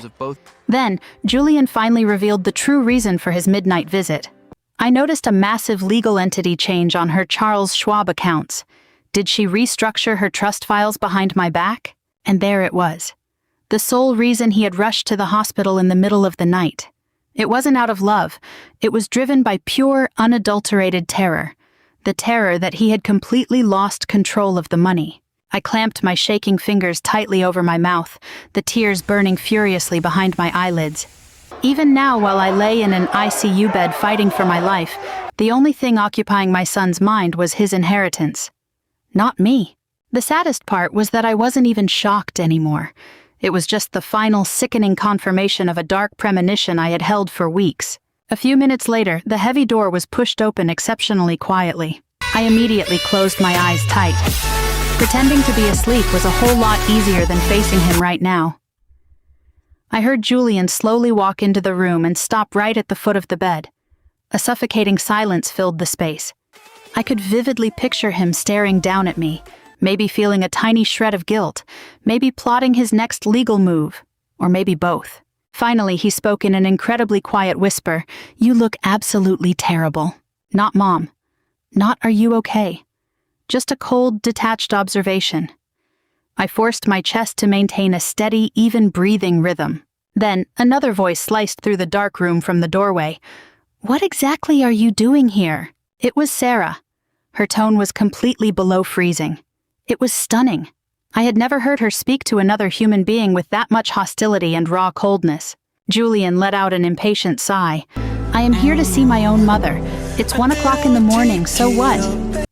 Then, Julian finally revealed the true reason for his midnight visit. I noticed a massive legal entity change on her Charles Schwab accounts. Did she restructure her trust files behind my back? And there it was. The sole reason he had rushed to the hospital in the middle of the night. It wasn't out of love. It was driven by pure, unadulterated terror. The terror that he had completely lost control of the money. I clamped my shaking fingers tightly over my mouth, the tears burning furiously behind my eyelids. Even now, while I lay in an ICU bed fighting for my life, the only thing occupying my son's mind was his inheritance. Not me. The saddest part was that I wasn't even shocked anymore. It was just the final sickening confirmation of a dark premonition I had held for weeks. A few minutes later, the heavy door was pushed open exceptionally quietly. I immediately closed my eyes tight. Pretending to be asleep was a whole lot easier than facing him right now. I heard Julian slowly walk into the room and stop right at the foot of the bed. A suffocating silence filled the space. I could vividly picture him staring down at me, maybe feeling a tiny shred of guilt, maybe plotting his next legal move, or maybe both. Finally, he spoke in an incredibly quiet whisper. You look absolutely terrible. Not Mom. Not are you okay. Just a cold, detached observation. I forced my chest to maintain a steady, even breathing rhythm. Then, another voice sliced through the dark room from the doorway. What exactly are you doing here? It was Sarah. Her tone was completely below freezing. It was stunning. I had never heard her speak to another human being with that much hostility and raw coldness. Julian let out an impatient sigh. I am here to see my own mother. It's 1 o'clock in the morning, so what?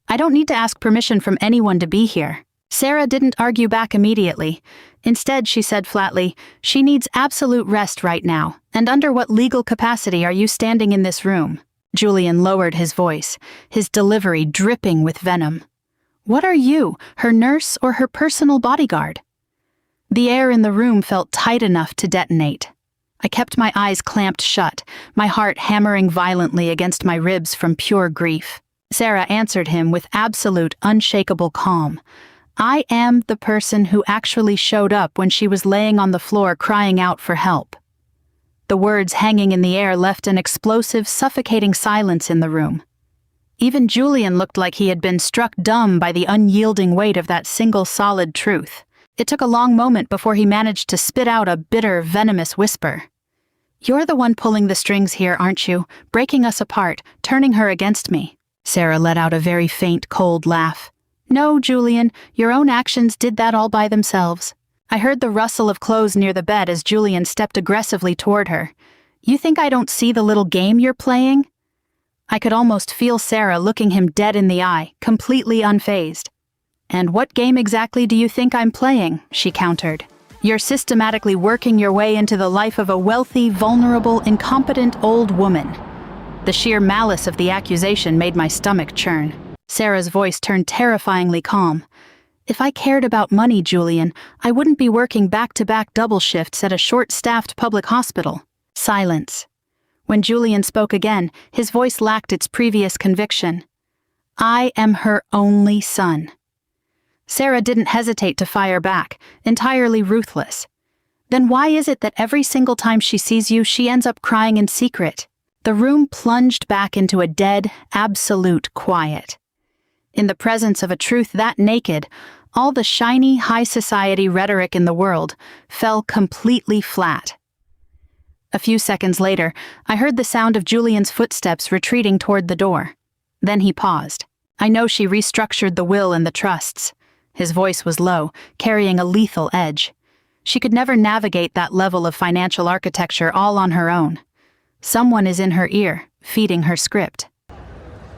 I don't need to ask permission from anyone to be here. Sarah didn't argue back immediately. Instead, she said flatly, she needs absolute rest right now. And under what legal capacity are you standing in this room? Julian lowered his voice, his delivery dripping with venom. What are you, her nurse or her personal bodyguard? The air in the room felt tight enough to detonate. I kept my eyes clamped shut, my heart hammering violently against my ribs from pure grief. Sarah answered him with absolute, unshakable calm. I am the person who actually showed up when she was laying on the floor crying out for help. The words hanging in the air left an explosive, suffocating silence in the room. Even Julian looked like he had been struck dumb by the unyielding weight of that single solid truth. It took a long moment before he managed to spit out a bitter, venomous whisper. You're the one pulling the strings here, aren't you? Breaking us apart, turning her against me. Sarah let out a very faint, cold laugh. No, Julian, your own actions did that all by themselves. I heard the rustle of clothes near the bed as Julian stepped aggressively toward her. You think I don't see the little game you're playing? I could almost feel Sarah looking him dead in the eye, completely unfazed. And what game exactly do you think I'm playing? She countered. You're systematically working your way into the life of a wealthy, vulnerable, incompetent old woman. The sheer malice of the accusation made my stomach churn. Sarah's voice turned terrifyingly calm. If I cared about money, Julian, I wouldn't be working back-to-back double shifts at a short-staffed public hospital. Silence. When Julian spoke again, his voice lacked its previous conviction. I am her only son. Sarah didn't hesitate to fire back, entirely ruthless. Then why is it that every single time she sees you, she ends up crying in secret? The room plunged back into a dead, absolute quiet. In the presence of a truth that naked, All the shiny, high society rhetoric in the world fell completely flat. A few seconds later, I heard the sound of Julian's footsteps retreating toward the door. Then he paused. I know she restructured the will and the trusts. His voice was low, carrying a lethal edge. She could never navigate that level of financial architecture all on her own. Someone is in her ear, feeding her script.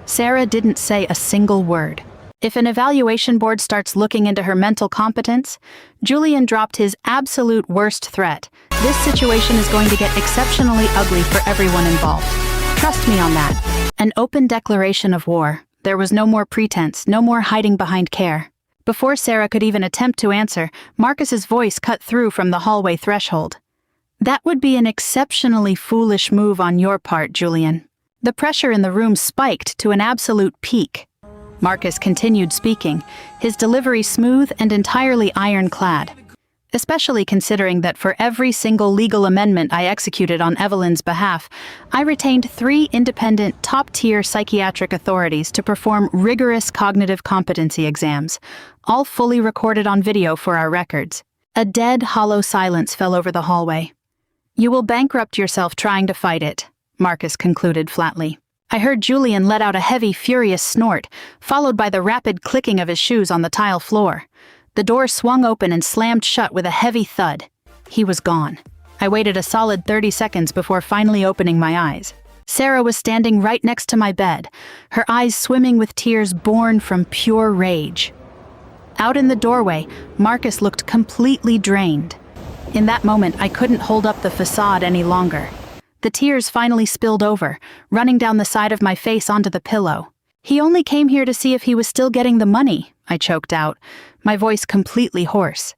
Sarah didn't say a single word. If an evaluation board starts looking into her mental competence, Julian dropped his absolute worst threat. This situation is going to get exceptionally ugly for everyone involved. Trust me on that. An open declaration of war. There was no more pretense, no more hiding behind care. Before Sarah could even attempt to answer, Marcus's voice cut through from the hallway threshold. That would be an exceptionally foolish move on your part, Julian. The pressure in the room spiked to an absolute peak. Marcus continued speaking, his delivery smooth and entirely ironclad. Especially considering that for every single legal amendment I executed on Evelyn's behalf, I retained 3 independent, top-tier psychiatric authorities to perform rigorous cognitive competency exams, all fully recorded on video for our records. A dead, hollow silence fell over the hallway. You will bankrupt yourself trying to fight it, Marcus concluded flatly. I heard Julian let out a heavy, furious snort, followed by the rapid clicking of his shoes on the tile floor. The door swung open and slammed shut with a heavy thud. He was gone. I waited a solid 30 seconds before finally opening my eyes. Sarah was standing right next to my bed, her eyes swimming with tears born from pure rage. Out in the doorway, Marcus looked completely drained. In that moment, I couldn't hold up the facade any longer. The tears finally spilled over, running down the side of my face onto the pillow. He only came here to see if he was still getting the money, I choked out, my voice completely hoarse.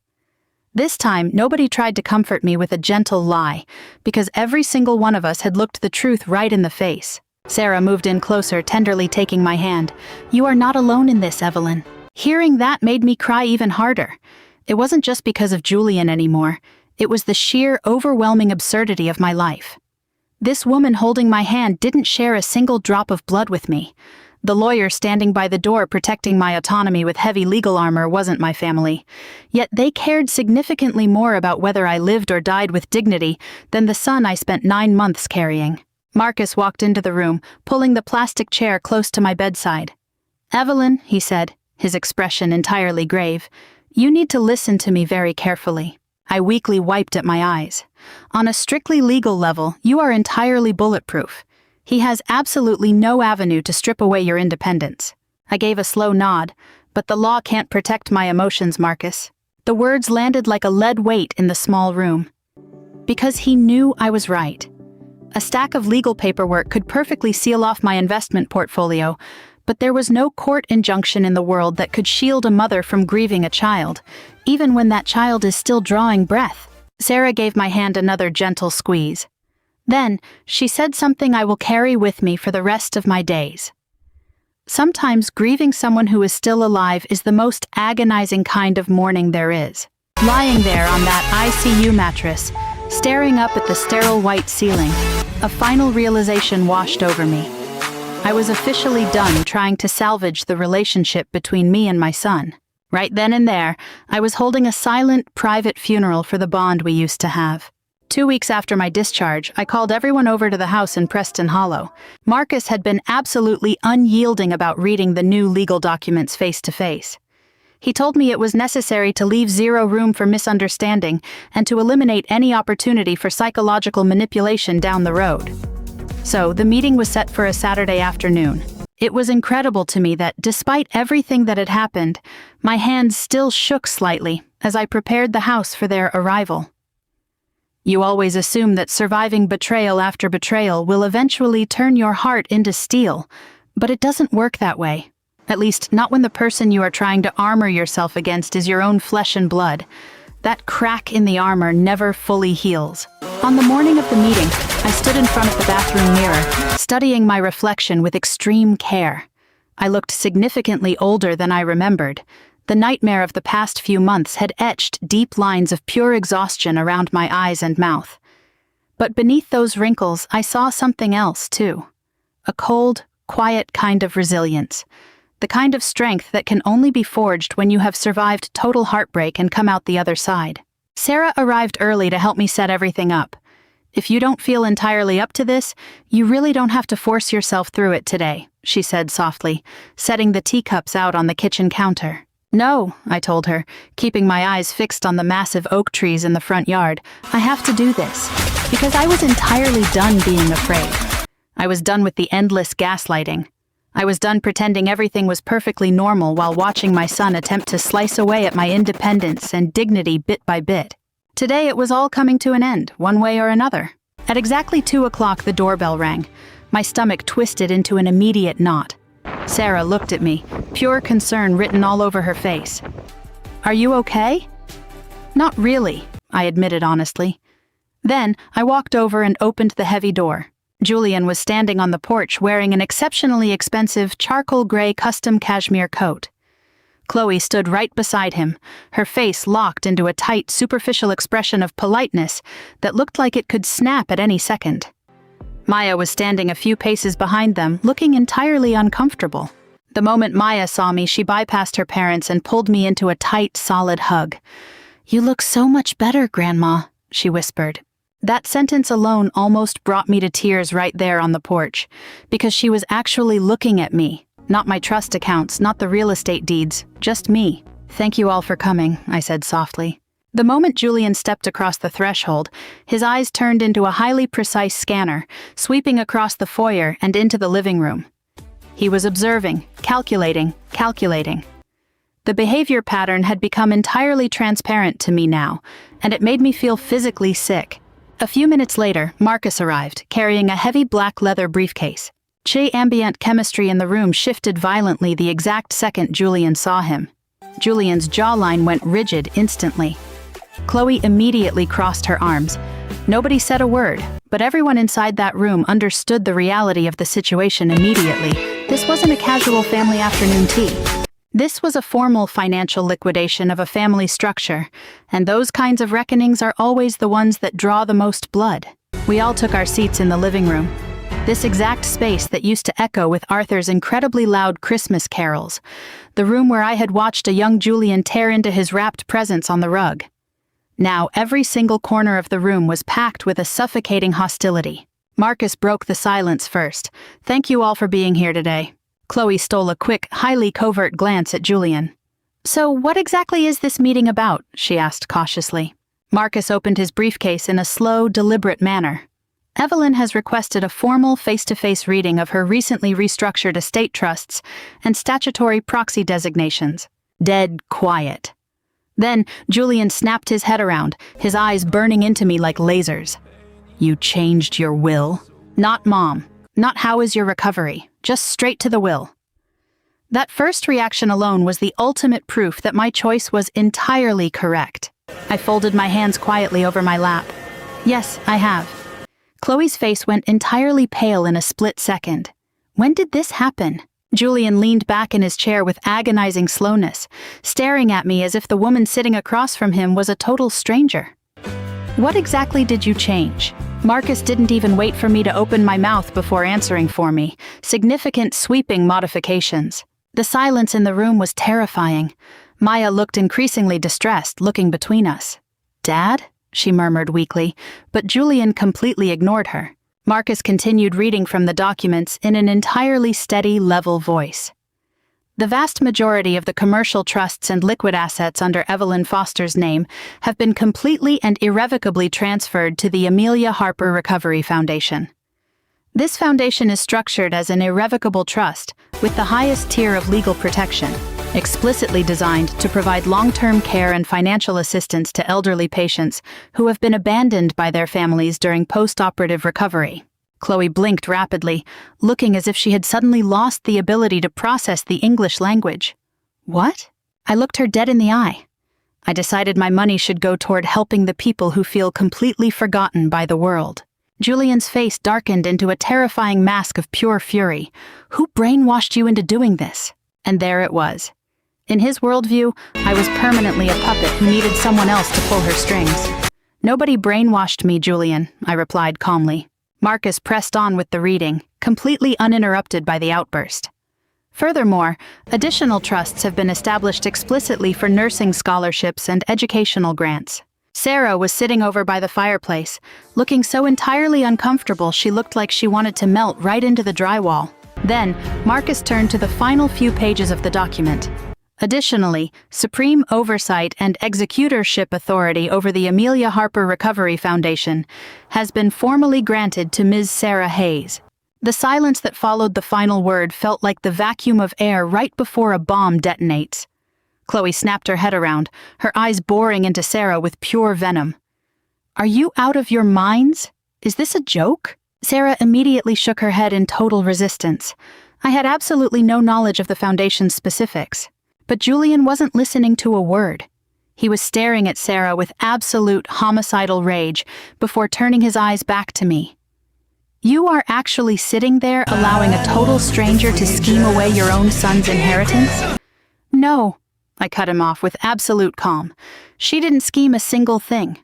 This time, nobody tried to comfort me with a gentle lie, because every single one of us had looked the truth right in the face. Sarah moved in closer, tenderly taking my hand. You are not alone in this, Evelyn. Hearing that made me cry even harder. It wasn't just because of Julian anymore. It was the sheer, overwhelming absurdity of my life. This woman holding my hand didn't share a single drop of blood with me. The lawyer standing by the door protecting my autonomy with heavy legal armor wasn't my family. Yet they cared significantly more about whether I lived or died with dignity than the son I spent 9 months carrying. Marcus walked into the room, pulling the plastic chair close to my bedside. Evelyn, he said, his expression entirely grave, you need to listen to me very carefully. I weakly wiped at my eyes. On a strictly legal level, you are entirely bulletproof. He has absolutely no avenue to strip away your independence. I gave a slow nod, but the law can't protect my emotions, Marcus. The words landed like a lead weight in the small room. Because he knew I was right. A stack of legal paperwork could perfectly seal off my investment portfolio, but there was no court injunction in the world that could shield a mother from grieving a child, even when that child is still drawing breath. Sarah gave my hand another gentle squeeze. Then, she said something I will carry with me for the rest of my days. Sometimes grieving someone who is still alive is the most agonizing kind of mourning there is. Lying there on that ICU mattress, staring up at the sterile white ceiling, a final realization washed over me. I was officially done trying to salvage the relationship between me and my son. Right then and there, I was holding a silent, private funeral for the bond we used to have. 2 weeks after my discharge, I called everyone over to the house in Preston Hollow. Marcus had been absolutely unyielding about reading the new legal documents face to face. He told me it was necessary to leave zero room for misunderstanding and to eliminate any opportunity for psychological manipulation down the road. So, the meeting was set for a Saturday afternoon. It was incredible to me that, despite everything that had happened, my hands still shook slightly as I prepared the house for their arrival. You always assume that surviving betrayal after betrayal will eventually turn your heart into steel, but it doesn't work that way. At least, not when the person you are trying to armor yourself against is your own flesh and blood. That crack in the armor never fully heals. On the morning of the meeting, I stood in front of the bathroom mirror, studying my reflection with extreme care. I looked significantly older than I remembered. The nightmare of the past few months had etched deep lines of pure exhaustion around my eyes and mouth. But beneath those wrinkles, I saw something else, too. A cold, quiet kind of resilience. The kind of strength that can only be forged when you have survived total heartbreak and come out the other side. Sarah arrived early to help me set everything up. If you don't feel entirely up to this, you really don't have to force yourself through it today, she said softly, setting the teacups out on the kitchen counter. No, I told her, keeping my eyes fixed on the massive oak trees in the front yard. I have to do this, because I was entirely done being afraid. I was done with the endless gaslighting. I was done pretending everything was perfectly normal while watching my son attempt to slice away at my independence and dignity bit by bit. Today it was all coming to an end, one way or another. At exactly 2 o'clock the doorbell rang. My stomach twisted into an immediate knot. Sarah looked at me, pure concern written all over her face. Are you okay? Not really, I admitted honestly. Then I walked over and opened the heavy door. Julian was standing on the porch wearing an exceptionally expensive charcoal gray custom cashmere coat. Chloe stood right beside him, her face locked into a tight, superficial expression of politeness that looked like it could snap at any second. Maya was standing a few paces behind them, looking entirely uncomfortable. The moment Maya saw me, she bypassed her parents and pulled me into a tight, solid hug. "You look so much better, Grandma," she whispered. That sentence alone almost brought me to tears right there on the porch, because she was actually looking at me, not my trust accounts, not the real estate deeds, just me. "Thank you all for coming," I said softly. The moment Julian stepped across the threshold, his eyes turned into a highly precise scanner, sweeping across the foyer and into the living room. He was observing, calculating. The behavior pattern had become entirely transparent to me now, and it made me feel physically sick. A few minutes later, Marcus arrived, carrying a heavy black leather briefcase. Ambient chemistry in the room shifted violently the exact second Julian saw him. Julian's jawline went rigid instantly. Chloe immediately crossed her arms. Nobody said a word, but everyone inside that room understood the reality of the situation immediately. This wasn't a casual family afternoon tea. This was a formal financial liquidation of a family structure, and those kinds of reckonings are always the ones that draw the most blood. We all took our seats in the living room. This exact space that used to echo with Arthur's incredibly loud Christmas carols. The room where I had watched a young Julian tear into his wrapped presents on the rug. Now every single corner of the room was packed with a suffocating hostility. Marcus broke the silence first. "Thank you all for being here today." Chloe stole a quick, highly covert glance at Julian. "So what exactly is this meeting about?" she asked cautiously. Marcus opened his briefcase in a slow, deliberate manner. "Evelyn has requested a formal face-to-face reading of her recently restructured estate trusts and statutory proxy designations." Dead quiet. Then Julian snapped his head around, his eyes burning into me like lasers. "You changed your will?" "Not Mom. Not how is your recovery. Just straight to the will." That first reaction alone was the ultimate proof that my choice was entirely correct. I folded my hands quietly over my lap. "Yes, I have." Chloe's face went entirely pale in a split second. When did this happen? Julian leaned back in his chair with agonizing slowness, staring at me as if the woman sitting across from him was a total stranger. "What exactly did you change?" Marcus didn't even wait for me to open my mouth before answering for me. Significant, sweeping modifications. The silence in the room was terrifying. Maya looked increasingly distressed, looking between us. "Dad?" she murmured weakly, but Julian completely ignored her. Marcus continued reading from the documents in an entirely steady, level voice. "The vast majority of the commercial trusts and liquid assets under Evelyn Foster's name have been completely and irrevocably transferred to the Amelia Harper Recovery Foundation. This foundation is structured as an irrevocable trust with the highest tier of legal protection, explicitly designed to provide long-term care and financial assistance to elderly patients who have been abandoned by their families during post-operative recovery." Chloe blinked rapidly, looking as if she had suddenly lost the ability to process the English language. "What?" I looked her dead in the eye. "I decided my money should go toward helping the people who feel completely forgotten by the world." Julian's face darkened into a terrifying mask of pure fury. "Who brainwashed you into doing this?" And there it was. In his worldview, I was permanently a puppet who needed someone else to pull her strings. "Nobody brainwashed me, Julian," I replied calmly. Marcus pressed on with the reading, completely uninterrupted by the outburst. Furthermore, additional trusts have been established explicitly for nursing scholarships and educational grants. Sarah was sitting over by the fireplace, looking so entirely uncomfortable she looked like she wanted to melt right into the drywall. Then, Marcus turned to the final few pages of the document. Additionally, supreme oversight and executorship authority over the Amelia Harper Recovery Foundation has been formally granted to Ms. Sarah Hayes. The silence that followed the final word felt like the vacuum of air right before a bomb detonates. Chloe snapped her head around, her eyes boring into Sarah with pure venom. "Are you out of your minds? Is this a joke?" Sarah immediately shook her head in total resistance. I had absolutely no knowledge of the foundation's specifics. But Julian wasn't listening to a word. He was staring at Sarah with absolute homicidal rage before turning his eyes back to me. "You are actually sitting there allowing a total stranger to scheme away your own son's inheritance?" "No," I cut him off with absolute calm. "She didn't scheme a single thing."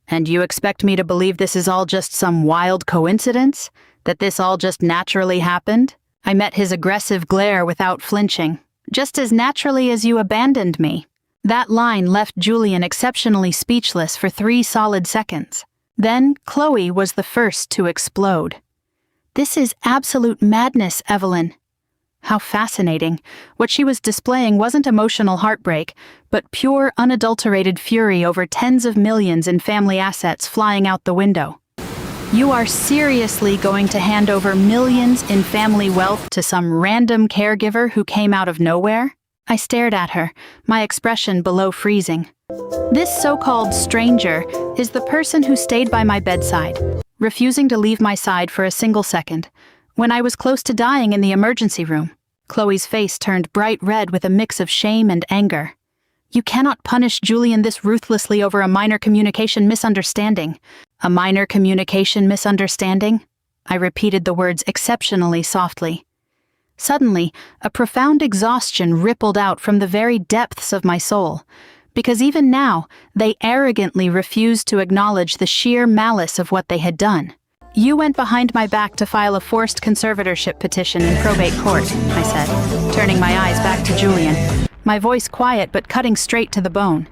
"And you expect me to believe this is all just some wild coincidence? That this all just naturally happened?" I met his aggressive glare without flinching. "Just as naturally as you abandoned me." That line left Julian exceptionally speechless for 3 solid seconds. Then Chloe was the first to explode. "This is absolute madness, Evelyn." How fascinating. What she was displaying wasn't emotional heartbreak, but pure, unadulterated fury over tens of millions in family assets flying out the window. "You are seriously going to hand over millions in family wealth to some random caregiver who came out of nowhere?" I stared at her, my expression below freezing. "This so-called stranger is the person who stayed by my bedside, refusing to leave my side for a single second, when I was close to dying in the emergency room." Chloe's face turned bright red with a mix of shame and anger. "You cannot punish Julian this ruthlessly over a minor communication misunderstanding." "A minor communication misunderstanding?" I repeated the words exceptionally softly. Suddenly, a profound exhaustion rippled out from the very depths of my soul, because even now, they arrogantly refused to acknowledge the sheer malice of what they had done. "You went behind my back to file a forced conservatorship petition in probate court," I said, turning my eyes back to Julian, my voice quiet but cutting straight to the bone.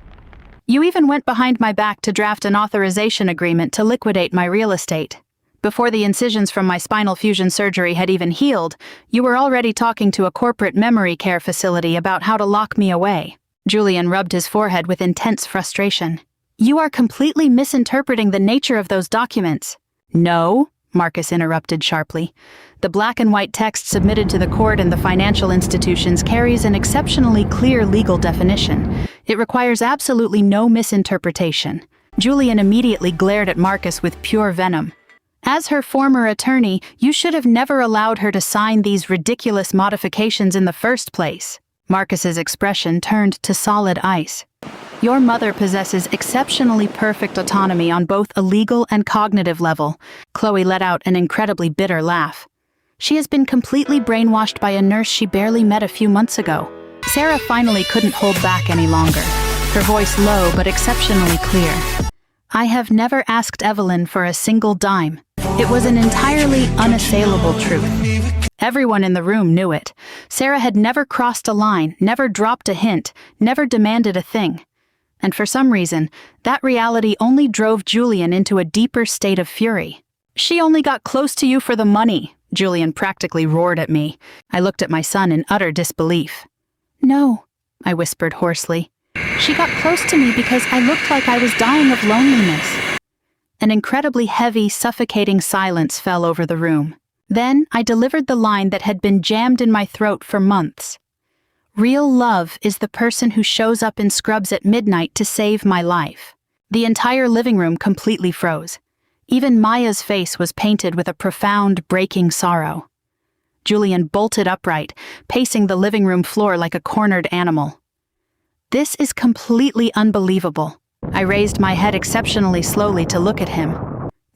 "You even went behind my back to draft an authorization agreement to liquidate my real estate. Before the incisions from my spinal fusion surgery had even healed, you were already talking to a corporate memory care facility about how to lock me away." Julian rubbed his forehead with intense frustration. "You are completely misinterpreting the nature of those documents." "No," Marcus interrupted sharply. "The black and white text submitted to the court and the financial institutions carries an exceptionally clear legal definition. It requires absolutely no misinterpretation." Julian immediately glared at Marcus with pure venom. "As her former attorney, you should have never allowed her to sign these ridiculous modifications in the first place." Marcus's expression turned to solid ice. "Your mother possesses exceptionally perfect autonomy on both a legal and cognitive level." Chloe let out an incredibly bitter laugh. "She has been completely brainwashed by a nurse she barely met a few months ago." Sarah finally couldn't hold back any longer, her voice low but exceptionally clear. "I have never asked Evelyn for a single dime." It was an entirely unassailable truth. Everyone in the room knew it. Sarah had never crossed a line, never dropped a hint, never demanded a thing. And for some reason, that reality only drove Julian into a deeper state of fury. "She only got close to you for the money," Julian practically roared at me. I looked at my son in utter disbelief. "No," I whispered hoarsely. "She got close to me because I looked like I was dying of loneliness." An incredibly heavy, suffocating silence fell over the room. Then I delivered the line that had been jammed in my throat for months. "Real love is the person who shows up in scrubs at midnight to save my life." The entire living room completely froze. Even Maya's face was painted with a profound, breaking sorrow. Julian bolted upright, pacing the living room floor like a cornered animal. "This is completely unbelievable." I raised my head exceptionally slowly to look at him.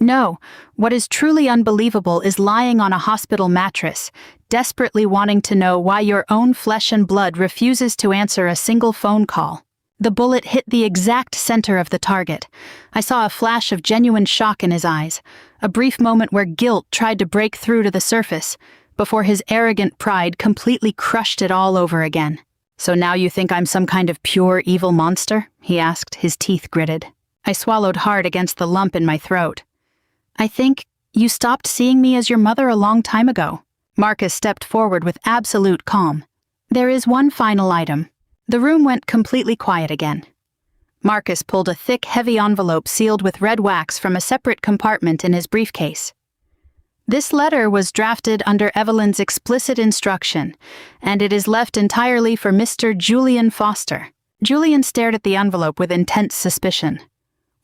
"No, what is truly unbelievable is lying on a hospital mattress, desperately wanting to know why your own flesh and blood refuses to answer a single phone call." The bullet hit the exact center of the target. I saw a flash of genuine shock in his eyes, a brief moment where guilt tried to break through to the surface, before his arrogant pride completely crushed it all over again. "So now you think I'm some kind of pure evil monster?" he asked, his teeth gritted. I swallowed hard against the lump in my throat. "I think you stopped seeing me as your mother a long time ago." Marcus stepped forward with absolute calm. "There is one final item." The room went completely quiet again. Marcus pulled a thick, heavy envelope sealed with red wax from a separate compartment in his briefcase. "This letter was drafted under Evelyn's explicit instruction, and it is left entirely for Mr. Julian Foster." Julian stared at the envelope with intense suspicion.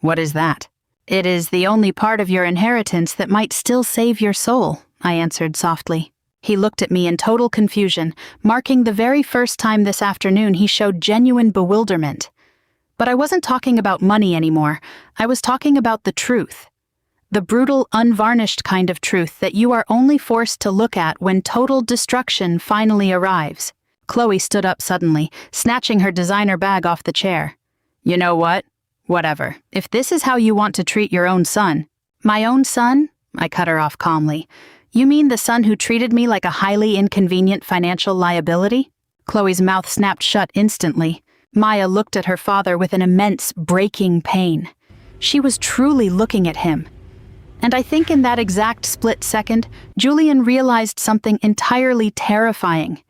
"What is that?" "It is the only part of your inheritance that might still save your soul," I answered softly. He looked at me in total confusion, marking the very first time this afternoon he showed genuine bewilderment. But I wasn't talking about money anymore. I was talking about the truth. The brutal, unvarnished kind of truth that you are only forced to look at when total destruction finally arrives. Chloe stood up suddenly, snatching her designer bag off the chair. "You know what? Whatever. If this is how you want to treat your own son." "My own son?" I cut her off calmly. "You mean the son who treated me like a highly inconvenient financial liability?" Chloe's mouth snapped shut instantly. Maya looked at her father with an immense, breaking pain. She was truly looking at him. And I think in that exact split second, Julian realized something entirely terrifying.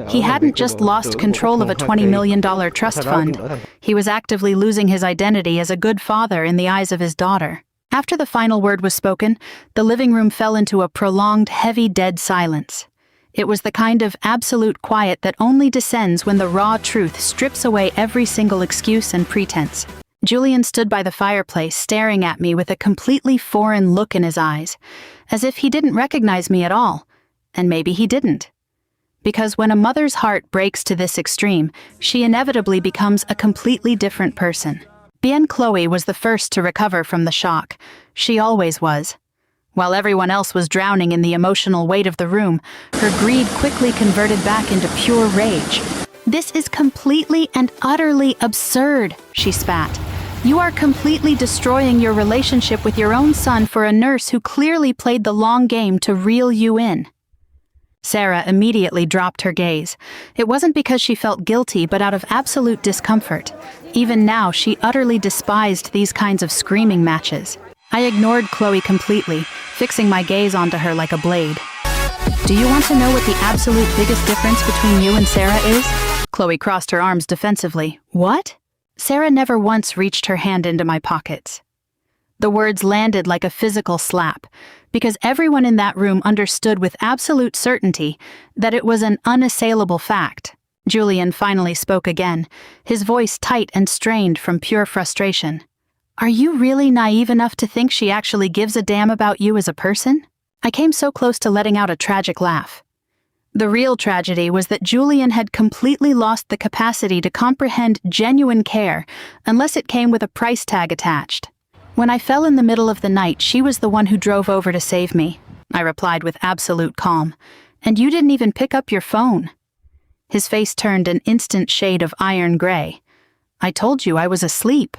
He hadn't just lost control of a $20 million trust fund. He was actively losing his identity as a good father in the eyes of his daughter. After the final word was spoken, the living room fell into a prolonged, heavy, dead silence. It was the kind of absolute quiet that only descends when the raw truth strips away every single excuse and pretense. Julian stood by the fireplace, staring at me with a completely foreign look in his eyes, as if he didn't recognize me at all. And maybe he didn't. Because when a mother's heart breaks to this extreme, she inevitably becomes a completely different person. Bien Chloe was the first to recover from the shock. She always was. While everyone else was drowning in the emotional weight of the room, her greed quickly converted back into pure rage. "This is completely and utterly absurd," she spat. "You are completely destroying your relationship with your own son for a nurse who clearly played the long game to reel you in." Sarah immediately dropped her gaze. It wasn't because she felt guilty, but out of absolute discomfort. Even now, she utterly despised these kinds of screaming matches. I ignored Chloe completely, fixing my gaze onto her like a blade. "Do you want to know what the absolute biggest difference between you and Sarah is?" Chloe crossed her arms defensively. "What?" Sarah never once reached her hand into my pockets. The words landed like a physical slap, because everyone in that room understood with absolute certainty that it was an unassailable fact. Julian finally spoke again, his voice tight and strained from pure frustration. "Are you really naive enough to think she actually gives a damn about you as a person?" I came so close to letting out a tragic laugh. The real tragedy was that Julian had completely lost the capacity to comprehend genuine care unless it came with a price tag attached. "When I fell in the middle of the night, she was the one who drove over to save me," I replied with absolute calm. "And you didn't even pick up your phone." His face turned an instant shade of iron gray. "I told you I was asleep."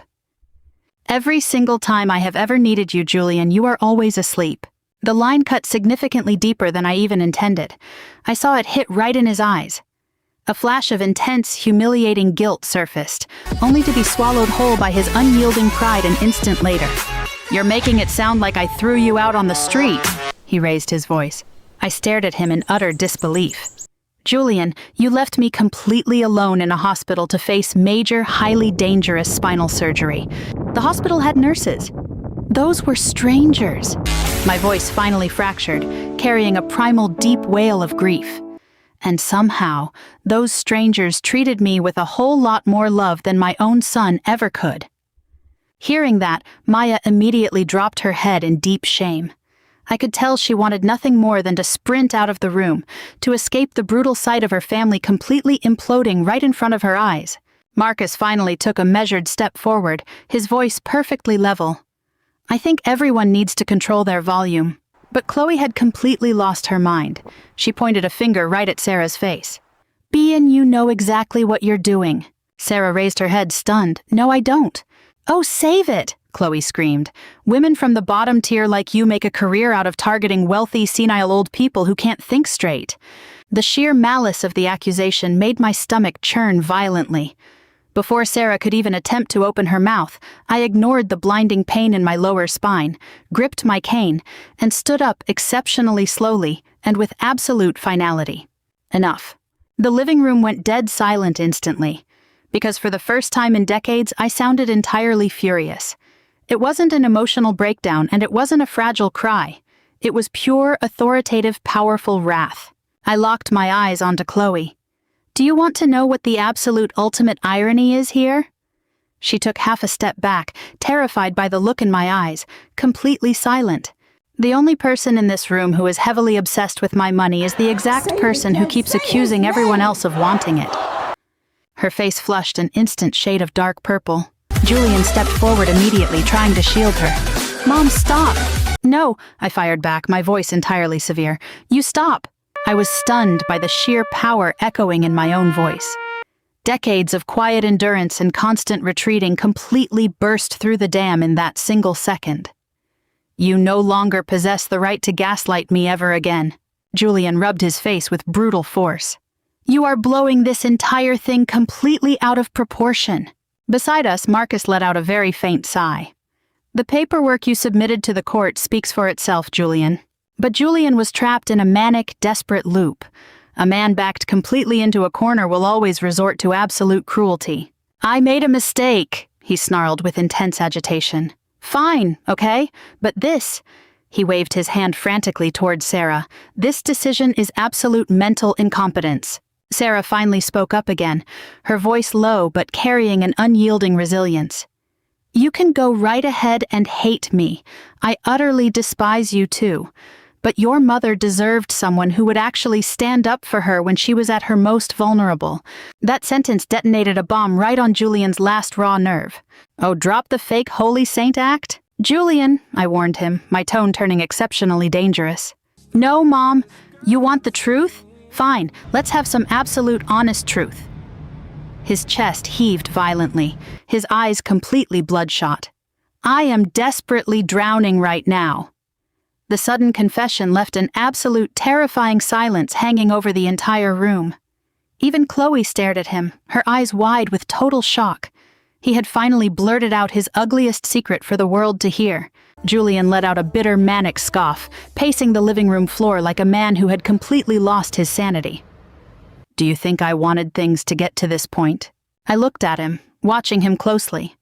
"Every single time I have ever needed you, Julian, you are always asleep." The line cut significantly deeper than I even intended. I saw it hit right in his eyes. A flash of intense, humiliating guilt surfaced, only to be swallowed whole by his unyielding pride an instant later. "You're making it sound like I threw you out on the street," he raised his voice. I stared at him in utter disbelief. "Julian, you left me completely alone in a hospital to face major, highly dangerous spinal surgery. The hospital had nurses. Those were strangers." My voice finally fractured, carrying a primal deep wail of grief. And somehow, those strangers treated me with a whole lot more love than my own son ever could. Hearing that, Maya immediately dropped her head in deep shame. I could tell she wanted nothing more than to sprint out of the room, to escape the brutal sight of her family completely imploding right in front of her eyes. Marcus finally took a measured step forward, his voice perfectly level. "I think everyone needs to control their volume." But Chloe had completely lost her mind. She pointed a finger right at Sarah's face. "Bien, you know exactly what you're doing." Sarah raised her head, stunned. "No, I don't." "Oh, save it!" Chloe screamed. "Women from the bottom tier like you make a career out of targeting wealthy, senile old people who can't think straight." The sheer malice of the accusation made my stomach churn violently. Before Sarah could even attempt to open her mouth, I ignored the blinding pain in my lower spine, gripped my cane, and stood up exceptionally slowly and with absolute finality. Enough. The living room went dead silent instantly, because for the first time in decades, I sounded entirely furious. It wasn't an emotional breakdown, and it wasn't a fragile cry. It was pure, authoritative, powerful wrath. I locked my eyes onto Chloe. "Do you want to know what the absolute ultimate irony is here?" She took half a step back, terrified by the look in my eyes, completely silent. "The only person in this room who is heavily obsessed with my money is the exact person who keeps accusing everyone else of wanting it." Her face flushed an instant shade of dark purple. Julian stepped forward immediately, trying to shield her. "Mom, stop!" "No," I fired back, my voice entirely severe. "You stop!" I was stunned by the sheer power echoing in my own voice. Decades of quiet endurance and constant retreating completely burst through the dam in that single second. "You no longer possess the right to gaslight me ever again." Julian rubbed his face with brutal force. "You are blowing this entire thing completely out of proportion." Beside us, Marcus let out a very faint sigh. "The paperwork you submitted to the court speaks for itself, Julian." But Julian was trapped in a manic, desperate loop. A man backed completely into a corner will always resort to absolute cruelty. "I made a mistake," he snarled with intense agitation. "Fine, okay? But this," he waved his hand frantically towards Sarah, "this decision is absolute mental incompetence." Sarah finally spoke up again, her voice low but carrying an unyielding resilience. "You can go right ahead and hate me. I utterly despise you too. But your mother deserved someone who would actually stand up for her when she was at her most vulnerable." That sentence detonated a bomb right on Julian's last raw nerve. "Oh, drop the fake holy saint act?" "Julian," I warned him, my tone turning exceptionally dangerous. "No, Mom. You want the truth? Fine, let's have some absolute honest truth." His chest heaved violently, his eyes completely bloodshot. "I am desperately drowning right now." The sudden confession left an absolute terrifying silence hanging over the entire room. Even Chloe stared at him, her eyes wide with total shock. He had finally blurted out his ugliest secret for the world to hear. Julian let out a bitter, manic scoff, pacing the living room floor like a man who had completely lost his sanity. "Do you think I wanted things to get to this point?" I looked at him, watching him closely.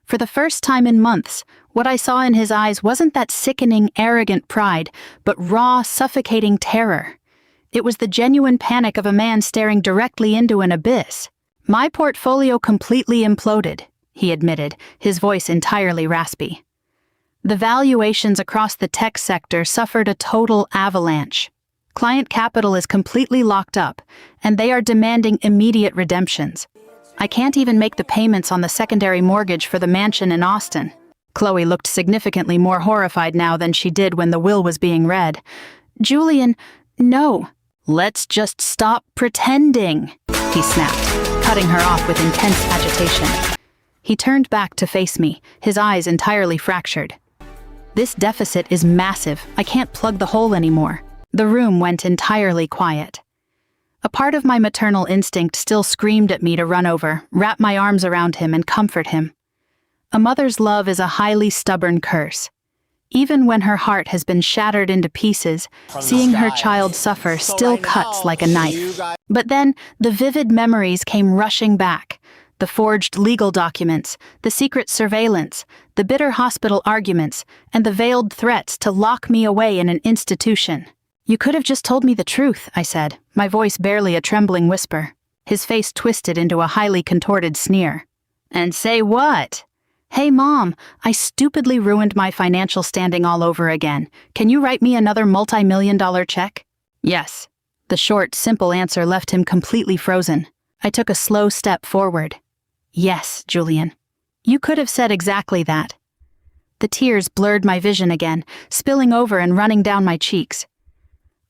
For the first time in months, what I saw in his eyes wasn't that sickening, arrogant pride, but raw, suffocating terror. It was the genuine panic of a man staring directly into an abyss. "My portfolio completely imploded," he admitted, his voice entirely raspy. "The valuations across the tech sector suffered a total avalanche. Client capital is completely locked up, and they are demanding immediate redemptions. I can't even make the payments on the secondary mortgage for the mansion in Austin." Chloe looked significantly more horrified now than she did when the will was being read. "Julian, no." "Let's just stop pretending," he snapped, cutting her off with intense agitation. He turned back to face me, his eyes entirely fractured. "This deficit is massive. I can't plug the hole anymore." The room went entirely quiet. A part of my maternal instinct still screamed at me to run over, wrap my arms around him, and comfort him. A mother's love is a highly stubborn curse. Even when her heart has been shattered into pieces, seeing her child suffer still cuts like a knife. But then, the vivid memories came rushing back. The forged legal documents, the secret surveillance, the bitter hospital arguments, and the veiled threats to lock me away in an institution. "You could have just told me the truth," I said, my voice barely a trembling whisper. His face twisted into a highly contorted sneer. "And say what?" "Hey, Mom, I stupidly ruined my financial standing all over again. Can you write me another multi-million-dollar check?" "Yes." The short, simple answer left him completely frozen. I took a slow step forward. "Yes, Julian. You could have said exactly that." The tears blurred my vision again, spilling over and running down my cheeks.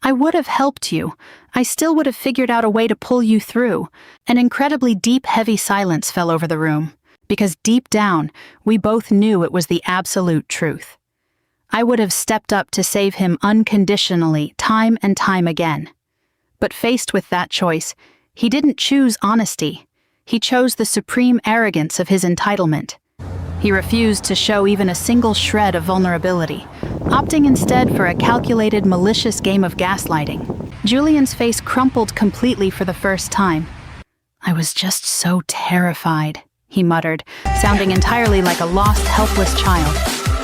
"I would have helped you. I still would have figured out a way to pull you through." An incredibly deep, heavy silence fell over the room. because deep down, we both knew it was the absolute truth. I would have stepped up to save him unconditionally, time and time again. But faced with that choice, he didn't choose honesty. He chose the supreme arrogance of his entitlement. He refused to show even a single shred of vulnerability, opting instead for a calculated, malicious game of gaslighting. Julian's face crumpled completely for the first time. "I was just so terrified," he muttered, sounding entirely like a lost, helpless child.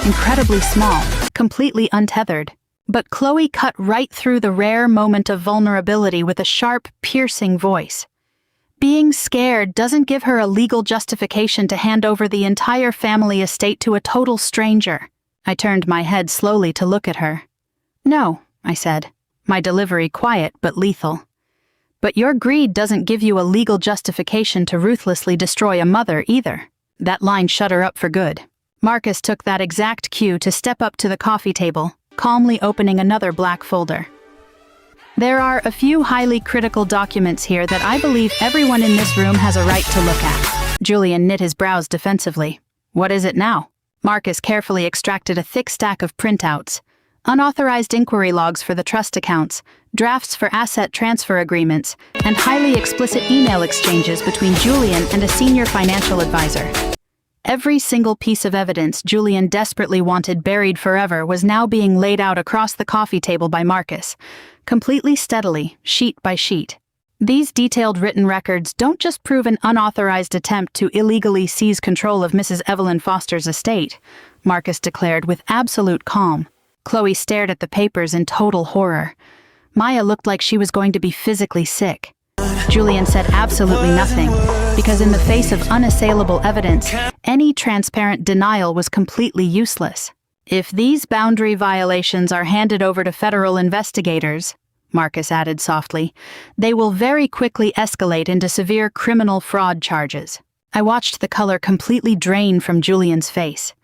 Incredibly small, completely untethered. But Chloe cut right through the rare moment of vulnerability with a sharp, piercing voice. Being scared doesn't give her a legal justification to hand over the entire family estate to a total stranger. I turned my head slowly to look at her. "No," I said, my delivery quiet but lethal. "But your greed doesn't give you a legal justification to ruthlessly destroy a mother either." That line shut her up for good. Marcus took that exact cue to step up to the coffee table, calmly opening another black folder. "There are a few highly critical documents here that I believe everyone in this room has a right to look at." Julian knit his brows defensively. "What is it now?" Marcus carefully extracted a thick stack of printouts. Unauthorized inquiry logs for the trust accounts, drafts for asset transfer agreements, and highly explicit email exchanges between Julian and a senior financial advisor. Every single piece of evidence Julian desperately wanted buried forever was now being laid out across the coffee table by Marcus, completely steadily, sheet by sheet. "These detailed written records don't just prove an unauthorized attempt to illegally seize control of Mrs. Evelyn Foster's estate," Marcus declared with absolute calm. Chloe stared at the papers in total horror. Maya looked like she was going to be physically sick. Julian said absolutely nothing, because in the face of unassailable evidence, any transparent denial was completely useless. "If these boundary violations are handed over to federal investigators," Marcus added softly, "they will very quickly escalate into severe criminal fraud charges." I watched the color completely drain from Julian's face.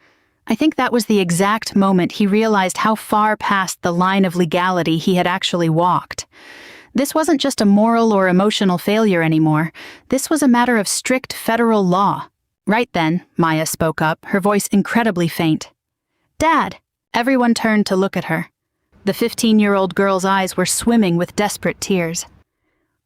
I think that was the exact moment he realized how far past the line of legality he had actually walked. This wasn't just a moral or emotional failure anymore. This was a matter of strict federal law. Right then, Maya spoke up, her voice incredibly faint. "Dad!" Everyone turned to look at her. The 15-year-old girl's eyes were swimming with desperate tears.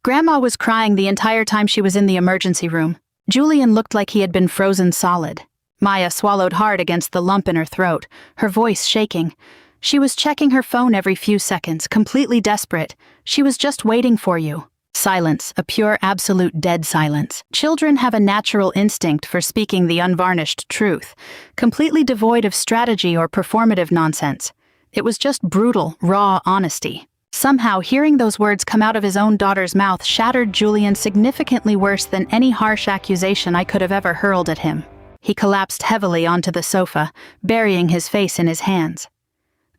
Grandma was crying the entire time she was in the emergency room. Julian looked like he had been frozen solid. Maya swallowed hard against the lump in her throat, her voice shaking. She was checking her phone every few seconds, completely desperate. "She was just waiting for you." Silence, a pure, absolute dead silence. Children have a natural instinct for speaking the unvarnished truth, completely devoid of strategy or performative nonsense. It was just brutal, raw honesty. Somehow, hearing those words come out of his own daughter's mouth shattered Julian significantly worse than any harsh accusation I could have ever hurled at him. He collapsed heavily onto the sofa, burying his face in his hands.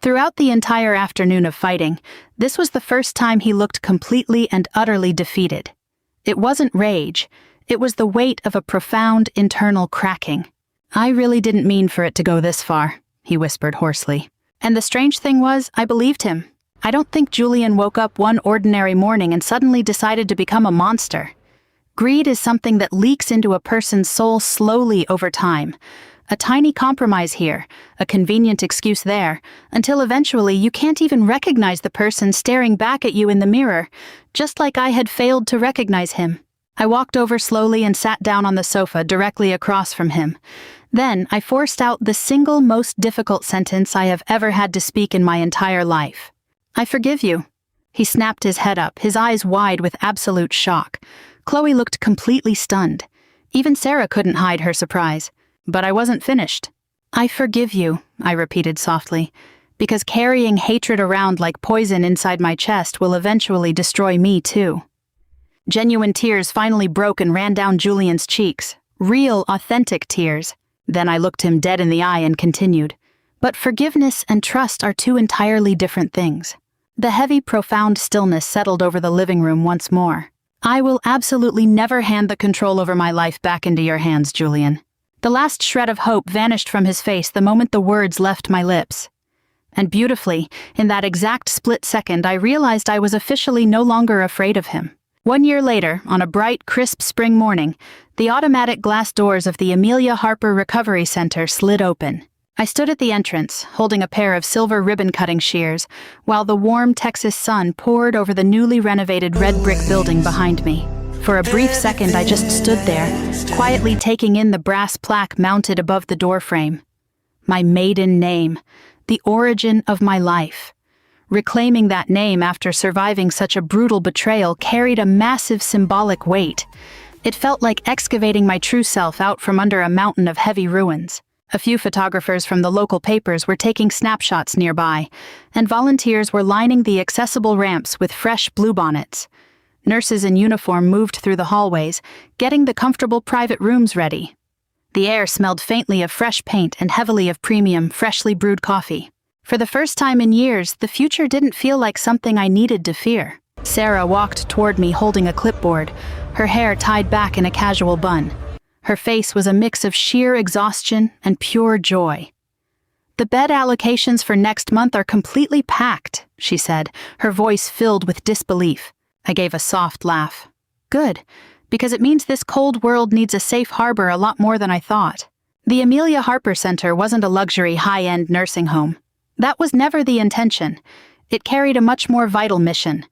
Throughout the entire afternoon of fighting, this was the first time he looked completely and utterly defeated. It wasn't rage, it was the weight of a profound internal cracking. "I really didn't mean for it to go this far," he whispered hoarsely. And the strange thing was, I believed him. I don't think Julian woke up one ordinary morning and suddenly decided to become a monster. Greed is something that leaks into a person's soul slowly over time. A tiny compromise here, a convenient excuse there, until eventually you can't even recognize the person staring back at you in the mirror, just like I had failed to recognize him. I walked over slowly and sat down on the sofa directly across from him. Then I forced out the single most difficult sentence I have ever had to speak in my entire life. "I forgive you." He snapped his head up, his eyes wide with absolute shock. Chloe looked completely stunned. Even Sarah couldn't hide her surprise. But I wasn't finished. "I forgive you," I repeated softly, "because carrying hatred around like poison inside my chest will eventually destroy me too." Genuine tears finally broke and ran down Julian's cheeks. Real, authentic tears. Then I looked him dead in the eye and continued, "But forgiveness and trust are two entirely different things." The heavy, profound stillness settled over the living room once more. "I will absolutely never hand the control over my life back into your hands, Julian." The last shred of hope vanished from his face the moment the words left my lips. And beautifully, in that exact split second, I realized I was officially no longer afraid of him. 1 year later, on a bright, crisp spring morning, the automatic glass doors of the Amelia Harper Recovery Center slid open. I stood at the entrance, holding a pair of silver ribbon-cutting shears, while the warm Texas sun poured over the newly renovated red brick building behind me. For a brief second, I just stood there, quietly taking in the brass plaque mounted above the doorframe. My maiden name, the origin of my life. Reclaiming that name after surviving such a brutal betrayal carried a massive symbolic weight. It felt like excavating my true self out from under a mountain of heavy ruins. A few photographers from the local papers were taking snapshots nearby, and volunteers were lining the accessible ramps with fresh bluebonnets. Nurses in uniform moved through the hallways, getting the comfortable private rooms ready. The air smelled faintly of fresh paint and heavily of premium, freshly brewed coffee. For the first time in years, the future didn't feel like something I needed to fear. Sarah walked toward me holding a clipboard, her hair tied back in a casual bun. Her face was a mix of sheer exhaustion and pure joy. "The bed allocations for next month are completely packed," she said, her voice filled with disbelief. I gave a soft laugh. "Good, because it means this cold world needs a safe harbor a lot more than I thought." The Amelia Harper Center wasn't a luxury high-end nursing home. That was never the intention. It carried a much more vital mission,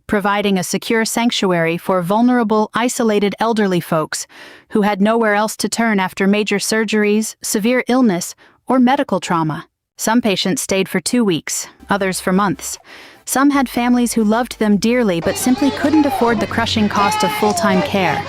providing a secure sanctuary for vulnerable, isolated elderly folks who had nowhere else to turn after major surgeries, severe illness, or medical trauma. Some patients stayed for 2 weeks, others for months. Some had families who loved them dearly but simply couldn't afford the crushing cost of full-time care.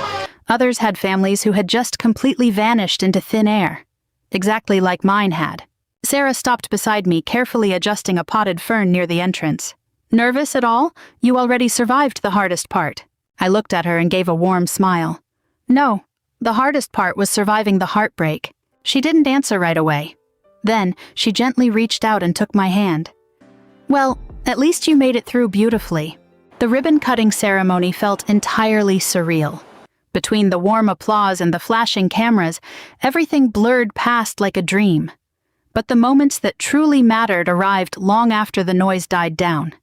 Others had families who had just completely vanished into thin air, exactly like mine had. Sarah stopped beside me, carefully adjusting a potted fern near the entrance. "Nervous at all? You already survived the hardest part." I looked at her and gave a warm smile. "No, the hardest part was surviving the heartbreak." She didn't answer right away. Then, she gently reached out and took my hand. "Well, at least you made it through beautifully." The ribbon-cutting ceremony felt entirely surreal. Between the warm applause and the flashing cameras, everything blurred past like a dream. But the moments that truly mattered arrived long after the noise died down.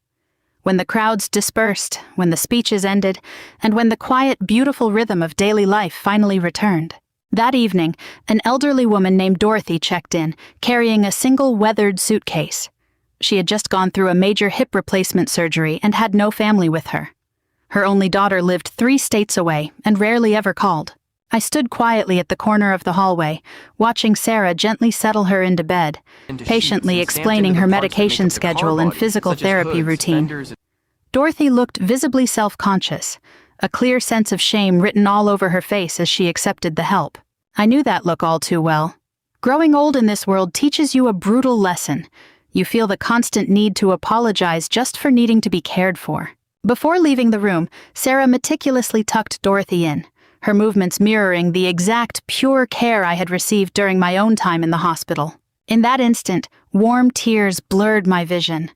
When the crowds dispersed, when the speeches ended, and when the quiet, beautiful rhythm of daily life finally returned. That evening, an elderly woman named Dorothy checked in, carrying a single weathered suitcase. She had just gone through a major hip replacement surgery and had no family with her. Her only daughter lived 3 states away and rarely ever called. I stood quietly at the corner of the hallway, watching Sarah gently settle her into bed, patiently explaining her medication schedule and physical therapy routine. Dorothy looked visibly self-conscious, a clear sense of shame written all over her face as she accepted the help. I knew that look all too well. Growing old in this world teaches you a brutal lesson. You feel the constant need to apologize just for needing to be cared for. Before leaving the room, Sarah meticulously tucked Dorothy in, her movements mirroring the exact pure care I had received during my own time in the hospital. In that instant, warm tears blurred my vision.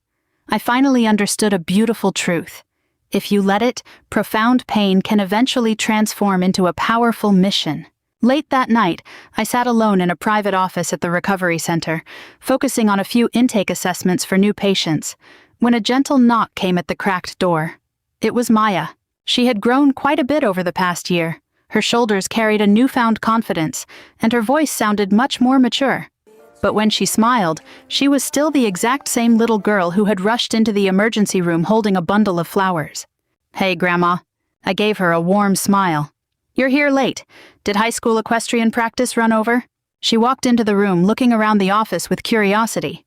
I finally understood a beautiful truth. If you let it, profound pain can eventually transform into a powerful mission. Late that night, I sat alone in a private office at the recovery center, focusing on a few intake assessments for new patients, when a gentle knock came at the cracked door. It was Maya. She had grown quite a bit over the past year. Her shoulders carried a newfound confidence, and her voice sounded much more mature. But when she smiled, she was still the exact same little girl who had rushed into the emergency room holding a bundle of flowers. "Hey, Grandma." I gave her a warm smile. "You're here late. Did high school equestrian practice run over?" She walked into the room, looking around the office with curiosity.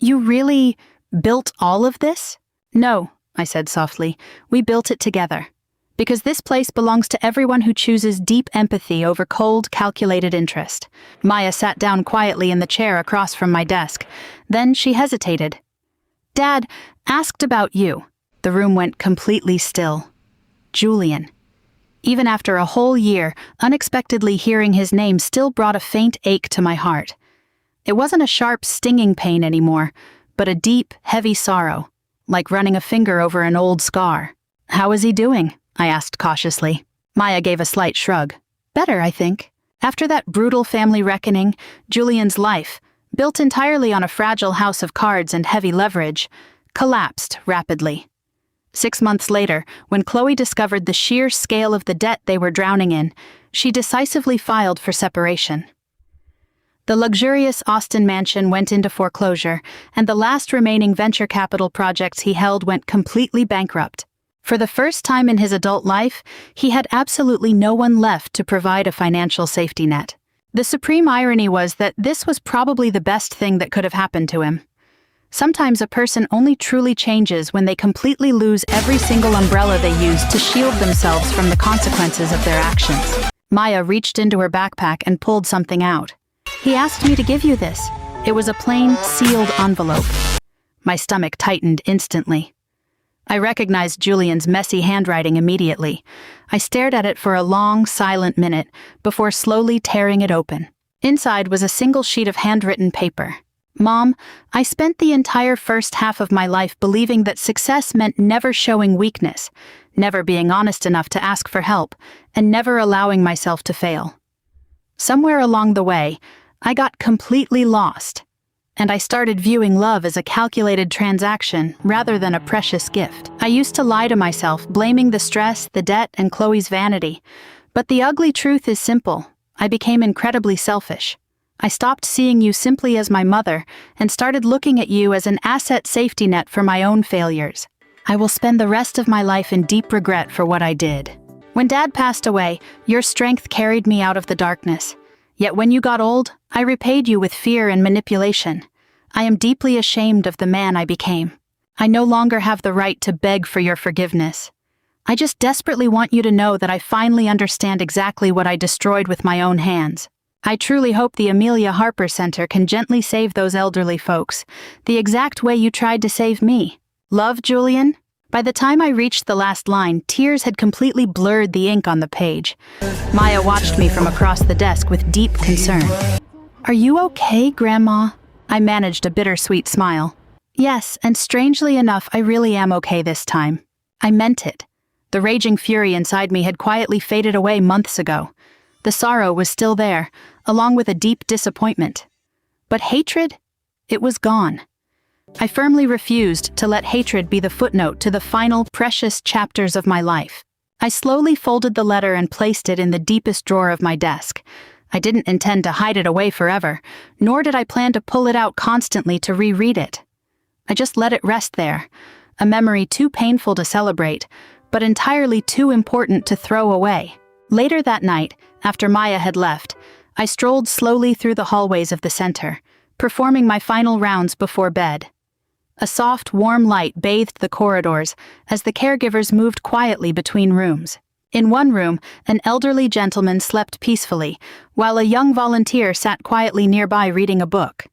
"You really built all of this?" "No," I said softly. "We built it together. Because this place belongs to everyone who chooses deep empathy over cold, calculated interest." Maya sat down quietly in the chair across from my desk. Then she hesitated. "Dad asked about you." The room went completely still. Julian. Even after a whole year, unexpectedly hearing his name still brought a faint ache to my heart. It wasn't a sharp, stinging pain anymore, but a deep, heavy sorrow, like running a finger over an old scar. "How is he doing?" I asked cautiously. Maya gave a slight shrug. "Better, I think." After that brutal family reckoning, Julian's life, built entirely on a fragile house of cards and heavy leverage, collapsed rapidly. 6 months later, when Chloe discovered the sheer scale of the debt they were drowning in, she decisively filed for separation. The luxurious Austin mansion went into foreclosure, and the last remaining venture capital projects he held went completely bankrupt. For the first time in his adult life, he had absolutely no one left to provide a financial safety net. The supreme irony was that this was probably the best thing that could have happened to him. Sometimes a person only truly changes when they completely lose every single umbrella they use to shield themselves from the consequences of their actions. Maya reached into her backpack and pulled something out. "He asked me to give you this." It was a plain, sealed envelope. My stomach tightened instantly. I recognized Julian's messy handwriting immediately. I stared at it for a long, silent minute before slowly tearing it open. Inside was a single sheet of handwritten paper. "Mom, I spent the entire first half of my life believing that success meant never showing weakness, never being honest enough to ask for help, and never allowing myself to fail. Somewhere along the way, I got completely lost, and I started viewing love as a calculated transaction rather than a precious gift. I used to lie to myself, blaming the stress, the debt, and Chloe's vanity. But the ugly truth is simple. I became incredibly selfish. I stopped seeing you simply as my mother and started looking at you as an asset safety net for my own failures. I will spend the rest of my life in deep regret for what I did. When Dad passed away, your strength carried me out of the darkness. Yet when you got old, I repaid you with fear and manipulation. I am deeply ashamed of the man I became. I no longer have the right to beg for your forgiveness. I just desperately want you to know that I finally understand exactly what I destroyed with my own hands. I truly hope the Amelia Harper Center can gently save those elderly folks, the exact way you tried to save me. Love, Julian?" By the time I reached the last line, tears had completely blurred the ink on the page. Maya watched me from across the desk with deep concern. "Are you okay, Grandma?" I managed a bittersweet smile. "Yes, and strangely enough, I really am okay this time." I meant it. The raging fury inside me had quietly faded away months ago. The sorrow was still there, along with a deep disappointment. But hatred? It was gone. I firmly refused to let hatred be the footnote to the final, precious chapters of my life. I slowly folded the letter and placed it in the deepest drawer of my desk. I didn't intend to hide it away forever, nor did I plan to pull it out constantly to reread it. I just let it rest there, a memory too painful to celebrate, but entirely too important to throw away. Later that night, after Maya had left, I strolled slowly through the hallways of the center, performing my final rounds before bed. A soft, warm light bathed the corridors as the caregivers moved quietly between rooms. In one room, an elderly gentleman slept peacefully, while a young volunteer sat quietly nearby reading a book.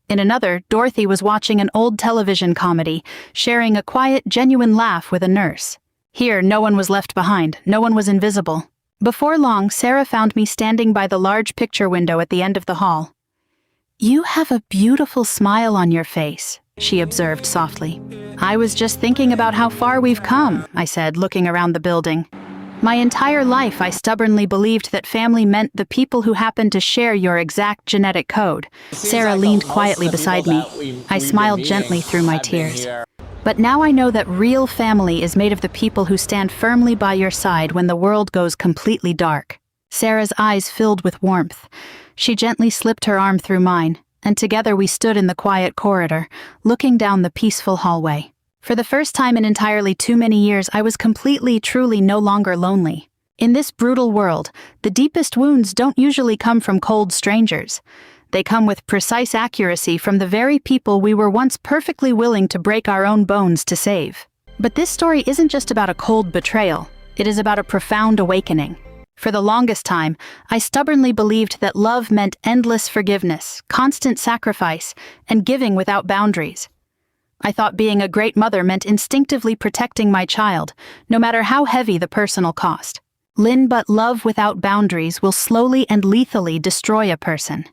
In another, Dorothy was watching an old television comedy, sharing a quiet, genuine laugh with a nurse. Here, no one was left behind, no one was invisible. Before long, Sarah found me standing by the large picture window at the end of the hall. "You have a beautiful smile on your face," she observed softly. "I was just thinking about how far we've come," I said, looking around the building. My entire life I stubbornly believed that family meant the people who happened to share your exact genetic code. Sarah leaned quietly beside me. I smiled gently through my tears. "But now I know that real family is made of the people who stand firmly by your side when the world goes completely dark." Sarah's eyes filled with warmth. She gently slipped her arm through mine, and together we stood in the quiet corridor, looking down the peaceful hallway. For the first time in entirely too many years, I was completely, truly no longer lonely. In this brutal world, the deepest wounds don't usually come from cold strangers. They come with precise accuracy from the very people we were once perfectly willing to break our own bones to save. But this story isn't just about a cold betrayal. It is about a profound awakening. For the longest time, I stubbornly believed that love meant endless forgiveness, constant sacrifice, and giving without boundaries. I thought being a great mother meant instinctively protecting my child, no matter how heavy the personal cost. But love without boundaries will slowly and lethally destroy a person,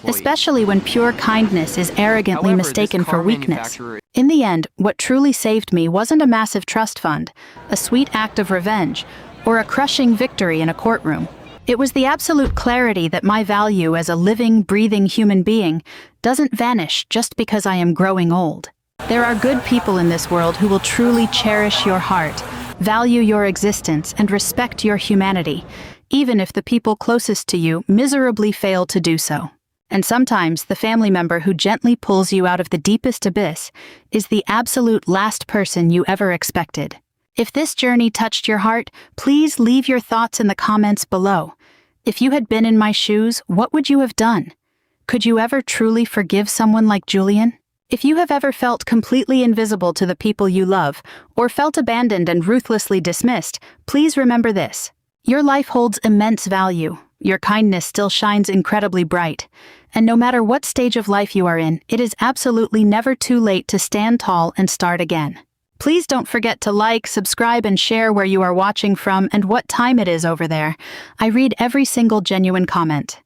especially when pure kindness is arrogantly mistaken for weakness. In the end, what truly saved me wasn't a massive trust fund, a sweet act of revenge, or a crushing victory in a courtroom. It was the absolute clarity that my value as a living, breathing human being doesn't vanish just because I am growing old. There are good people in this world who will truly cherish your heart, value your existence, and respect your humanity, even if the people closest to you miserably fail to do so. And sometimes the family member who gently pulls you out of the deepest abyss is the absolute last person you ever expected. If this journey touched your heart, please leave your thoughts in the comments below. If you had been in my shoes, what would you have done? Could you ever truly forgive someone like Julian? If you have ever felt completely invisible to the people you love, or felt abandoned and ruthlessly dismissed, please remember this. Your life holds immense value. Your kindness still shines incredibly bright. And no matter what stage of life you are in, it is absolutely never too late to stand tall and start again. Please don't forget to like, subscribe, and share where you are watching from and what time it is over there. I read every single genuine comment.